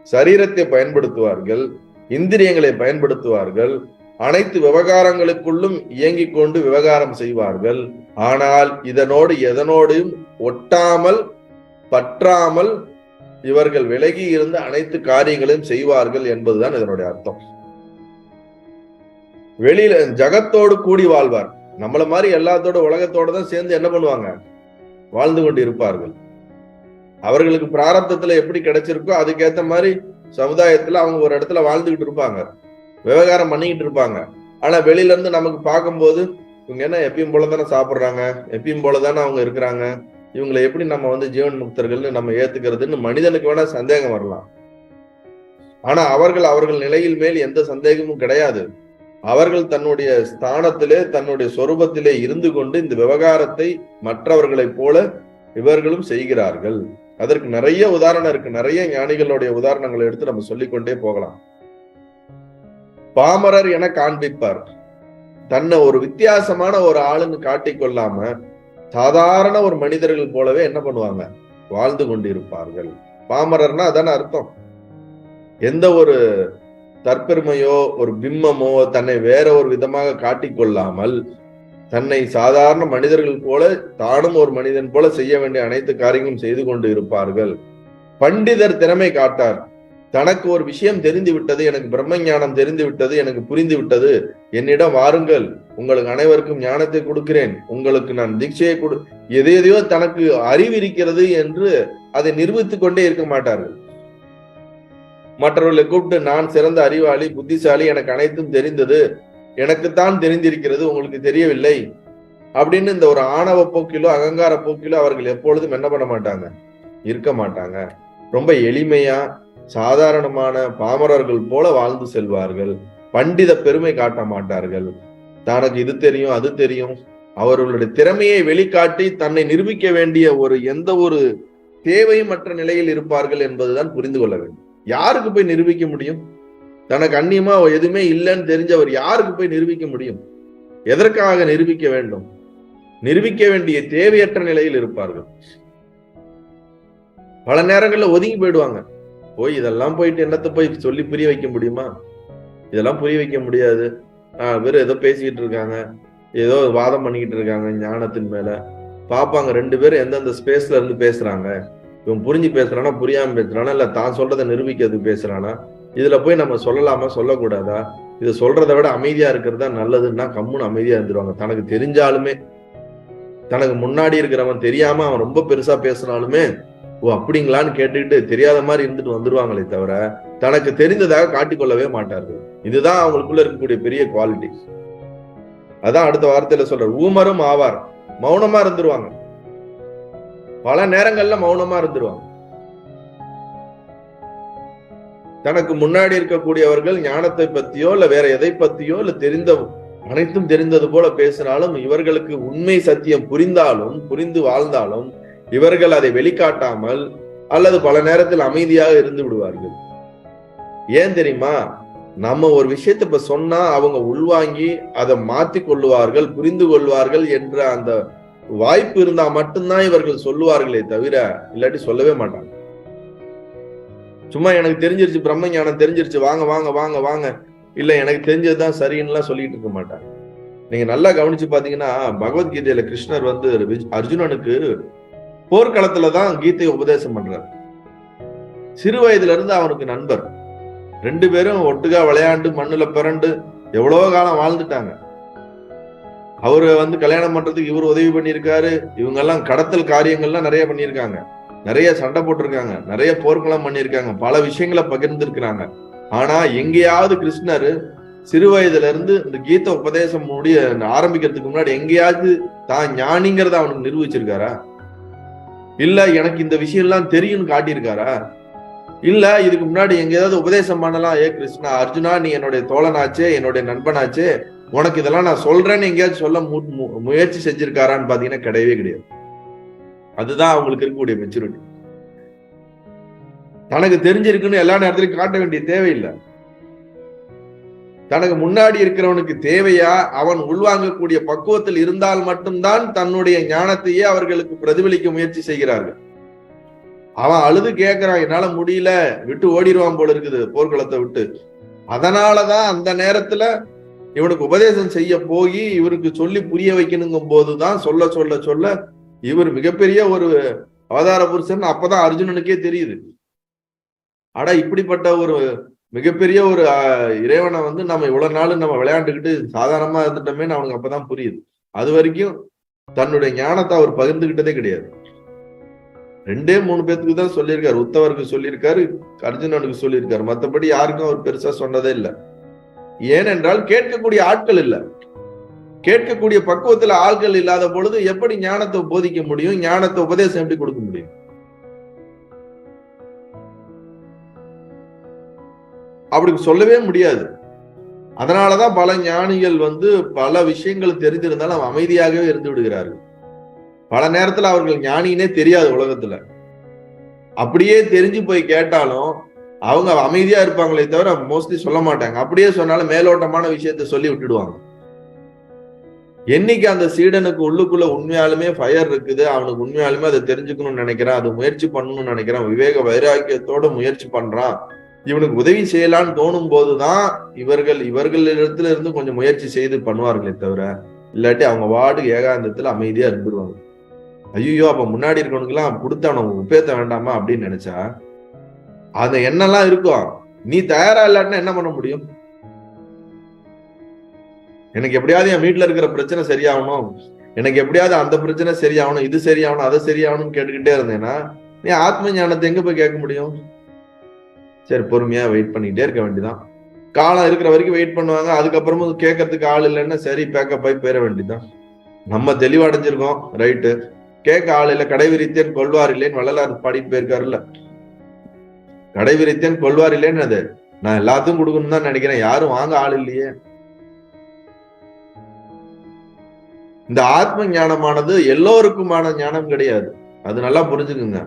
சரீரத்தை பயன்படுத்துவார்கள், இந்திரியங்களை பயன்படுத்துவார்கள், அனைத்து விவகாரங்களுக்குள்ளும் இயங்கிக் கொண்டு விவகாரம் செய்வார்கள். ஆனால் எதனோடும் ஒட்டாமல் பற்றாமல் இவர்கள் விலகி இருந்து அனைத்து காரியங்களையும் செய்வார்கள் என்பதுதான் இதனுடைய அர்த்தம். வெளியில ஜகத்தோடு கூடி வாழ்வார். நம்மள மாதிரி எல்லாத்தோட உலகத்தோட தான் சேர்ந்து என்ன பண்ணுவாங்க, வாழ்ந்து கொண்டு இருப்பார்கள். அவர்களுக்கு பிராரப்தத்துல எப்படி கிடைச்சிருக்கோ அதுக்கேற்ற மாதிரி சமுதாயத்துல அவங்க ஒரு இடத்துல வாழ்ந்துகிட்டு இருப்பாங்க, விவகாரம் பண்ணிக்கிட்டு இருப்பாங்க. ஆனா வெளியில இருந்து நமக்கு பார்க்கும்போது இவங்க என்ன எப்பயும் போலதானே சாப்பிடுறாங்க, எப்பயும் போலதானே அவங்க இருக்கிறாங்க, இவங்களை எப்படி நம்ம ஜீவன் முக்தர்கள்னு நம்ம ஏத்துக்கிறதுன்னு மனிதனுக்கு வேணா சந்தேகம் வரலாம். ஆனா அவர்கள் நிலையில் மேல் எந்த சந்தேகமும் கிடையாது. அவர்கள் தன்னுடைய ஸ்தானத்திலே தன்னுடைய சொரூபத்திலே இருந்து கொண்டு இந்த விவகாரத்தை மற்றவர்களைப் போல இவர்களும் செய்கிறார்கள். அதற்கு நிறைய உதாரணம் இருக்கு. நிறைய ஞானிகளுடைய உதாரணங்களை எடுத்து நம்ம சொல்லிக்கொண்டே போகலாம். பாமரர் என காண்பிப்பார். தன்னை ஒரு வித்தியாசமான ஒரு ஆளுன்னு காட்டிக்கொள்ளாம சாதாரண ஒரு மனிதர்கள் போலவே என்ன பண்ணுவாங்க, வாழ்ந்து கொண்டிருப்பார்கள். பாமரர்னா அதான அர்த்தம். எந்த ஒரு தற்பெருமையோ ஒரு பிம்பமோ தன்னை வேற ஒரு விதமாக காட்டிக்கொள்ளாமல் தன்னை சாதாரண மனிதர்கள் போல தானும் ஒரு மனிதன் போல செய்ய வேண்டிய அனைத்து காரியங்களும் செய்து கொண்டு இருப்பார்கள். பண்டிதர் திறமை காட்டார். தனக்கு ஒரு விஷயம் தெரிந்து விட்டது, எனக்கு பிரம்ம ஞானம் தெரிந்து விட்டது, எனக்கு புரிந்து விட்டது, என்னிடம் வாருங்கள், உங்களுக்கு அனைவருக்கும் ஞானத்தை கொடுக்கிறேன், உங்களுக்கு நான் தீட்சையை எதையோ தனக்கு அறிவு இருக்கிறது என்று அதை நிரூபித்துக் கொண்டே இருக்க மாட்டார்கள். மற்றவர்களை கூப்பிட்டு நான் சிறந்த அறிவாளி, புத்திசாலி, எனக்கு அனைத்தும் தெரிந்தது, எனக்குத்தான் தெரிந்திருக்கிறது, உங்களுக்கு தெரியவில்லை அப்படின்னு இந்த ஒரு ஆணவ போக்கிலோ அகங்கார போக்கிலோ அவர்கள் எப்பொழுதும் என்ன பண்ண மாட்டாங்க, இருக்க மாட்டாங்க. ரொம்ப எளிமையா சாதாரணமான பாமரர்கள் போல வாழ்ந்து செல்வார்கள். பண்டித பெருமை காட்ட மாட்டார்கள். தனக்கு இது தெரியும் அது தெரியும், அவர்களுடைய திறமையை வெளிக்காட்டி தன்னை நிரூபிக்க வேண்டிய எந்த ஒரு தேவையும் மற்ற நிலையில் இருப்பார்கள் என்பதுதான் புரிந்து கொள்ள வேண்டும். யாருக்கு போய் நிரூபிக்க முடியும்? தனக்கு அந்நியமா எதுவுமே இல்லைன்னு தெரிஞ்சவர் யாருக்கு போய் நிரூபிக்க முடியும்? எதற்காக நிரூபிக்க வேண்டும்? நிரூபிக்க வேண்டிய தேவையற்ற நிலையில் இருப்பார்கள். பல நேரங்கள்ல ஒதுங்கி போயிடுவாங்க. இதெல்லாம் போயிட்டு என்னத்தை போய் சொல்லி புரிய வைக்க முடியுமா? இதெல்லாம் புரிய வைக்க முடியாது. வெறும் ஏதோ பேசிக்கிட்டு இருக்காங்க, ஏதோ வாதம் பண்ணிக்கிட்டு இருக்காங்க ஞானத்தின் மேல. பாப்பாங்க 2 பேரும் எந்தெந்த ஸ்பேஸ்ல இருந்து பேசுறாங்க, இவன் புரிஞ்சு பேசுறானா புரியாம பேசுறானா, இல்ல தான் சொல்றதை நிரூபிக்கிறதுக்கு பேசுறானா, இதுல போய் நம்ம சொல்லலாமா சொல்லக்கூடாதா, இதை சொல்றதை விட அமைதியா இருக்கிறது தான் நல்லதுன்னா கம்முன்னு அமைதியா இருந்துருவாங்க. தனக்கு தெரிஞ்சாலுமே, தனக்கு முன்னாடி இருக்கிறவன் தெரியாம அவன் ரொம்ப பெருசா பேசினாலுமே அப்படிங்களான்னு கேட்டுக்கிட்டு தெரியாத மாதிரி இருந்துட்டு வந்துருவாங்களே தவிர தனக்கு தெரிந்ததாக காட்டிக்கொள்ளவே மாட்டார்கள். இதுதான் அவங்களுக்குள்ள இருக்கக்கூடிய பெரிய குவாலிட்டி. அதான் அடுத்த வார்த்தையில சொல்ற, ஊமரும் ஆவார். மௌனமா இருந்துருவாங்க. பல நேரங்கள்ல மௌனமா இருந்துருவாங்க. தனக்கு முன்னாடி இருக்கக்கூடியவர்கள் ஞானத்தை பத்தியோ இல்ல வேற எதை பத்தியோ இல்ல அனைத்தும் தெரிந்தது போல பேசினாலும், இவர்களுக்கு உண்மை சத்தியம் புரிந்து வாழ்ந்தாலும் இவர்கள் அதை வெளிக்காட்டாமல் அல்லது பல நேரத்தில் அமைதியாக இருந்து விடுவார்கள். ஏன் தெரியுமா? நம்ம ஒரு விஷயத்தை இப்ப சொன்னா அவங்க உள்வாங்கி அதை மாத்தி கொள்ளுவார்கள், புரிந்து கொள்வார்கள் என்ற அந்த வாய்ப்பு இருந்தா மட்டும்தான் இவர்கள் சொல்லுவார்களே தவிர இல்லாட்டி சொல்லவே மாட்டாங்க. சும்மா எனக்கு தெரிஞ்சிருச்சு, பிரம்ம ஞானம் தெரிஞ்சிருச்சு, வாங்க வாங்க வாங்க வாங்க, இல்ல எனக்கு தெரிஞ்சதுதான் சரின்னு சொல்லிட்டு இருக்க மாட்டாங்க. நீங்க நல்லா கவனிச்சு பாத்தீங்கன்னா பகவத்கீதையில கிருஷ்ணர் அர்ஜுனனுக்கு போர்க்களத்துலதான் கீதையை உபதேசம் பண்றாரு. சிறு வயதுல இருந்து அவனுக்கு நண்பர். 2 பேரும் ஒட்டுக்கா விளையாண்டு மண்ணுல பிறண்டு எவ்வளவோ காலம் வாழ்ந்துட்டாங்க. அவரு கல்யாணம் பண்றதுக்கு இவர் உதவி பண்ணியிருக்காரு. இவங்க எல்லாம் கடத்தல் காரியங்கள்லாம் நிறைய பண்ணியிருக்காங்க. நிறைய சண்டை போட்டிருக்காங்க, நிறைய போர்க்களம் பண்ணியிருக்காங்க, பல விஷயங்களை பகிர்ந்திருக்கிறாங்க. ஆனா எங்கேயாவது கிருஷ்ணர் சிறு வயதுல இருந்து இந்த கீத உபதேசம் ஆரம்பிக்கிறதுக்கு முன்னாடி எங்கேயாவது தான் ஞானிங்கிறத அவனுக்கு நிரூபிச்சிருக்காரா? இல்ல எனக்கு இந்த விஷயம் எல்லாம் தெரியும்னு காட்டியிருக்காரா? இல்ல இதுக்கு முன்னாடி எங்கேயாவது உபதேசம் பண்ணலாம், ஏ கிருஷ்ணா, அர்ஜுனா நீ என்னுடைய தோழனாச்சே, என்னுடைய நண்பனாச்சே, உனக்கு இதெல்லாம் நான் சொல்றேன்னு எங்கேயாவது சொல்ல முயற்சி செஞ்சிருக்காரான்னு பாத்தீங்கன்னா கிடையவே கிடையாது. அதுதான் அவங்களுக்கு இருக்கக்கூடிய மெச்சூரிட்டி. தனக்கு தெரிஞ்சிருக்குன்னு எல்லா நேரத்திலையும் காட்ட வேண்டிய தேவையில்லை. தனக்கு முன்னாடி இருக்கிறவனுக்கு தேவையா அவன் உள்வாங்கக்கூடிய பக்குவத்தில் இருந்தால் மட்டும்தான் தன்னுடைய ஞானத்தையே அவர்களுக்கு பிரதிபலிக்க முயற்சி செய்கிறார்கள். அவன் அழுது கேட்கிறான், என்னால முடியல, விட்டு ஓடிடுவான் போல இருக்குது போர்க்களத்தை விட்டு. அதனாலதான் அந்த நேரத்துல இவனுக்கு உபதேசம் செய்ய போய் இவருக்கு சொல்லி புரிய வைக்கணுங்கும் போதுதான் சொல்ல சொல்ல சொல்ல இவர் மிகப்பெரிய ஒரு அவதார புருஷன் அப்பதான் அர்ஜுனனுக்கே தெரியுது. ஆனா இப்படிப்பட்ட ஒரு மிகப்பெரிய ஒரு இறைவனை நம்ம இவ்வளவு நாள் நம்ம விளையாண்டுக்கிட்டு சாதாரணமா இருந்துட்டோமே அவனுக்கு அப்பதான் புரியுது. அது வரைக்கும் தன்னுடைய ஞானத்தை அவர் பகிர்ந்துகிட்டதே கிடையாது. 2-3 பேத்துக்கு தான் சொல்லியிருக்காரு. உத்தவருக்கு சொல்லியிருக்காரு, அர்ஜுனனுக்கு சொல்லியிருக்காரு. மற்றபடி யாருக்கும் அவர் பெருசா சொன்னதே இல்லை. ஏனென்றால் கேட்கக்கூடிய ஆட்கள் இல்லை. கேட்கக்கூடிய பக்குவத்துல ஆட்கள் இல்லாத பொழுது எப்படி ஞானத்தை போதிக்க முடியும்? ஞானத்தை உபதேசம் எப்படி கொடுக்க முடியும்? அப்படி சொல்லவே முடியாது. அதனாலதான் பல ஞானிகள் பல விஷயங்கள் தெரிந்திருந்தாலும் அமைதியாகவே இருந்து விடுகிறார்கள். பல நேரத்துல அவர்கள் ஞானினே தெரியாது உலகத்துல. அப்படியே தெரிஞ்சு போய் கேட்டாலும் அவங்க அமைதியா இருப்பாங்களே தவிர மோஸ்ட்லி சொல்ல மாட்டாங்க. அப்படியே சொன்னாலும் மேலோட்டமான விஷயத்த சொல்லி விட்டுடுவாங்க. என்னைக்கு அந்த சீடனுக்கு உள்ளுக்குள்ள உண்மையாலுமே ஃபயர் இருக்குது, அவனுக்கு உண்மையாலுமே அதை தெரிஞ்சுக்கணும்னு நினைக்கிறான், அது முயற்சி பண்ணணும்னு நினைக்கிறான், விவேக வைராக்கியத்தோட முயற்சி பண்றான், இவனுக்கு உதவி செய்யலான்னு தோணும் போதுதான் இவர்களிடத்துல இருந்து கொஞ்சம் முயற்சி செய்து பண்ணுவார்களே தவிர, இல்லாட்டி அவங்க வார்டு ஏகாந்தத்துல அமைதியா இருந்துருவாங்க. ஐயோ அப்ப முன்னாடி இருக்கவனுக்கு எல்லாம் கொடுத்த அவனுக்கு உபேத்த வேண்டாமா அப்படின்னு நினைச்சா அந்த எண்ணெல்லாம் இருக்கும். நீ தயாரா இல்லாட்டினா என்ன பண்ண முடியும்? எனக்கு எப்படியாவது என் வீட்டுல இருக்கிற பிரச்சனை சரியாகணும், எனக்கு எப்படியாவது அந்த பிரச்சனை சரியாகணும், இது சரியாகணும், அதை சரியாகணும்னு கேட்டுக்கிட்டே இருந்தேன்னா நீ ஆத்ம ஞானத்தை எங்க போய் கேட்க முடியும்? சரி, பொறுமையா வெயிட் பண்ணிக்கிட்டே இருக்க வேண்டியதான். காலம் இருக்கிற வரைக்கும் வெயிட் பண்ணுவாங்க. அதுக்கப்புறமும் கேட்கறதுக்கு ஆள் இல்லைன்னா சரி பேக்கப் ஆகி போயிட வேண்டியதான். நம்ம தெளிவடைஞ்சிருக்கோம், ரைட்டு. கேட்க ஆள் இல்லை. கடைவிரித்தேன் கொள்வார் இல்லைன்னு வள்ளலார் பாடிட்டு போயிருக்காருல்ல. கடைவிரித்தேன் கொள்வார் இல்லைன்னு அது நான் எல்லாத்துக்கும் கொடுக்கணும்னு தான் நினைக்கிறேன், யாரும் வாங்க ஆள் இல்லையே. இந்த ஆத்ம ஞானமானது எல்லோருக்குமான ஞானம் கிடையாது. அது நல்லா புரிஞ்சுக்குங்க.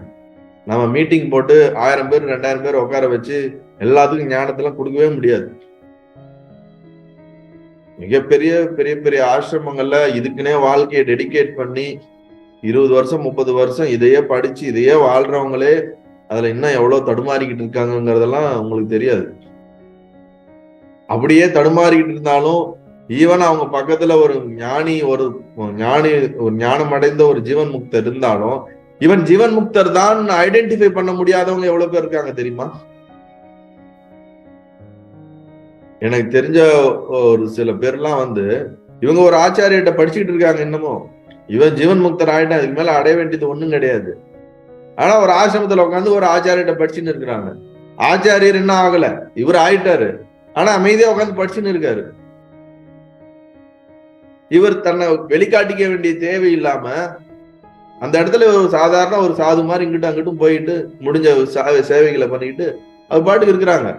நம்ம மீட்டிங் போட்டு 1000 பேர் 2000 பேர் உட்கார வச்சு எல்லாத்துக்கும் ஞானத்தெல்லாம் கொடுக்கவே முடியாது. மிகப்பெரிய பெரிய பெரிய ஆசிரமங்கள்ல இதுக்குன்னே வாழ்க்கையை டெடிகேட் பண்ணி 20 வருஷம் 30 வருஷம் இதையே படிச்சு இதையே வாழ்றவங்களே அதுல இன்னும் எவ்வளவு தடுமாறிக்கிட்டு இருக்காங்கிறதெல்லாம் உங்களுக்கு தெரியாது. அப்படியே தடுமாறிக்கிட்டு இருந்தாலும் ஈவன் அவங்க பக்கத்துல ஒரு ஞானம் அடைந்த ஒரு ஜீவன் முக்தர் இருந்தாலும் இவன் ஜீவன் முக்தர் தான் ஐடென்டிஃபை பண்ண முடியாதவங்க எவ்வளவு பேர் இருக்காங்க தெரியுமா? எனக்கு தெரிஞ்ச ஒரு சில பேர்லாம் இவங்க ஒரு ஆச்சாரியர்கிட்ட படிச்சுக்கிட்டு இருக்காங்க இன்னமும். இவன் ஜீவன் முக்தர் ஆயிட்டா இதுக்கு மேல அடைய வேண்டியது ஒண்ணும் கிடையாது. ஆனா ஒரு ஆசிரமத்துல உட்காந்து ஒரு ஆச்சாரியர்கிட்ட படிச்சுன்னு இருக்கிறாங்க. ஆச்சாரியர் என்ன ஆகல, இவர் ஆயிட்டாரு. ஆனா அமைதியா உட்காந்து படிச்சுன்னு இருக்காரு. இவர் தன்னை வெளிக்காட்டிக்க வேண்டிய தேவை இல்லாம அந்த இடத்துல ஒரு சாதாரண ஒரு சாது மாதிரி இங்கிட்டும் அங்கிட்டும் போயிட்டு முடிஞ்ச சேவைகளை பண்ணிட்டு அவர் பாட்டுக்கு இருக்கிறாங்க.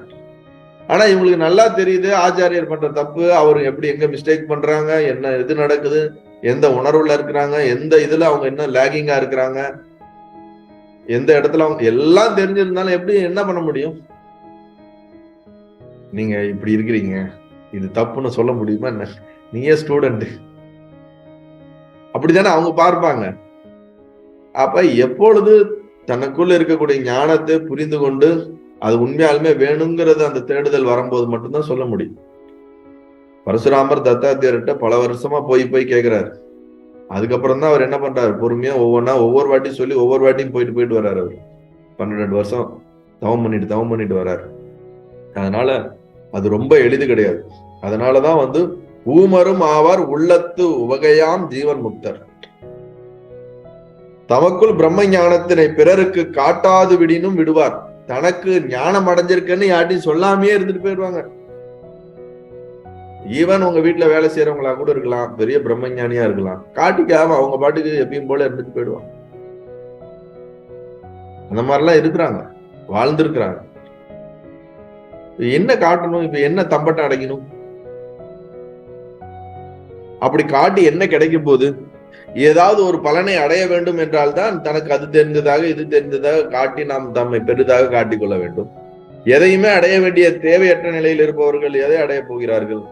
ஆனா இவங்களுக்கு நல்லா தெரியுது ஆச்சாரியர் பண்ற தப்பு, அவர் எப்படி எங்க மிஸ்டேக் பண்றாங்க, என்ன இது நடக்குது, எந்த உணர்வுல இருக்கிறாங்க, எந்த இதுல அவங்க என்ன லேகிங்கா இருக்கிறாங்க, எந்த இடத்துல அவங்க எல்லாம் தெரிஞ்சிருந்தாலும் எப்படி என்ன பண்ண முடியும்? நீங்க இப்படி இருக்கிறீங்க, இது தப்புன்னு சொல்ல முடியுமா என்ன? நீயே ஸ்டூடெண்ட், அப்படித்தானே அவங்க பார்ப்பாங்க. அப்ப எப்பொழுது தனக்குள்ள இருக்கக்கூடிய ஞானத்தை புரிந்து கொண்டு அது உண்மையாலுமே வேணுங்கிறது அந்த தேடுதல் வரும்போது மட்டும்தான் சொல்ல முடியும். பரசுராமர் தத்தாத்தியர்கிட்ட பல வருஷமா போய் கேட்கிறாரு. அதுக்கப்புறம் தான் அவர் என்ன பண்றாரு, பொறுமையா ஒவ்வொரு வாட்டியும் சொல்லி ஒவ்வொரு வாட்டியும் போயிட்டு வர்றாரு. அவர் 12 வருஷம் தவம் பண்ணிட்டு வர்றாரு. அதனால அது ரொம்ப எளிது கிடையாது. அதனாலதான் ஊமரும் ஆவார் உள்ளத்து உவகையாம் ஜீவன் முக்தர். தமக்குள் பிரம்ம ஞானத்தினை பிறருக்கு காட்டாது விடினும் விடுவார். தனக்கு ஞானம் அடைஞ்சிருக்குன்னு யார்ட்டையும் சொல்லாமையே இருந்துட்டு போயிடுவாங்க. ஈவன் உங்க வீட்டுல வேலை செய்யறவங்களா கூட இருக்கலாம், பெரிய பிரம்மஞானியா இருக்கலாம், காட்டிக்காம அவங்க பாட்டுக்கு எப்பயும் போல இருந்துட்டு போயிடுவாங்க. அந்த மாதிரிலாம் இருக்கிறாங்க, வாழ்ந்திருக்கிறாங்க. என்ன காட்டணும்? இப்ப என்ன தம்பட்டம் அடைக்கணும்? அப்படி காட்டி என்ன கிடைக்கும் போது? ஏதாவது ஒரு பலனை அடைய வேண்டும் என்றால் தான் தனக்கு அது தெரிந்ததாக இது தெரிந்ததாக காட்டி நாம் தம்மை பெரிதாக காட்டிக்கொள்ள வேண்டும். எதையுமே அடைய வேண்டிய தேவையற்ற நிலையில் இருப்பவர்கள் எதை அடைய போகிறார்கள்?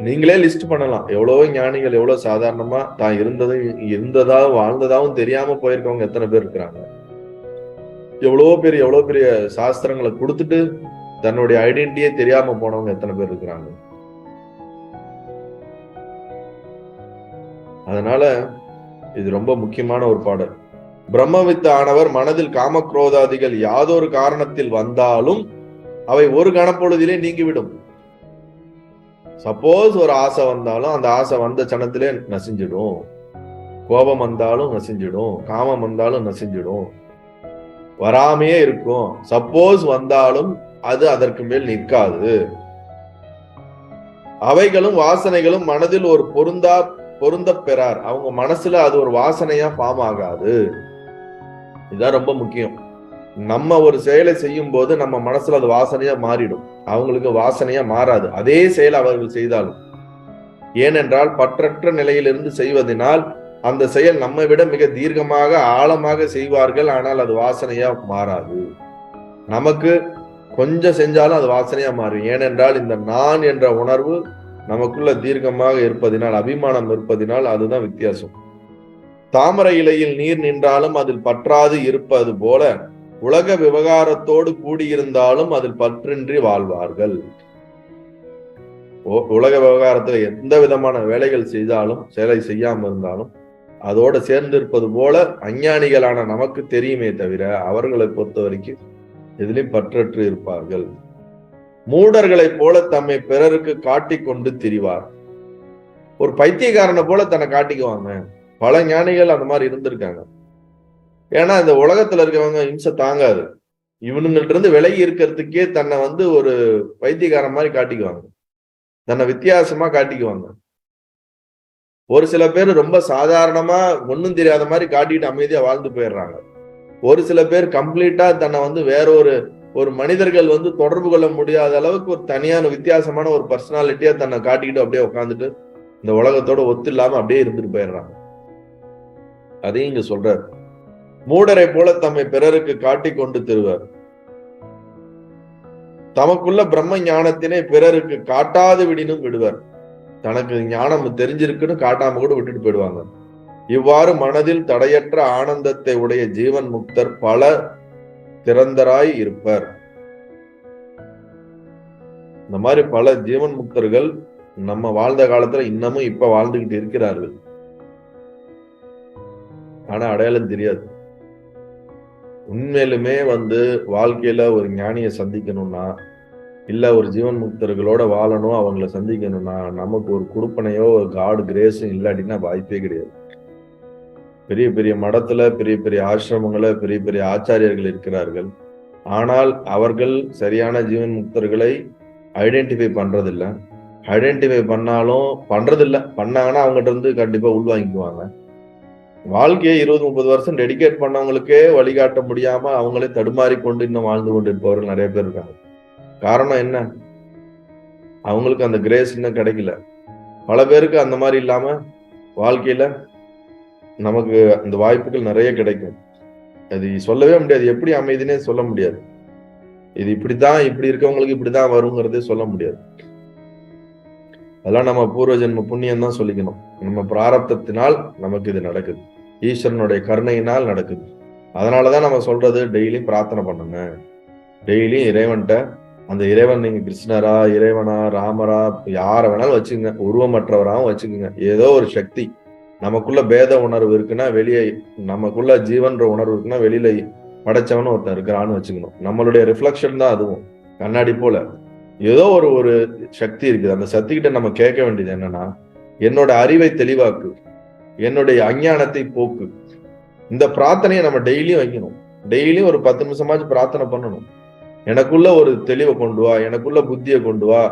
நீங்களே லிஸ்ட் பண்ணலாம். எவ்வளவோ ஞானிகள் எவ்வளவு சாதாரணமா தான் இருந்ததாவும் வாழ்ந்ததாவும் தெரியாம போயிருக்கவங்க எத்தனை பேர் இருக்கிறாங்க. எவ்வளவு பெரிய சாஸ்திரங்களை கொடுத்துட்டு தன்னுடைய ஐடென்டிட்டியே தெரியாம போனவங்க எத்தனை பேர் இருக்கிறாங்க. அதனால இது ரொம்ப முக்கியமான ஒரு பாடல். பிரம்மவித்து ஆனவர் மனதில் காமக்ரோதாதிகள் யாதொரு காரணத்தில் வந்தாலும் அவை ஒரு கணப்பொழுதிலே நீங்கிவிடும். சப்போஸ் ஒரு ஆசை வந்தாலும் அந்த ஆசை வந்த சனத்திலே நசிஞ்சிடும். கோபம் வந்தாலும் நசிஞ்சிடும், காமம் வந்தாலும் நசிஞ்சிடும், வராமையே இருக்கும். சப்போஸ் வந்தாலும் அது அதற்கு மேல் நிற்காது. அவைகளும் வாசனைகளும் மனதில் ஒரு பொருந்த பெறார். அவங்க மனசுல அது ஒரு வாசனையா ஃபார்ம் ஆகாது. இதுதான் ரொம்ப முக்கியம். நம்ம ஒரு செயலை செய்யும் போது நம்ம மனசுல அது வாசனையா மாறிடும், அவங்களுக்கு வாசனையா மாறாது அதே செயல் அவர்கள் செய்தாலும். ஏனென்றால் பற்றற்ற நிலையிலிருந்து செய்வதனால் அந்த செயல் நம்மை விட மிக தீர்க்கமாக ஆழமாக செய்வார்கள். ஆனால் அது வாசனையா மாறாது. நமக்கு கொஞ்சம் செஞ்சாலும் அது வாசனையா மாறும். ஏனென்றால் இந்த நான் என்ற உணர்வு நமக்குள்ள தீர்க்கமாக இருப்பதினால், அபிமானம் இருப்பதினால். அதுதான் வித்தியாசம். தாமரை இலையில் நீர் நின்றாலும் அதில் பற்றாது இருப்பது போல உலக விவகாரத்தோடு கூடியிருந்தாலும் அதில் பற்றின்றி வாழ்வார்கள். உலக விவகாரத்துல எந்த விதமான வேலைகள் செய்தாலும், செயலை செய்யாம இருந்தாலும் அதோட சேர்ந்து இருப்பது போல அஞ்ஞானிகளான நமக்கு தெரியுமே தவிர அவர்களை பொறுத்த வரைக்கும் எதிலையும் பற்றற்று இருப்பார்கள். மூடர்களைப் போல தம்மை பிறருக்கு காட்டிக் கொண்டு திரிவார். ஒரு பைத்தியக்காரனை போல தன்னை காட்டிக்குவாங்க. பல ஞானிகள் அந்த மாதிரி இருந்திருக்காங்க. ஏன்னா இந்த உலகத்துல இருக்கவங்க இம்சை தாங்காது. இவனுங்கள்ட்ட இருந்து விலகி இருக்கிறதுக்கே தன்னை ஒரு பைத்தியக்காரன் மாதிரி காட்டிக்குவாங்க, தன்னை வித்தியாசமா காட்டிக்குவாங்க. ஒரு சில பேர் ரொம்ப சாதாரணமா ஒன்னும் தெரியாத மாதிரி காட்டிட்டு அமைதியா வாழ்ந்து போயிடுறாங்க. ஒரு சில பேர் கம்ப்ளீட்டா தன்னை வேற ஒரு மனிதர்கள் தொடர்பு கொள்ள முடியாத அளவுக்கு ஒரு தனியான வித்தியாசமான ஒரு பர்சனாலிட்டியா தன்னை காட்டிக்கிட்டு அப்படியே உட்காந்துட்டு இந்த உலகத்தோட ஒத்து இல்லாம அப்படியே இருந்துட்டு போயிடுறாங்க. அதையும் இங்க சொல்றார். மூடரை போல தம்மை பிறருக்கு காட்டிக் கொண்டு திருவர். தமக்குள்ள பிரம்ம ஞானத்தினை பிறருக்கு காட்டாது விடினும் விடுவர். தனக்கு ஞானம் தெரிஞ்சிருக்குன்னு காட்டாம கூட விட்டுட்டு போயிடுவாங்க. இவ்வாறு மனதில் தடையற்ற ஆனந்தத்தை உடைய ஜீவன் முக்தர் பல திறந்தராய் இருப்பர். இந்த மாதிரி பல ஜீவன் முக்தர்கள் நம்ம வாழ்ந்த காலத்துல இன்னமும் இப்ப வாழ்ந்துகிட்டு இருக்கிறார்கள். ஆனா அடையாளம் தெரியாது. உண்மையிலுமே வாழ்க்கையில ஒரு ஞானியை சந்திக்கணும்னா, இல்ல ஒரு ஜீவன் முக்தர்களோட வாழணும், அவங்கள சந்திக்கணும்னா நமக்கு ஒரு குடுப்பனையோ ஒரு காட் கிரேஸும் இல்லாட்டினா வாய்ப்பே கிடையாது. பெரிய பெரிய மடத்துல பெரிய பெரிய ஆசிரமங்கள பெரிய பெரிய ஆச்சாரியர்கள் இருக்கிறார்கள். ஆனால் அவர்கள் சரியான ஜீவன் முக்தர்களை ஐடென்டிஃபை பண்றதில்லை. ஐடென்டிஃபை பண்ணாங்கன்னா அவங்ககிட்ட கண்டிப்பா உள்வாங்கிக்குவாங்க. வாழ்க்கையை 20-30 வருஷம் டெடிகேட் பண்ணவங்களுக்கே வழிகாட்ட முடியாம அவங்களே தடுமாறி கொண்டு இன்னும் வாழ்ந்து கொண்டு இருப்பவர்கள் நிறைய பேர் இருக்காங்க. காரணம் என்ன? அவங்களுக்கு அந்த கிரேஸ் இன்னும் கிடைக்கல. பல பேருக்கு அந்த மாதிரி இல்லாம வாழ்க்கையில நமக்கு அந்த வாய்ப்புகள் நிறைய கிடைக்கும். அது சொல்லவே முடியாது, எப்படி அமைதினே சொல்ல முடியாது. இது இப்படித்தான், இப்படி இருக்கவங்களுக்கு இப்படிதான் வருங்கிறதே சொல்ல முடியாது. அதெல்லாம் நம்ம பூர்வ ஜென்ம புண்ணியம் தான் சொல்லிக்கணும். நம்ம பிராரப்தத்தினால் நமக்கு இது நடக்குது, ஈஸ்வரனுடைய கருணையினால் நடக்குது. அதனாலதான் நம்ம சொல்றது டெய்லி பிரார்த்தனை பண்ணுங்க. டெய்லி இறைவன்கிட்ட, அந்த இறைவன் நீங்க கிருஷ்ணரா, இறைவனா, ராமரா, யார வேணாலும் வச்சுக்கோங்க, உருவமற்றவராகவும் வச்சுக்கோங்க. ஏதோ ஒரு சக்தி நமக்குள்ள பேத உணர்வு இருக்குன்னா வெளியே, நமக்குள்ள ஜீவன்ற உணர்வு இருக்குன்னா வெளியில படைச்சவனு ஒருத்தன் இருக்கிறான்னு வச்சுக்கணும். நம்மளுடைய ரிஃப்ளெக்ஷன் தான் அதுவும். கண்ணாடி போல ஏதோ ஒரு சக்தி இருக்குது. அந்த சக்தி கிட்ட நம்ம கேட்க வேண்டியது என்னன்னா, என்னோட அறிவை தெளிவாக்கு, என்னுடைய அஞ்ஞானத்தை போக்கு. இந்த பிரார்த்தனையை நம்ம டெய்லியும் வைக்கணும். டெய்லியும் ஒரு 10 நிமிஷமாச்சும் பிரார்த்தனை பண்ணணும். எனக்குள்ள ஒரு தெளிவை கொண்டு வா, எனக்குள்ள புத்தியை கொண்டு வா,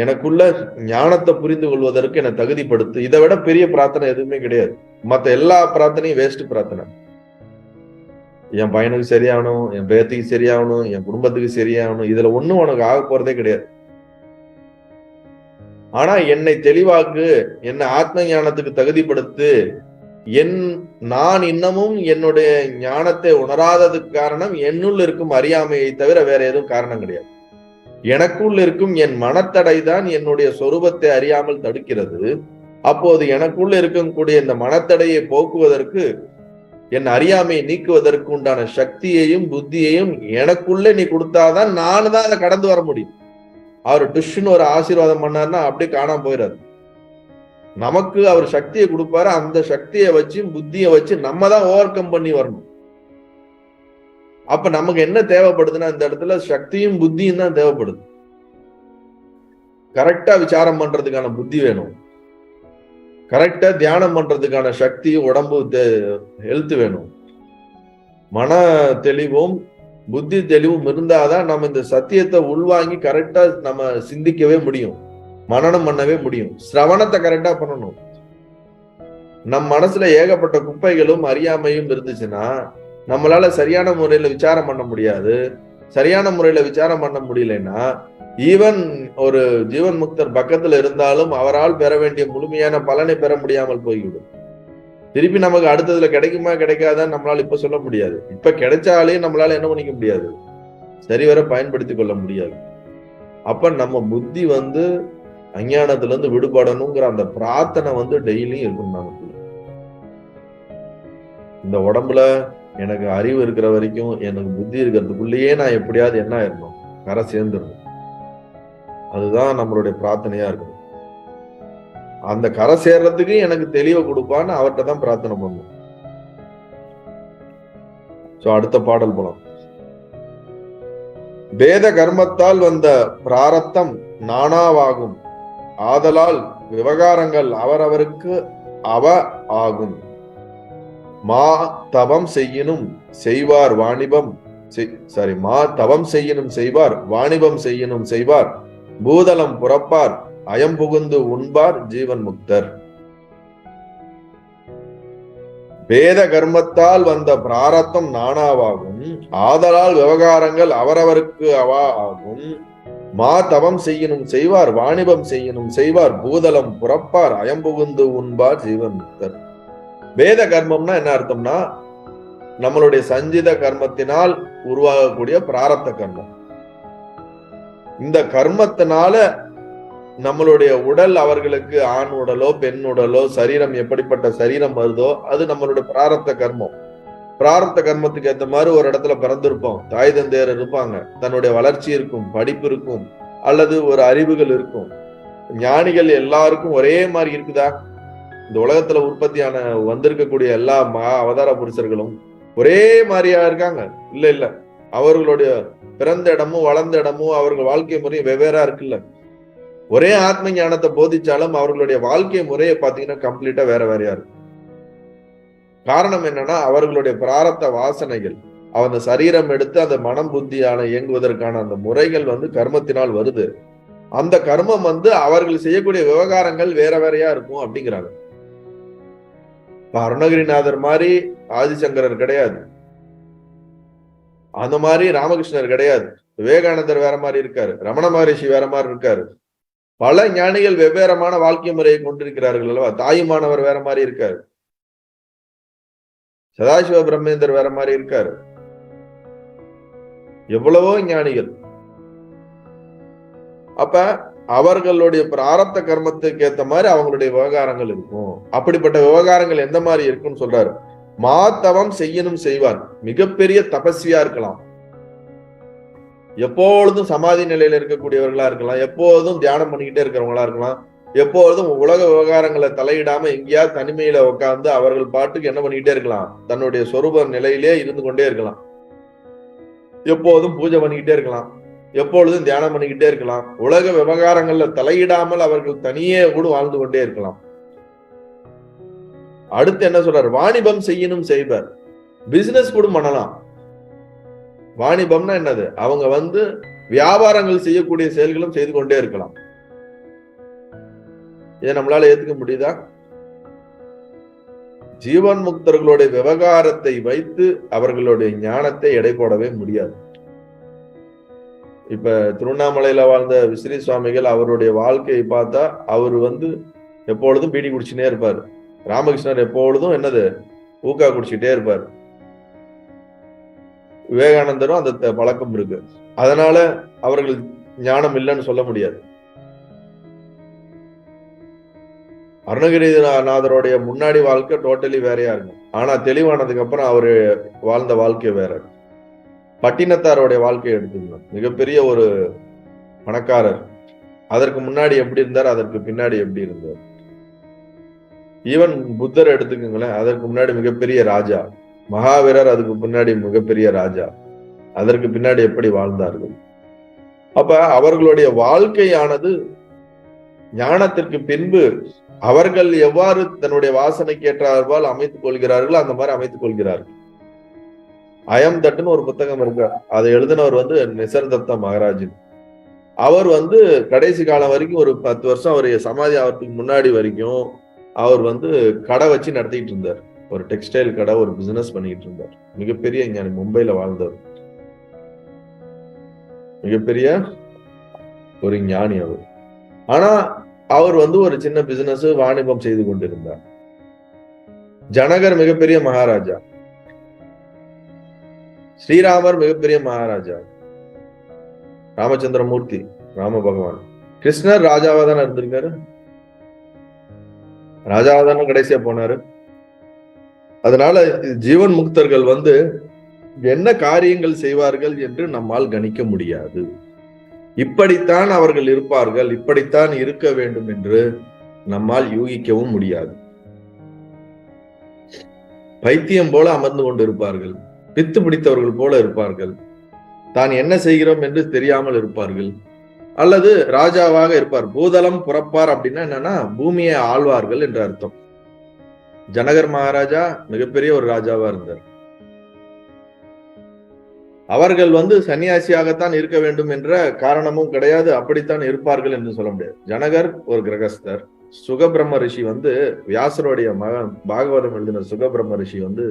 எனக்குள்ள ஞானத்தை புரிந்து கொள்வதற்கு என்னை தகுதிப்படுத்து. இதை விட பெரிய பிரார்த்தனை எதுவுமே கிடையாது. மத்த எல்லா பிரார்த்தனையும் வேஸ்ட் பிரார்த்தனை. என் பையனுக்கு சரியாகணும், என் பேத்திக்கு சரியாகணும், என் குடும்பத்துக்கு சரியாகணும், இதுல ஒண்ணும் உனக்கு ஆக போறதே கிடையாது. ஆனா என்னை தெளிவாக்கு, என்னை ஆத்ம ஞானத்துக்கு தகுதிப்படுத்து. நான் இன்னமும் என்னுடைய ஞானத்தை உணராததுக்கு காரணம் என்னுள் இருக்கும் அறியாமையை தவிர வேற எதுவும் காரணம் கிடையாது. எனக்குள் இருக்கும் என் மனத்தடை தான் என்னுடைய சொரூபத்தை அறியாமல் தடுக்கிறது. அப்போது எனக்குள்ள இருக்கக்கூடிய இந்த மனத்தடையை போக்குவதற்கு, என் அறியாமையை நீக்குவதற்கு உண்டான சக்தியையும் புத்தியையும் எனக்குள்ள நீ கொடுத்தாதான் நானு தான் அதை கடந்து வர முடியும். அவர் டுஷ்னு ஒரு ஆசீர்வாதம் பண்ணாருன்னா அப்படியே காணாம போயிடாது. நமக்கு அவர் சக்தியை கொடுப்பாரு. அந்த சக்தியை வச்சு புத்தியை வச்சு நம்ம தான் ஓவர் கம் பண்ணி வரணும். அப்ப நமக்கு என்ன தேவைப்படுதுன்னா, இந்த இடத்துல சக்தியும் புத்தியும் தான் தேவைப்படுது. கரெக்டா விசாரம் பண்றதுக்கான புத்தி வேணும். கரெக்டா தியானம் பண்றதுக்கான சக்தி, உடம்பு ஹெல்த் வேணும். மன தெளிவும் புத்தி தெளிவும் இருந்தாதான் நம்ம இந்த சத்தியத்தை உள்வாங்கி கரெக்டா நம்ம சிந்திக்கவே முடியும், மனனம் பண்ணவே முடியும். சிரவணத்தை கரெக்டா பண்ணணும். நம் மனசுல ஏகப்பட்ட குப்பைகளும் அறியாமையும் இருந்துச்சுன்னா நம்மளால சரியான முறையில விசாரம் பண்ண முடியாது. சரியான முறையில விசாரம் பண்ண முடியலன்னா ஈவன் ஒரு ஜீவன் முக்தர் பக்கத்துல இருந்தாலும் அவரால் பெற வேண்டிய முழுமையான பலனை பெற முடியாமல் போய்விடும். திருப்பி நமக்கு அடுத்ததுல கிடைக்குமா கிடைக்காதான்னு நம்மளால இப்ப சொல்ல முடியாது. இப்ப கிடைச்சாலே நம்மளால என்ன பண்ணிக்க முடியாது, சரிவர பயன்படுத்தி கொள்ள முடியாது. அப்ப நம்ம புத்தி அஞ்ஞானத்துல இருந்து விடுபடணுங்கிற அந்த பிரார்த்தனை டெய்லியும் இருக்கணும் நமக்கு. இந்த உடம்புல எனக்கு அறிவு இருக்கிற வரைக்கும், எனக்கு புத்தி இருக்கிறதுக்குள்ளேயே நான் எப்படியாவது என்ன ஆயிடணும், கரை சேர்ந்துடணும். அதுதான் நம்மளுடைய பிரார்த்தனையா இருக்கணும். அந்த கரை சேர்றதுக்கு எனக்கு தெளிவை கொடுப்பான்னு அவர்கிட்ட தான் பிரார்த்தனை பண்ணணும். அடுத்த பாடல் போலாம். வேத கர்மத்தால் வந்த பிராரத்தம் நானாவாகும், ஆதலால் விவகாரங்கள் அவரவருக்கு அவ ஆகும். மா தவம் செய்யினும் செய்வார் வாணிபம் மா தவம் செய்யினும் செய்வார் வாணிபம் செய்யினும் செய்வார், பூதலம் புறப்பார் அயம் புகுந்து உண்பார் ஜீவன் முக்தர். வேத கர்மத்தால் வந்த பிராரத்தம் நானாவாகும், ஆதலால் விவகாரங்கள் அவரவருக்கு அவா ஆகும். மா தவம் செய்யினும் செய்வார் வாணிபம் செய்யினும் செய்வார், பூதலம் புறப்பார் அயம் புகுந்து உண்பார் ஜீவன் முக்தர். வேத கர்மம்னா என்ன அர்த்தம்னா, நம்மளுடைய சஞ்சித கர்மத்தினால் உருவாகக்கூடிய பிராரத்த கர்மம். இந்த கர்மத்தினால நம்மளுடைய உடல், அவர்களுக்கு ஆண் உடலோ பெண் உடலோ சரீரம் எப்படிப்பட்ட சரீரம் வருதோ அது நம்மளுடைய பிராரத்த கர்மம். பிராரத்த கர்மத்துக்கு ஏற்ற மாதிரி ஒரு இடத்துல பிறந்திருப்போம், தாய் தந்தையர் இருப்பாங்க, தன்னுடைய வளர்ச்சி இருக்கும், படிப்பு இருக்கும், அல்லது ஒரு அறிவுகள் இருக்கும். ஞானிகள் எல்லாருக்கும் ஒரே மாதிரி இருக்குதா? இந்த உலகத்துல உற்பத்தியான வந்திருக்கக்கூடிய எல்லா அவதார புருஷர்களும் ஒரே மாதிரியா இருக்காங்க? இல்ல இல்ல. அவர்களுடைய பிறந்த இடமும் வளர்ந்த இடமும் அவர்கள் வாழ்க்கை முறையும் வெவ்வேறா இருக்குல்ல. ஒரே ஆத்ம ஞானத்தை போதிச்சாலும் அவர்களுடைய வாழ்க்கை முறையை பாத்தீங்கன்னா கம்ப்ளீட்டா வேற வேறையா இருக்கும். காரணம் என்னன்னா, அவர்களுடைய பிராரத்த வாசனைகள், அந்த சரீரம் எடுத்து அந்த மனம் புத்தியான இயங்குவதற்கான அந்த முறைகள் கர்மத்தினால் வருது. அந்த கர்மம் அவர்கள் செய்யக்கூடிய விவகாரங்கள் வேற வேறையா இருக்கும் அப்படிங்கிறாங்க. அருணகிரிநாதர் மாதிரி ஆதிசங்கரர் கிடையாது, அந்த மாதிரி ராமகிருஷ்ணர் கிடையாது, விவேகானந்தர் வேற மாதிரி இருக்காரு, ரமண மகரிஷி வேற மாதிரி இருக்காரு. பல ஞானிகள் வெவ்வேறமான வாழ்க்கை முறையை கொண்டிருக்கிறார்கள் அல்லவா. தாயுமானவர் வேற மாதிரி இருக்காரு, சதாசிவ பிரம்மேந்தர் வேற மாதிரி இருக்காரு, எவ்வளவோ ஞானிகள். அப்ப அவர்களுடைய பிராரத்த கர்மத்துக்கு ஏத்த மாதிரி அவங்களுடைய விவகாரங்கள் இருக்கும். அப்படிப்பட்ட விவகாரங்கள் எந்த மாதிரி இருக்குன்னு சொல்றாரு. மாத்தவம் செய்யணும் செய்வார், மிகப்பெரிய தபஸ்வியா இருக்கலாம், எப்பொழுதும் சமாதி நிலையில இருக்கக்கூடியவர்களா இருக்கலாம், எப்போதும் தியானம் பண்ணிக்கிட்டே இருக்கிறவங்களா இருக்கலாம், எப்பொழுதும் உலக விவகாரங்களை தலையிடாம எங்கேயாவது தனிமையில உட்கார்ந்து அவர்கள் பாட்டுக்கு என்ன பண்ணிக்கிட்டே இருக்கலாம், தன்னுடைய சொரூப நிலையிலே இருந்து கொண்டே இருக்கலாம், எப்போதும் பூஜை பண்ணிக்கிட்டே இருக்கலாம், எப்பொழுதும் தியானம் பண்ணிக்கிட்டே இருக்கலாம், உலக விவகாரங்கள்ல தலையிடாமல் அவர்கள் தனியே கூட வாழ்ந்து கொண்டே இருக்கலாம். அடுத்து என்ன சொல்றாரு? வாணிபம் செய்யணும் செய்வர். பிசினஸ் கூட பண்ணலாம். வாணிபம்னா என்னது? அவங்க வந்து வியாபாரங்கள் செய்யக்கூடிய செயல்களும் செய்து கொண்டே இருக்கலாம். இதை நம்மளால ஏத்துக்க முடியுதா? ஜீவன் முக்தர்களுடைய விவகாரத்தை வைத்து அவர்களுடைய ஞானத்தை எடை போடவே முடியாது. இப்ப திருவண்ணாமலையில வாழ்ந்த விசிறி சுவாமிகள் அவருடைய வாழ்க்கையை பார்த்தா அவர் வந்து எப்பொழுதும் பீடி குடிச்சுட்டே இருப்பார். ராமகிருஷ்ணர் எப்பொழுதும் என்னது ஊக்கா குடிச்சுட்டே இருப்பார். விவேகானந்தரும் அந்த பழக்கம் இருக்கு. அதனால அவர்கள் ஞானம் இல்லைன்னு சொல்ல முடியாது. அருணகிரிநாதருடைய முன்னாடி வாழ்க்கை டோட்டலி வேறையா இருக்கும். ஆனா தெளிவானதுக்கு அப்புறம் அவரு வாழ்ந்த வாழ்க்கை வேற. பட்டினத்தாருடைய வாழ்க்கையை எடுத்துக்கணும். மிகப்பெரிய ஒரு பணக்காரர். அதற்கு முன்னாடி எப்படி இருந்தார், அதற்கு பின்னாடி எப்படி இருந்தார். ஈவன் புத்தர் எடுத்துக்கோங்களேன், அதற்கு முன்னாடி மிகப்பெரிய ராஜா. மகாவீரர் அதுக்கு முன்னாடி மிகப்பெரிய ராஜா. அதற்கு பின்னாடி எப்படி வாழ்ந்தார்கள். அப்ப அவர்களுடைய வாழ்க்கையானது ஞானத்திற்கு பின்பு அவர்கள் எவ்வாறு தன்னுடைய வாசனைக்கு ஏற்றார்பால் அமைத்துக் கொள்கிறார்கள், அந்த மாதிரி அமைத்துக் கொள்கிறார்கள். அயம் தட்டுன்னு ஒரு புத்தகம் இருக்கு. அதை எழுதினவர் வந்து நிசர்தத்த மகாராஜன். அவர் வந்து கடைசி காலம் வரைக்கும் ஒரு 10 வருஷம் அவர் சமாதி ஆகிறதுக்கு முன்னாடி வரைக்கும் அவர் வந்து கடை வச்சு நடத்திட்டு இருந்தார். ஒரு டெக்ஸ்டைல் கடை, ஒரு பிசினஸ் பண்ணிட்டு இருந்தார். மிகப்பெரிய ஞானி, மும்பைல வாழ்ந்தவர். மிகப்பெரிய ஒரு ஞானி அவர். ஆனா அவர் வந்து ஒரு சின்ன பிசினஸ் வாணிபம் செய்து கொண்டிருந்தார். ஜனகர் மிகப்பெரிய மகாராஜா. ஸ்ரீராமர் மிகப்பெரிய மகாராஜா. ராமச்சந்திரமூர்த்தி, ராம பகவான். கிருஷ்ணர் ராஜாவா தானே இருந்திருக்காரு. ராஜாவா தானே கடைசியா போனாரு. அதனால ஜீவன் முக்தர்கள் வந்து என்ன காரியங்கள் செய்வார்கள் என்று நம்மால் கணிக்க முடியாது. இப்படித்தான் அவர்கள் இருப்பார்கள், இப்படித்தான் இருக்க வேண்டும் என்று நம்மால் யூகிக்கவும் முடியாது. பைத்தியம் போல அமர்ந்து கொண்டு இருப்பார்கள். பித்து பிடித்தவர்கள் போல இருப்பார்கள். தான் என்ன செய்கிறோம் என்று தெரியாமல் இருப்பார்கள். அல்லது ராஜாவாக இருப்பார். பூதலம் புறப்பார் அப்படின்னா என்னன்னா பூமியை ஆழ்வார்கள் என்று அர்த்தம். ஜனகர் மகாராஜா மிகப்பெரிய ஒரு ராஜாவா இருந்தார். அவர்கள் வந்து சன்னியாசியாகத்தான் இருக்க வேண்டும் என்ற காரணமும் கிடையாது. அப்படித்தான் இருப்பார்கள் என்று சொல்ல முடியாது. ஜனகர் ஒரு கிரகஸ்தர். சுகபிரம்ம ரிஷி வந்து வியாசருடைய மகன். பாகவதம் எழுதின சுகபிரம்ம ரிஷி வந்து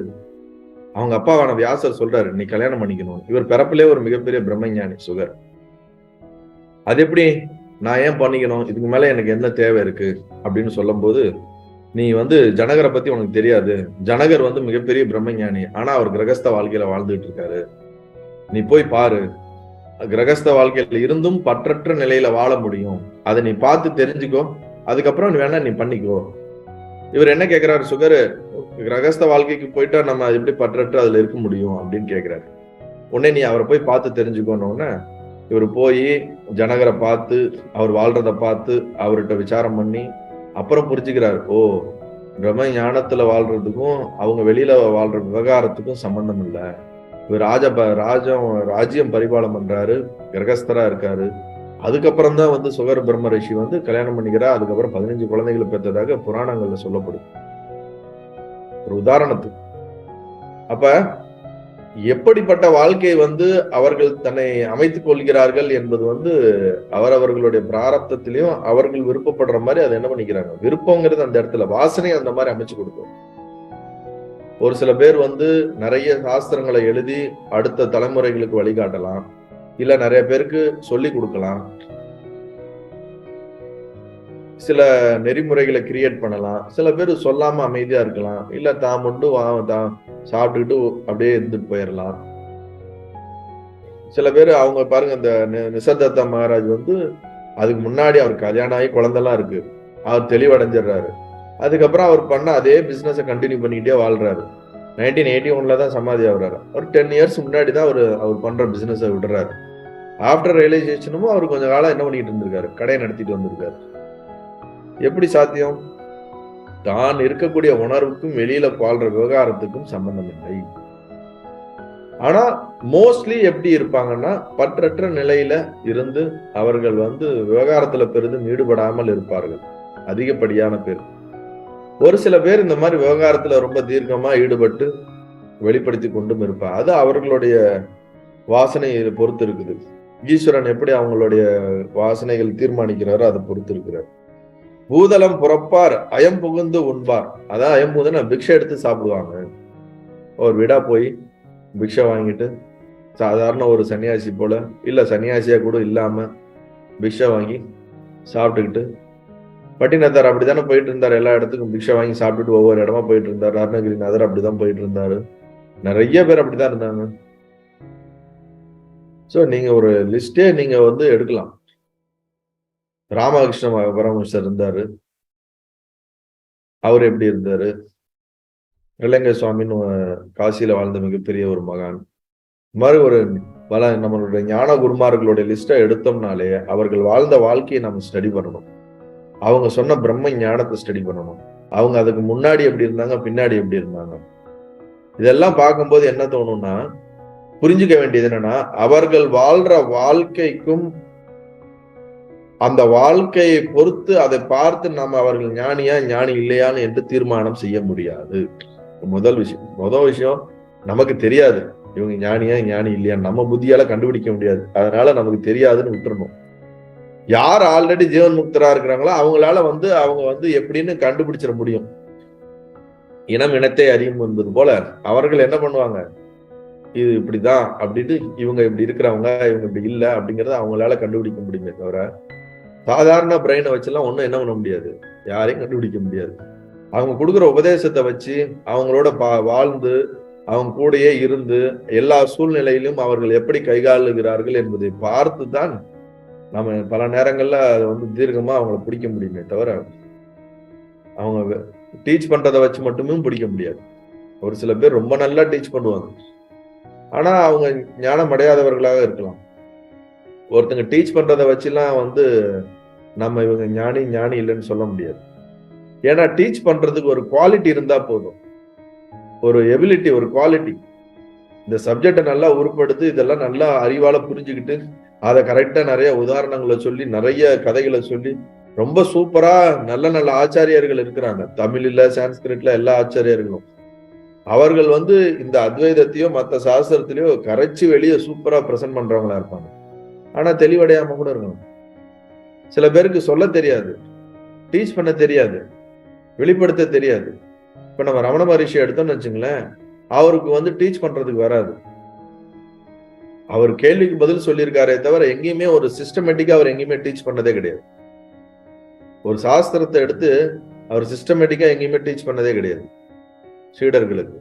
அவங்க அப்பாவான வியாசர் சொல்றாரு, நீ கல்யாணம் பண்ணிக்கணும். இவர் பிறப்பிலே ஒரு மிகப்பெரிய பிரம்மஞானி சுகர். அது எப்படி நான் ஏன் பண்ணிக்கணும், இதுக்கு மேல எனக்கு என்ன தேவை இருக்கு அப்படின்னு சொல்லும் போது, நீ வந்து ஜனகரை பத்தி உனக்கு தெரியாது. ஜனகர் வந்து மிகப்பெரிய பிரம்மஞானி. ஆனா அவர் கிரகஸ்த வாழ்க்கையில வாழ்ந்துட்டு இருக்காரு. நீ போய் பாரு. கிரகஸ்த வாழ்க்கையில இருந்தும் பற்றற்ற நிலையில வாழ முடியும். அதை நீ பார்த்து தெரிஞ்சுக்கோ. அதுக்கப்புறம் நீ வேணா நீ பண்ணிக்கோ. இவர் என்ன கேட்கிறாரு சுகர், கிரகஸ்த வாழ்க்கைக்கு போயிட்டா நம்ம எப்படி பற்றற்று அதுல இருக்க முடியும் அப்படின்னு கேட்கிறாரு. உடனே நீ அவரை போய் பார்த்து தெரிஞ்சுக்கோன்னு இவர் போய் ஜனகரை பார்த்து அவர் வாழ்றத பார்த்து அவர்கிட்ட விசாரம் பண்ணி அப்புறம் புரிஞ்சுக்கிறார், ஓ பிரம்ம ஞானத்துல வாழ்றதுக்கும் அவங்க வெளியில வாழ்ற விவகாரத்துக்கும் சம்பந்தம் இல்லை. இவர் ராஜ்யம் பரிபாலம் பண்றாரு, கிரகஸ்தரா இருக்காரு. அதுக்கப்புறம் தான் வந்து சுகர் பிரம்ம ரிஷி வந்து கல்யாணம் பண்ணிக்கிறா. அதுக்கப்புறம் 15 குழந்தைகளை பெற்றதாக புராணங்கள்ல சொல்லப்படும். ஒரு உதாரணத்துக்கு. அப்ப எப்படிப்பட்ட வாழ்க்கையை வந்து அவர்கள் தன்னை அமைத்துக் கொள்கிறார்கள் என்பது வந்து அவரவர்களுடைய பிராரப்தத்திலையும் அவர்கள் விருப்பப்படுற மாதிரி அதை என்ன பண்ணிக்கிறாங்க. விருப்பங்கிறது அந்த இடத்துல வாசனை அந்த மாதிரி அமைச்சு கொடுக்கும். ஒரு சில பேர் வந்து நிறைய சாஸ்திரங்களை எழுதி அடுத்த தலைமுறைகளுக்கு வழிகாட்டலாம். இல்ல நிறைய பேருக்கு சொல்லி கொடுக்கலாம். சில நெறிமுறைகளை கிரியேட் பண்ணலாம். சில பேர் சொல்லாம அமைதியா இருக்கலாம். இல்ல தான் மட்டும் தான் சாப்பிட்டுக்கிட்டு அப்படியே இருந்துட்டு போயிடலாம். சில பேர் அவங்க பாருங்க, இந்த நிசர்தத்த மகாராஜ் வந்து அதுக்கு முன்னாடி அவர் கல்யாணம் ஆகி குழந்தைலாம் இருக்கு. அவர் தெளிவடைஞ்சிடுறாரு. அதுக்கப்புறம் அவர் பண்ண அதே பிசினஸை கண்டினியூ பண்ணிக்கிட்டே வாழ்றாரு. 1981 தான் சமாதி ஆகுறாரு. ஒரு 10 இயர்ஸ் முன்னாடி தான் அவர் பண்ற பிசினஸை விடுறாரு. ஆஃப்டர் ரியலைசேஷனும் அவர் கொஞ்ச காலம் என்ன பண்ணிட்டு இருந்திருக்காரு, கடையை நடத்திட்டு வந்திருக்காரு. எப்படி சாத்தியம்? தான் இருக்கக்கூடிய உணர்வுக்கும் வெளியில வாழ்ற விவகாரத்துக்கும் சம்பந்தம் இல்லை. ஆனா மோஸ்ட்லி எப்படி இருப்பாங்கன்னா பற்றற்ற நிலையில இருந்து அவர்கள் வந்து விவகாரத்துல பெரிதும் ஈடுபடாமல் இருப்பார்கள். அதிகப்படியான பேர் ஒரு சில பேர் இந்த மாதிரி விவகாரத்துல ரொம்ப தீர்க்கமா ஈடுபட்டு வெளிப்படுத்தி கொண்டும் இருப்பார். அது அவர்களுடைய வாசனையை பொறுத்து இருக்குது. ஈஸ்வரன் எப்படி அவங்களுடைய வாசனைகள் தீர்மானிக்கிறாரோ அதை பொறுத்து இருக்கிறார். பூதலம் புறப்பார் அயம் புகுந்து உண்பார். அதான் அயம் புகுந்து பிக்ஷை எடுத்து சாப்பிடுவாங்க. ஒரு வீடா போய் பிக்ஷை வாங்கிட்டு, சாதாரண ஒரு சன்னியாசி போல, இல்ல சன்னியாசியா கூட இல்லாம பிக்ஷை வாங்கி சாப்பிட்டுக்கிட்டு, பட்டினத்தார் அப்படித்தானே போயிட்டு இருந்தாரு. எல்லா இடத்துக்கும் பிக்ஷை வாங்கி சாப்பிட்டுட்டு ஒவ்வொரு இடமா போயிட்டு இருந்தாரு. அருணகிரிநாதர் அப்படிதான் போயிட்டு இருந்தாரு. நிறைய பேர் அப்படிதான் இருந்தாங்க. சோ நீங்க ஒரு லிஸ்டே நீங்க எடுக்கலாம். ராமகிருஷ்ண பரமஹம்சர் இருந்தாரு. அவர் எப்படி இருந்தாரு? இலங்கை சுவாமின்னு காசியில வாழ்ந்த மிகப்பெரிய ஒரு மகான். இந்த மாதிரி ஒரு பல நம்மளுடைய ஞான குருமார்களுடைய லிஸ்டை எடுத்தோம்னாலே அவர்கள் வாழ்ந்த வாழ்க்கையை நம்ம ஸ்டடி பண்ணணும். அவங்க சொன்ன பிரம்ம ஞானத்தை ஸ்டடி பண்ணணும். அவங்க அதுக்கு முன்னாடி எப்படி இருந்தாங்க, பின்னாடி எப்படி இருந்தாங்க, இதெல்லாம் பார்க்கும்போது என்ன தோணும்னா, புரிஞ்சுக்க வேண்டியது என்னன்னா, அவர்கள் வாழ்ற வாழ்க்கைக்கும் அந்த வாழ்க்கையை பொறுத்து அதை பார்த்து நம்ம அவர்கள் ஞானியா ஞானி இல்லையான்னு என்று தீர்மானம் செய்ய முடியாது. முதல் விஷயம் நமக்கு தெரியாது இவங்க ஞானியா ஞானி இல்லையா, நம்ம புத்தியால கண்டுபிடிக்க முடியாது. அதனால நமக்கு தெரியாதுன்னு விட்டுறணும். யார் ஆல்ரெடி ஜீவன் முக்தரா இருக்கிறாங்களோ அவங்களால அவங்க எப்படின்னு கண்டுபிடிச்சிட முடியும். இனம் இனத்தை அறியும் என்பது போல அவர்கள் என்ன பண்ணுவாங்க, இது இப்படிதான் அப்படின்ட்டு, இவங்க இப்படி இருக்கிறவங்க இவங்க இப்படி இல்லை அப்படிங்கறத அவங்களால கண்டுபிடிக்க முடியுமே தவிர, சாதாரண பிரெயினை வச்செல்லாம் ஒன்றும் என்ன பண்ண முடியாது, யாரையும் கண்டுபிடிக்க முடியாது. அவங்க கொடுக்குற உபதேசத்தை வச்சு அவங்களோட வாழ்ந்து அவங்க கூடயே இருந்து எல்லா சூழ்நிலையிலும் அவர்கள் எப்படி கைகாளுகிறார்கள் என்பதை பார்த்து தான் நம்ம பல நேரங்கள்ல அதை தீர்க்கமா அவங்கள பிடிக்க முடியுமே தவிர, அவங்க டீச் பண்றதை வச்சு மட்டுமே பிடிக்க முடியாது. ஒரு சில பேர் ரொம்ப நல்லா டீச் பண்ணுவாங்க, ஆனா அவங்க ஞானம் அடையாதவர்களாக இருக்கலாம். ஒருத்தங்க டீச் பண்றதை வச்சுலாம் நம்ம இவங்க ஞானி இல்லைன்னு சொல்ல முடியாது. ஏன்னா டீச் பண்றதுக்கு ஒரு குவாலிட்டி இருந்தா போதும், ஒரு எபிலிட்டி, ஒரு குவாலிட்டி. இந்த சப்ஜெக்டை நல்லா உருப்படுத்தி இதெல்லாம் நல்லா அறிவால புரிஞ்சுக்கிட்டு அதை கரெக்டா நிறைய உதாரணங்களை சொல்லி நிறைய கதைகளை சொல்லி ரொம்ப சூப்பரா நல்ல நல்ல ஆச்சாரியர்கள் இருக்கிறாங்க. தமிழ்ல சான்ஸ்கிரிட்ல எல்லா ஆச்சாரியர்களும் அவர்கள் இந்த அத்வைதத்தையோ மற்ற சாஸ்திரத்திலயோ கரைச்சி வெளியே சூப்பரா பிரசன்ட் பண்றவங்களா இருப்பாங்க. ஆனா தெளிவடையாம கூட இருக்கணும். சில பேருக்கு சொல்ல தெரியாது, டீச் பண்ண தெரியாது, வெளிப்படுத்த தெரியாது. இப்ப நம்ம ரமண மகரிஷி எடுத்தோம்னு வச்சுங்களேன், அவருக்கு டீச் பண்றதுக்கு வராது. அவர் கேள்விக்கு பதில் சொல்லியிருக்காரே தவிர எங்கேயுமே ஒரு சிஸ்டமேட்டிக்கா அவர் எங்கேயுமே டீச் பண்ணதே கிடையாது. ஒரு சாஸ்திரத்தை எடுத்து அவர் சிஸ்டமேட்டிக்கா எங்கேயுமே டீச் பண்ணதே கிடையாது. சீடர்களுக்கு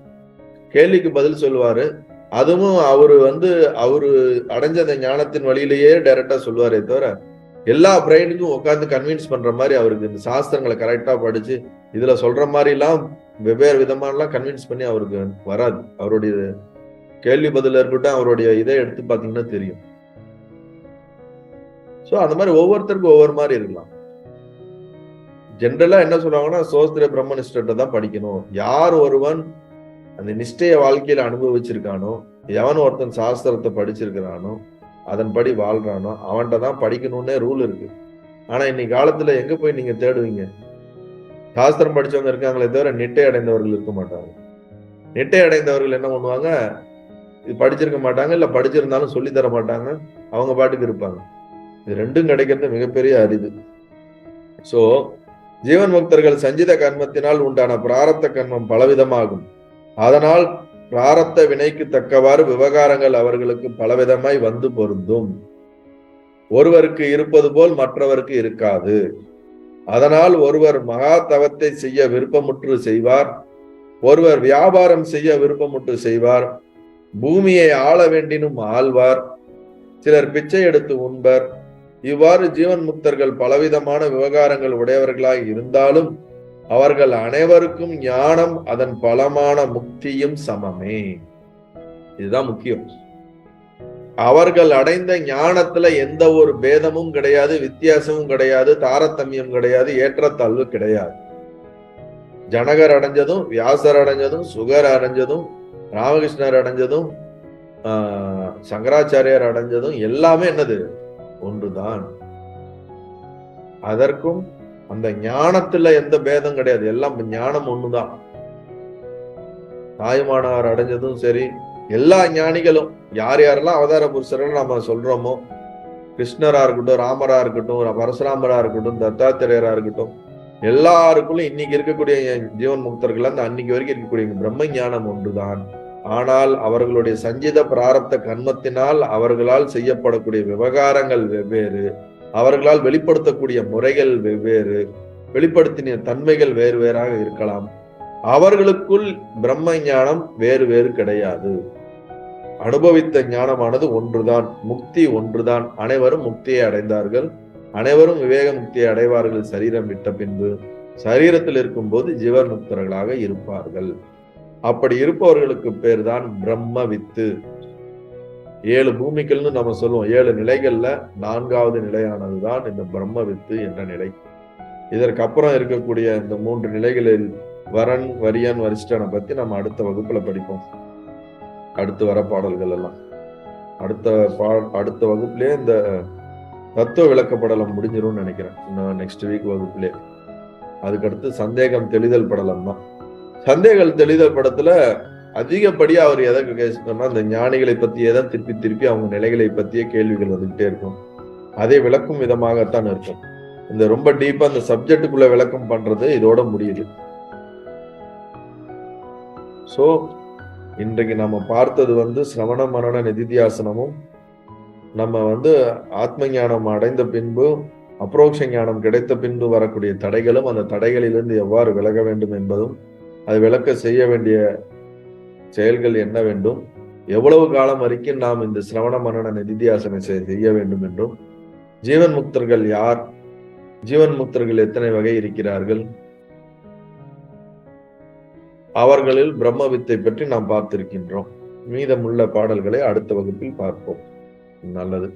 கேள்விக்கு பதில் சொல்லுவாரு. அதுவும் அவரு அடைஞ்ச அந்த ஞானத்தின் வழியிலேயே டைரக்டா சொல்லுவாரே தவிர எல்லா பிரெயினுக்கும் உட்காந்து கன்வின்ஸ் பண்ற மாதிரி அவருக்கு இந்த சாஸ்திரங்களை கரெக்டா படிச்சு இதுல சொல்ற மாதிரி எல்லாம் வெவ்வேறு விதமானலாம் கன்வின்ஸ் பண்ணி அவருக்கு வராது. அவருடைய கேள்வி பதில இருக்கட்டும், அவருடைய இதை எடுத்து பாத்தீங்கன்னா தெரியும். சோ அந்த மாதிரி ஒவ்வொருத்தருக்கும் ஒவ்வொரு மாதிரி இருக்கலாம். ஜென்ரலா என்ன சொல்லுவாங்கன்னா, சோஸ்திர பிரம்ம நிஷ்டத்தை தான் படிக்கணும். யார் ஒருவன் அந்த நிஷ்டைய வாழ்க்கையில அனுபவிச்சிருக்கானோ, எவன் ஒருத்தன் சாஸ்திரத்தை படிச்சிருக்கிறானோ, அதன்படி வாழ்றானோ அவன்கிட்ட தான் படிக்கணும்னே ரூல் இருக்கு. ஆனா இன்னைக்கு காலத்துல எங்க போய் நீங்க தேடுவீங்க? சாஸ்திரம் படிச்சவங்க இருக்காங்களே தவிர நிட்டை அடைந்தவர்கள் இருக்க மாட்டாங்க. நிட்டை அடைந்தவர்கள் என்ன பண்ணுவாங்க, இது படிச்சிருக்க மாட்டாங்க, இல்ல படிச்சிருந்தாலும் சொல்லி தர மாட்டாங்க, அவங்க பாட்டுக்கு இருப்பாங்க. இது ரெண்டும் கிடைக்கிறது மிகப்பெரிய அரிது. சோ ஜீவன் முக்தர்கள் சஞ்சித கர்மத்தினால் உண்டான பிராரத்த கர்மம் பலவிதமாகும். அதனால் பிராரத்த வினைக்கு தக்கவாறு விவகாரங்கள் அவர்களுக்கு பலவிதமாய் பொருந்தும். ஒருவருக்கு இருப்பது போல் மற்றவருக்கு இருக்காது. அதனால் ஒருவர் மகா தவத்தை செய்ய விருப்பமுற்று செய்வார், ஒருவர் வியாபாரம் செய்ய விருப்பமுற்று செய்வார், பூமியை ஆள வேண்டினும் ஆழ்வார், சிலர் பிச்சை எடுத்து உண்பர். இவ்வாறு ஜீவன் முக்தர்கள் பலவிதமான விவகாரங்கள் உடையவர்களாய் இருந்தாலும் அவர்கள் அனைவருக்கும் ஞானம் அதன் பலமான முக்தியும் சமமே. இதுதான் முக்கியம். அவர்கள் அடைந்த ஞானத்துல எந்த ஒரு பேதமும் கிடையாது, வித்தியாசமும் கிடையாது, தாரதமியம் கிடையாது, ஏற்றத்தாழ்வு கிடையாது. ஜனகர் அடைஞ்சதும், வியாசர் அடைஞ்சதும், சுகர் அடைஞ்சதும், ராமகிருஷ்ணர் அடைஞ்சதும், சங்கராச்சாரியார் அடைஞ்சதும் எல்லாமே என்னது? ஒன்றுதான். அதற்கும் அந்த ஞானத்துல எந்த பேதம் கிடையாது, எல்லாம் ஞானம் ஒண்ணுதான். தாயுமானவர் அடைஞ்சதும் சரி, எல்லா ஞானிகளும் யார் யாரெல்லாம் அவதார புருஷர்கள் நம்ம சொல்றோமோ, கிருஷ்ணரா இருக்கட்டும், ராமரா இருக்கட்டும், பரசுராமரா இருக்கட்டும், தத்தாத்திரேயரா இருக்கட்டும், எல்லாருக்குள்ளும் இன்னைக்கு இருக்கக்கூடிய ஜீவன் முக்தர்கள் அந்த அன்னைக்கு வரைக்கும் இருக்கக்கூடிய பிரம்ம ஞானம் ஒன்றுதான். ஆனால் அவர்களுடைய சஞ்சித பிராரப்த கர்மத்தினால் அவர்களால் செய்யப்படக்கூடிய விவகாரங்கள் வெவ்வேறு, அவர்களால் வெளிப்படுத்தக்கூடிய முறைகள் வெவ்வேறு, வெளிப்படுத்தின தன்மைகள் வேறு வேறாக இருக்கலாம். அவர்களுக்குள் பிரம்ம ஞானம் வேறு வேறு கிடையாது. அனுபவித்த ஞானமானது ஒன்றுதான், முக்தி ஒன்றுதான். அனைவரும் முக்தியை அடைந்தார்கள், அனைவரும் விவேக முக்தியை அடைவார்கள் சரீரம் விட்ட பின்பு. சரீரத்தில் இருக்கும் போது ஜீவன் முக்தர்களாக இருப்பார்கள். அப்படி இருப்பவர்களுக்கு பேர் தான் பிரம்ம வித்து. 7 பூமிகள்னு நம்ம சொல்லுவோம். 7 நிலைகள்ல 4வது நிலையானதுதான் இந்த பிரம்ம வித்து என்ற நிலை. இதற்கு அப்புறம் இருக்கக்கூடிய இந்த 3 நிலைகளில் வரன், வரியன், வரிஷ்டனை பத்தி நம்ம அடுத்த வகுப்புல படிப்போம். அடுத்து வர பாடல்கள் எல்லாம் அடுத்த வகுப்புலயே இந்த தத்துவ விளக்கப்படலம் முடிஞ்சிரும்னு நினைக்கிறேன். இன்னும் நெக்ஸ்ட் வீக் வகுப்புலே. அதுக்கடுத்து சந்தேகம் தெளிதல் படலம் தான். சந்தேகம் தெளிதல் படத்துல அதிகப்படியா அவர் எதை கேட்கணும்னா, இந்த ஞானிகளை பத்தியே தான் திருப்பி திருப்பி அவங்க நிலைகளை பத்தியே கேள்விகள் வந்துகிட்டே இருக்கும். அதை விளக்கும் விதமாகத்தான் இருக்கும். இந்த ரொம்ப டீப்பா இந்த சப்ஜெக்டுக்குள்ள விளக்கம் பண்றது இதோட முடியுது. சோ இன்றைக்கு நம்ம பார்த்தது சிரவண மரண நிதித்தியாசனமும், நம்ம ஆத்ம ஞானம் அடைந்த பின்பு அப்ரோக்ஷ ஞானம் கிடைத்த பின்பு வரக்கூடிய தடைகளும், அந்த தடைகளிலிருந்து எவ்வாறு விலக வேண்டும் என்பதும், அதை விளக்க செய்ய வேண்டிய செயல்கள் என்ன வேண்டும், எவ்வளவு காலம் வரைக்கும் நாம் இந்த சிரவண மரண நிதித்தியாசனை செய்ய வேண்டும் என்றும், ஜீவன் முக்தர்கள் யார், ஜீவன் முக்தர்கள் எத்தனை வகை இருக்கிறார்கள், அவர்களில் பிரம்ம வித்தை பற்றி நாம் பார்த்திருக்கின்றோம். மீதமுள்ள பாடல்களை அடுத்த வகுப்பில் பார்ப்போம். நல்லது.